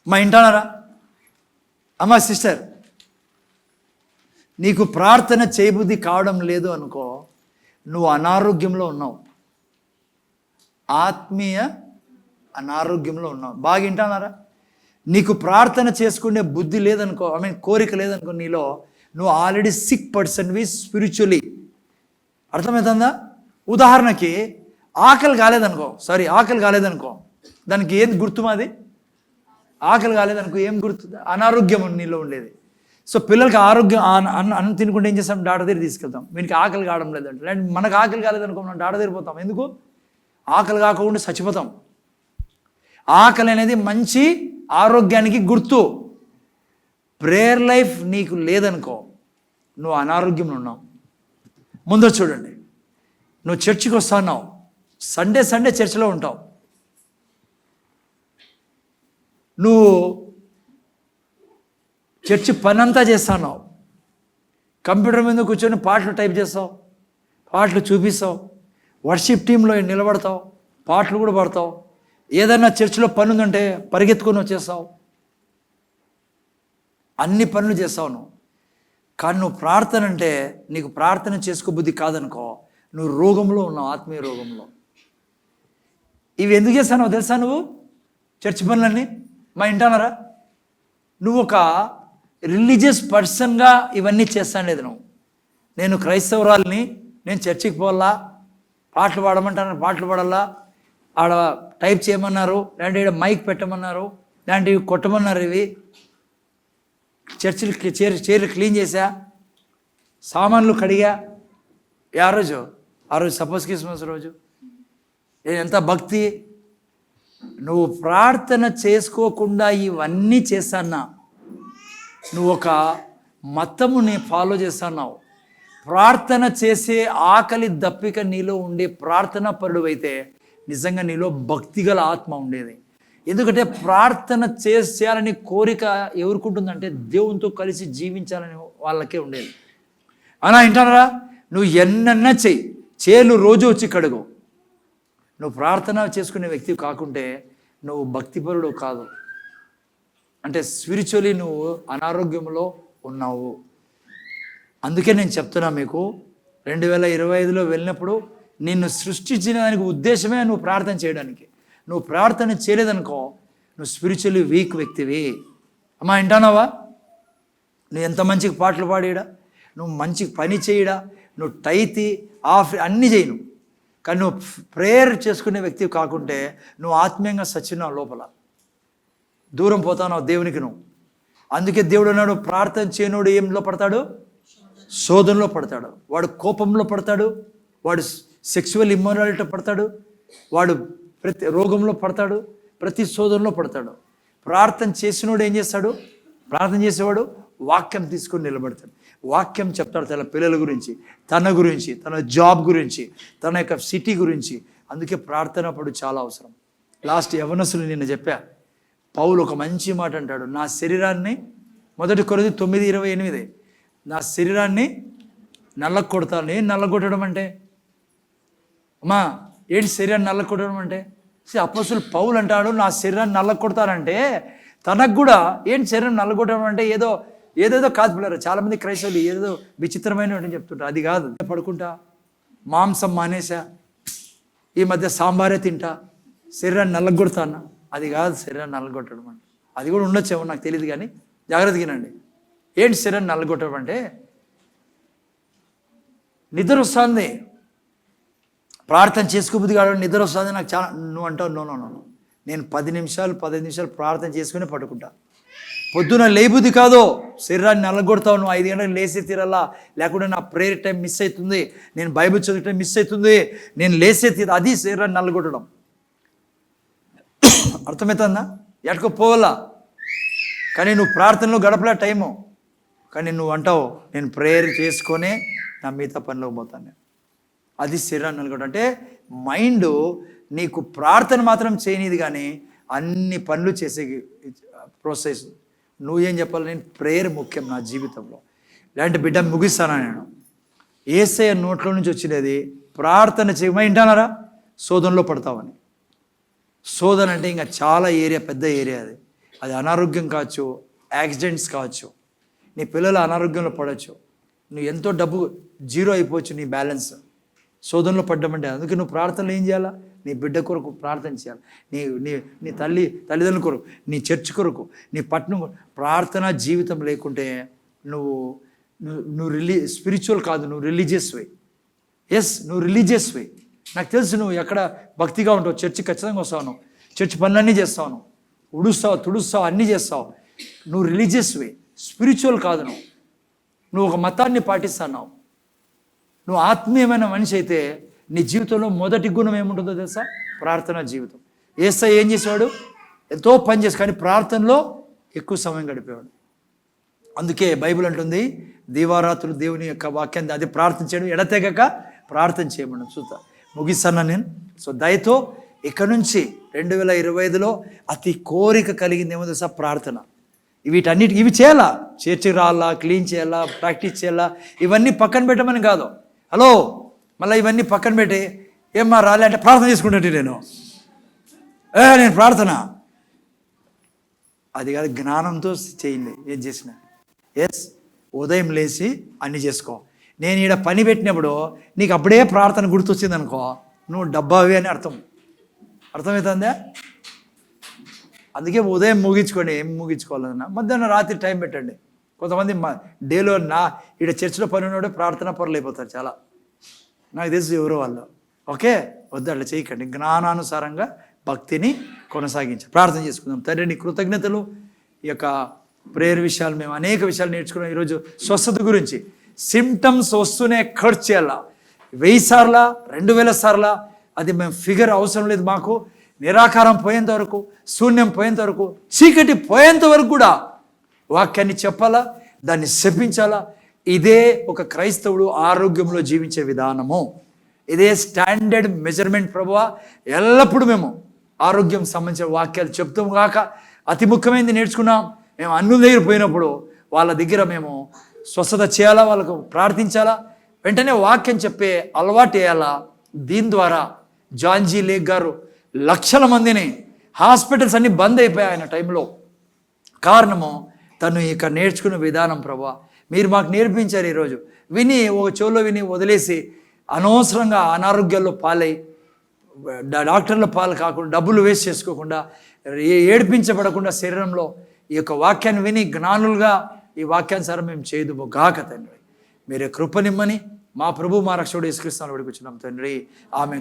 మా ఇంటానారా అమ్మా సిస్టర్, నీకు ప్రార్థన చేయబుద్ధి కావడం లేదు అనుకో, నువ్వు అనారోగ్యంలో ఉన్నావు, ఆత్మీయ అనారోగ్యంలో ఉన్నావు. బాగా వింటానారా? నీకు ప్రార్థన చేసుకునే బుద్ధి లేదనుకో, కోరిక లేదనుకో నీలో, నువ్వు ఆల్రెడీ సిక్ పర్సన్వి స్పిరిచువలీ. అర్థమవుతుందా? ఉదాహరణకి ఆకలి కాలేదనుకో, దానికి ఏం గుర్తు? మాది ఆకలి కాలేదనుకో ఏం గుర్తు? అనారోగ్యం నీలో ఉండేది. సో పిల్లలకి ఆరోగ్యం అన్నం తినుకుంటే ఏం చేస్తాం? డాక్టర్ దగ్గర తీసుకెళ్తాం. వీనికి ఆకలి కావడం లేదంటే, లేదంటే మనకు ఆకలి కాలేదనుకో మనం డాక్టర్ దగ్గర పోతాం. ఎందుకు? ఆకలి కాకుండా చచ్చిపోతాం. ఆకలి అనేది మంచి ఆరోగ్యానికి గుర్తు. ప్రేయర్ లైఫ్ నీకు లేదనుకో, నువ్వు అనారోగ్యంలో ఉన్నావు. ముందు చూడండి, నువ్వు చర్చికి వస్తున్నావు, సండే చర్చిలో ఉంటావు, నువ్వు చర్చి పనంతా చేస్తున్నావు, కంప్యూటర్ మీద కూర్చొని పాటలు టైప్ చేస్తావు, పాటలు చూపిస్తావు, వర్షిప్ టీంలో నిలబడతావు, పాటలు కూడా పాడతావు, ఏదైనా చర్చిలో పని ఉందంటే పరిగెత్తుకొని వచ్చేస్తావు, అన్ని పనులు చేస్తావు నువ్వు. కానీ నువ్వు ప్రార్థన అంటే నీకు ప్రార్థన చేసుకోబుద్ధి కాదనుకో, నువ్వు రోగంలో ఉన్నావు, ఆత్మీయ రోగంలో. ఇవి ఎందుకు చేస్తావు తెలుసా? నువ్వు చర్చి పనులన్నీ మా ఇంటానరా? నువ్వు ఒక రిలీజియస్ పర్సన్గా ఇవన్నీ చేస్తానేది నువ్వు. నేను క్రైస్తవురాల్ని, నేను చర్చికి పోవాలా, పాటలు పాడమంటాను, పాటలు పాడాలా, ఆడ టైప్ చేయమన్నారు, లేదంటే ఇక్కడ మైక్ పెట్టమన్నారు, ఇలాంటివి కొట్టమన్నారు, ఇవి చర్చిలు చీరలు క్లీన్ చేశా, సామాన్లు కడిగా. ఆ రోజు సపోజ్ క్రిస్మస్ రోజు ఎంత భక్తి. నువ్వు ప్రార్థన చేసుకోకుండా ఇవన్నీ చేస్తాన్నా, నువ్వు ఒక మతముని ఫాలో చేస్తున్నావు. ప్రార్థన చేసే ఆకలి దప్పిక నీలో ఉండే ప్రార్థనా పరుడు అయితే నిజంగా నీలో భక్తిగల ఆత్మ ఉండేది. ఎందుకంటే ప్రార్థన చేయాలని కోరిక ఎవరికి ఉంటుందంటే దేవునితో కలిసి జీవించాలని వాళ్ళకే ఉండేది. అలా వింటానరా? నువ్వు ఎన్నన్నా చేలు రోజు వచ్చి కడుగు, నువ్వు ప్రార్థన చేసుకునే వ్యక్తి కాకుంటే నువ్వు భక్తిపరుడు కాదు. అంటే స్పిరిచువలీ నువ్వు అనారోగ్యంలో ఉన్నావు. అందుకే నేను చెప్తున్నా మీకు, 2025లో వెళ్ళినప్పుడు నిన్ను సృష్టించిన దానికి ఉద్దేశమే నువ్వు ప్రార్థన చేయడానికి. నువ్వు ప్రార్థన చేయలేదనుకో, నువ్వు స్పిరిచువల్లీ వీక్ వ్యక్తివి. అమ్మా వింటానావా? నువ్వు ఎంత మంచిగా పాటలు పాడేయడా, నువ్వు మంచి పని చేయడా, నువ్వు టైతి అన్నీ చేయను, కానీ నువ్వు ప్రేయర్ చేసుకునే వ్యక్తి కాకుంటే నువ్వు ఆత్మీయంగా సచ్చినావు, లోపల దూరం పోతావు దేవునికి నువ్వు. అందుకే దేవుడు అన్నాడు, ప్రార్థన చేయనోడు ఏంలో పడతాడు? శోధనలో పడతాడు. వాడు కోపంలో పడతాడు, వాడు సెక్సువల్ ఇమ్మొరాలిటీ పడతాడు, వాడు ప్రతి రోగంలో పడతాడు, ప్రతి శోధనలో పడతాడు. ప్రార్థన చేసినోడు ఏం చేస్తాడు? ప్రార్థన చేసేవాడు వాక్యం తీసుకొని నిలబడతాడు. వాక్యం చెప్తాడు తన పిల్లల గురించి, తన గురించి, తన జాబ్ గురించి, తన యొక్క సిటీ గురించి. అందుకే ప్రార్థన అప్పుడు చాలా అవసరం. లాస్ట్ యవనసులు నిన్న చెప్పా, పౌలు ఒక మంచి మాట అంటాడు, నా శరీరాన్ని, 1 కొరింథీ 9:28, నా శరీరాన్ని నల్లగొడతాను. ఏం నల్లగొట్టడం అంటే? అమ్మా ఏంటి శరీరాన్ని నల్లగొట్టడం అంటే? అపోస్తలుడు పౌలు అంటాడు, నా శరీరాన్ని నల్లగొడతానంటే తనకు కూడా ఏంటి శరీరం నల్లగొట్టడం అంటే ఏదేదో కాదు పిల్లలు. చాలామంది క్రైస్తవులు ఏదో విచిత్రమైన చెప్తుంటారు. అది కాదు. పడుకుంటా, మాంసం మానేసా, ఈ మధ్య సాంబారే తింటా, శరీరాన్ని నల్లగొడతా అన్న, అది కాదు శరీరాన్ని నల్లగొట్టడం అంటే. అది కూడా ఉండొచ్చేమో నాకు తెలియదు, కానీ జాగ్రత్తగా వినండి. ఏంటి శరీరాన్ని నల్లగొట్టడం అంటే? నిద్ర వస్తుంది, ప్రార్థన చేసుకోబుద్ధి కాదు, నిద్ర వస్తుంది నాకు చాలా. నువ్వు అంటావు నో, నేను 10 నిమిషాలు 15 నిమిషాలు ప్రార్థన చేసుకుని పడుకుంటా. పొద్దున లేబుద్ధి కాదు, శరీరాన్ని నల్లగొడతావు. నువ్వు 5 గంటలకు లేసే తీరాలా, లేకుంటే నా ప్రేయర్ టైం మిస్ అవుతుంది, నేను బైబిల్ చదివే టైం మిస్ అవుతుంది, నేను లేసే అది శరీరాన్ని నల్లగొట్టడం. అర్థమవుతుందా? ఎక్కడికో పోవాలా, కానీ నువ్వు ప్రార్థనలో గడపలే టైము. కానీ నువ్వు అంటావు నేను ప్రేయర్ చేసుకొనే నా మిగతా పనిలోకి పోతాను. అది శరీరాన్ని నల్లగొట్టడం అంటే మైండ్ నీకు ప్రార్థన మాత్రం చేయనిది, కానీ అన్ని పనులు చేసే ప్రోసెస్. నువ్వేం చెప్పాలి? నేను ప్రేయర్ ముఖ్యం నా జీవితంలో. ఇలాంటి బిడ్డ ముగిస్తానా నేను? యేసయ్య నోట్లో నుంచి వచ్చినది ప్రార్థన చేయమని. వింటానారా? శోధనలో పడతావని. శోధన అంటే ఇంకా చాలా ఏరియా, పెద్ద ఏరియా. అది అనారోగ్యం కావచ్చు, యాక్సిడెంట్స్ కావచ్చు, నీ పిల్లలు అనారోగ్యంలో పడవచ్చు, నువ్వు ఎంతో డబ్బు జీరో అయిపోవచ్చు నీ బ్యాలెన్స్ శోధనలో పడ్డామంటే. అందుకే నువ్వు ప్రార్థనలు ఏం చేయాలా? నీ బిడ్డ కొరకు ప్రార్థన చేయాలి, నీ నీ నీ తల్లిదండ్రుల కొరకు, నీ చర్చ్ కొరకు, నీ పట్టణం కొరకు. ప్రార్థన జీవితం లేకుంటే నువ్వు స్పిరిచువల్ కాదు, నువ్వు రిలీజియస్ వే. నువ్వు రిలీజియస్ వే. నాకు తెలుసు నువ్వు ఎక్కడ భక్తిగా ఉంటావు. చర్చి ఖచ్చితంగా వస్తావు, నువ్వు చర్చ్ పనులన్నీ చేస్తావు, నువ్వు ఉడుస్తావు, తుడుస్తావు, అన్నీ చేస్తావు. నువ్వు రిలీజియస్ వే, స్పిరిచువల్ కాదు. నువ్వు ఒక మతాన్ని పాటిస్తున్నావు. నువ్వు ఆత్మీయమైన మనిషి అయితే నీ జీవితంలో మొదటి గుణం ఏముంటుందో తెలుసా? ప్రార్థనా జీవితం. యేసయ్య ఏం చేసేవాడు? ఎంతో పని చేసి, కానీ ప్రార్థనలో ఎక్కువ సమయం గడిపేవాడు. అందుకే బైబిల్ అంటుంది, దీవారాత్రులు దేవుని యొక్క వాక్యాన్ని అది ప్రార్థన చేయడం, ఎడతెగక ప్రార్థన చేయమని. చూస్తా ముగిస్తాను నేను. సో దయతో ఇక్కడ నుంచి 2025లో అతి కోరిక కలిగింది ఏమో తెలుసా? ప్రార్థన. వీటన్నిటి ఇవి చేయాలా, చర్చికి రావాలా, క్లీన్ చేయాలా, ప్రాక్టీస్ చేయాలా, ఇవన్నీ పక్కన పెట్టమని కాదు. హలో, మళ్ళీ ఇవన్నీ పక్కన పెట్టి ఏమ్మా రాలే అంటే ప్రార్థన చేసుకుంటే నేను ప్రార్థన అది కాదు. జ్ఞానంతో చేయండి ఏం చేసినా. ఉదయం లేచి అన్నీ చేసుకో. నేను ఈడ పని పెట్టినప్పుడు నీకు అప్పుడే ప్రార్థన గుర్తొచ్చింది అనుకో, నువ్వు డబ్బావి అని అర్థమవుతుందా? అందుకే ఉదయం ముగించుకోండి. ఏం ముగించుకోవాలన్నా మధ్యాహ్నం రాత్రి టైం పెట్టండి. కొంతమంది డేలో ఈడ చర్చిలో పని ఉన్నాడు ప్రార్థన పనులు అయిపోతారు చాలా. నాకు తెలుసు ఎవరో వాళ్ళు. ఓకే, వద్దు అట్లా చేయకండి. జ్ఞానానుసారంగా భక్తిని కొనసాగించాలి. ప్రార్థన చేసుకుందాం. తండ్రి నీ కృతజ్ఞతలు. ఈ యొక్క ప్రేయర్ విషయాలు మేము అనేక విషయాలు నేర్చుకున్నాం. ఈరోజు స్వస్థత గురించి. సిమ్టమ్స్ వస్తూనే ఖర్చు చేయాలా, 1000 సార్లా, 2000 సార్లా, అది మేము ఫిగర్ అవసరం లేదు మాకు. నిరాకారం పోయేంత వరకు, శూన్యం పోయేంత వరకు, చీకటి పోయేంత వరకు కూడా వాక్యాన్ని చెప్పాలా, దాన్ని శపించాలా. ఇదే ఒక క్రైస్తవుడు ఆరోగ్యంలో జీవించే విధానము. ఇదే స్టాండర్డ్ మెజర్మెంట్ ప్రభువా. ఎల్లప్పుడూ మేము ఆరోగ్యం సంబంధించిన వాక్యాలు చెప్తాం కాక అతి ముఖ్యమైనది నేర్చుకున్నాం. మేము అన్నుల దగ్గర పోయినప్పుడు వాళ్ళ దగ్గర మేము స్వస్థత చేయాలా, వాళ్ళకు ప్రార్థించాలా, వెంటనే వాక్యం చెప్పే అలవాటు వేయాలా. దీని ద్వారా జాన్ జీ లేక్ గారు లక్షల మందిని, హాస్పిటల్స్ అన్నీ బంద్ అయిపోయాయి ఆయన టైంలో. కారణము తను ఇక నేర్చుకున్న విధానం. ప్రభువా మీరు మాకు నేర్పించారు. ఈరోజు విని ఒక చెవులో విని వదిలేసి అనవసరంగా అనారోగ్యాల్లో పాలై డాక్టర్ల పాలు కాకుండా, డబ్బులు వేస్ట్ చేసుకోకుండా, ఏడిపించబడకుండా శరీరంలో ఈ యొక్క వాక్యాన్ని విని జ్ఞానులుగా ఈ వాక్యానుసారం మేము చేయదు గాక తండ్రి. మీరే కృపనిమ్మని మా ప్రభు మా రక్షకుడు యేసుక్రీస్తుని వేడుకొచ్చున్నాం తండ్రి. ఆమేన్.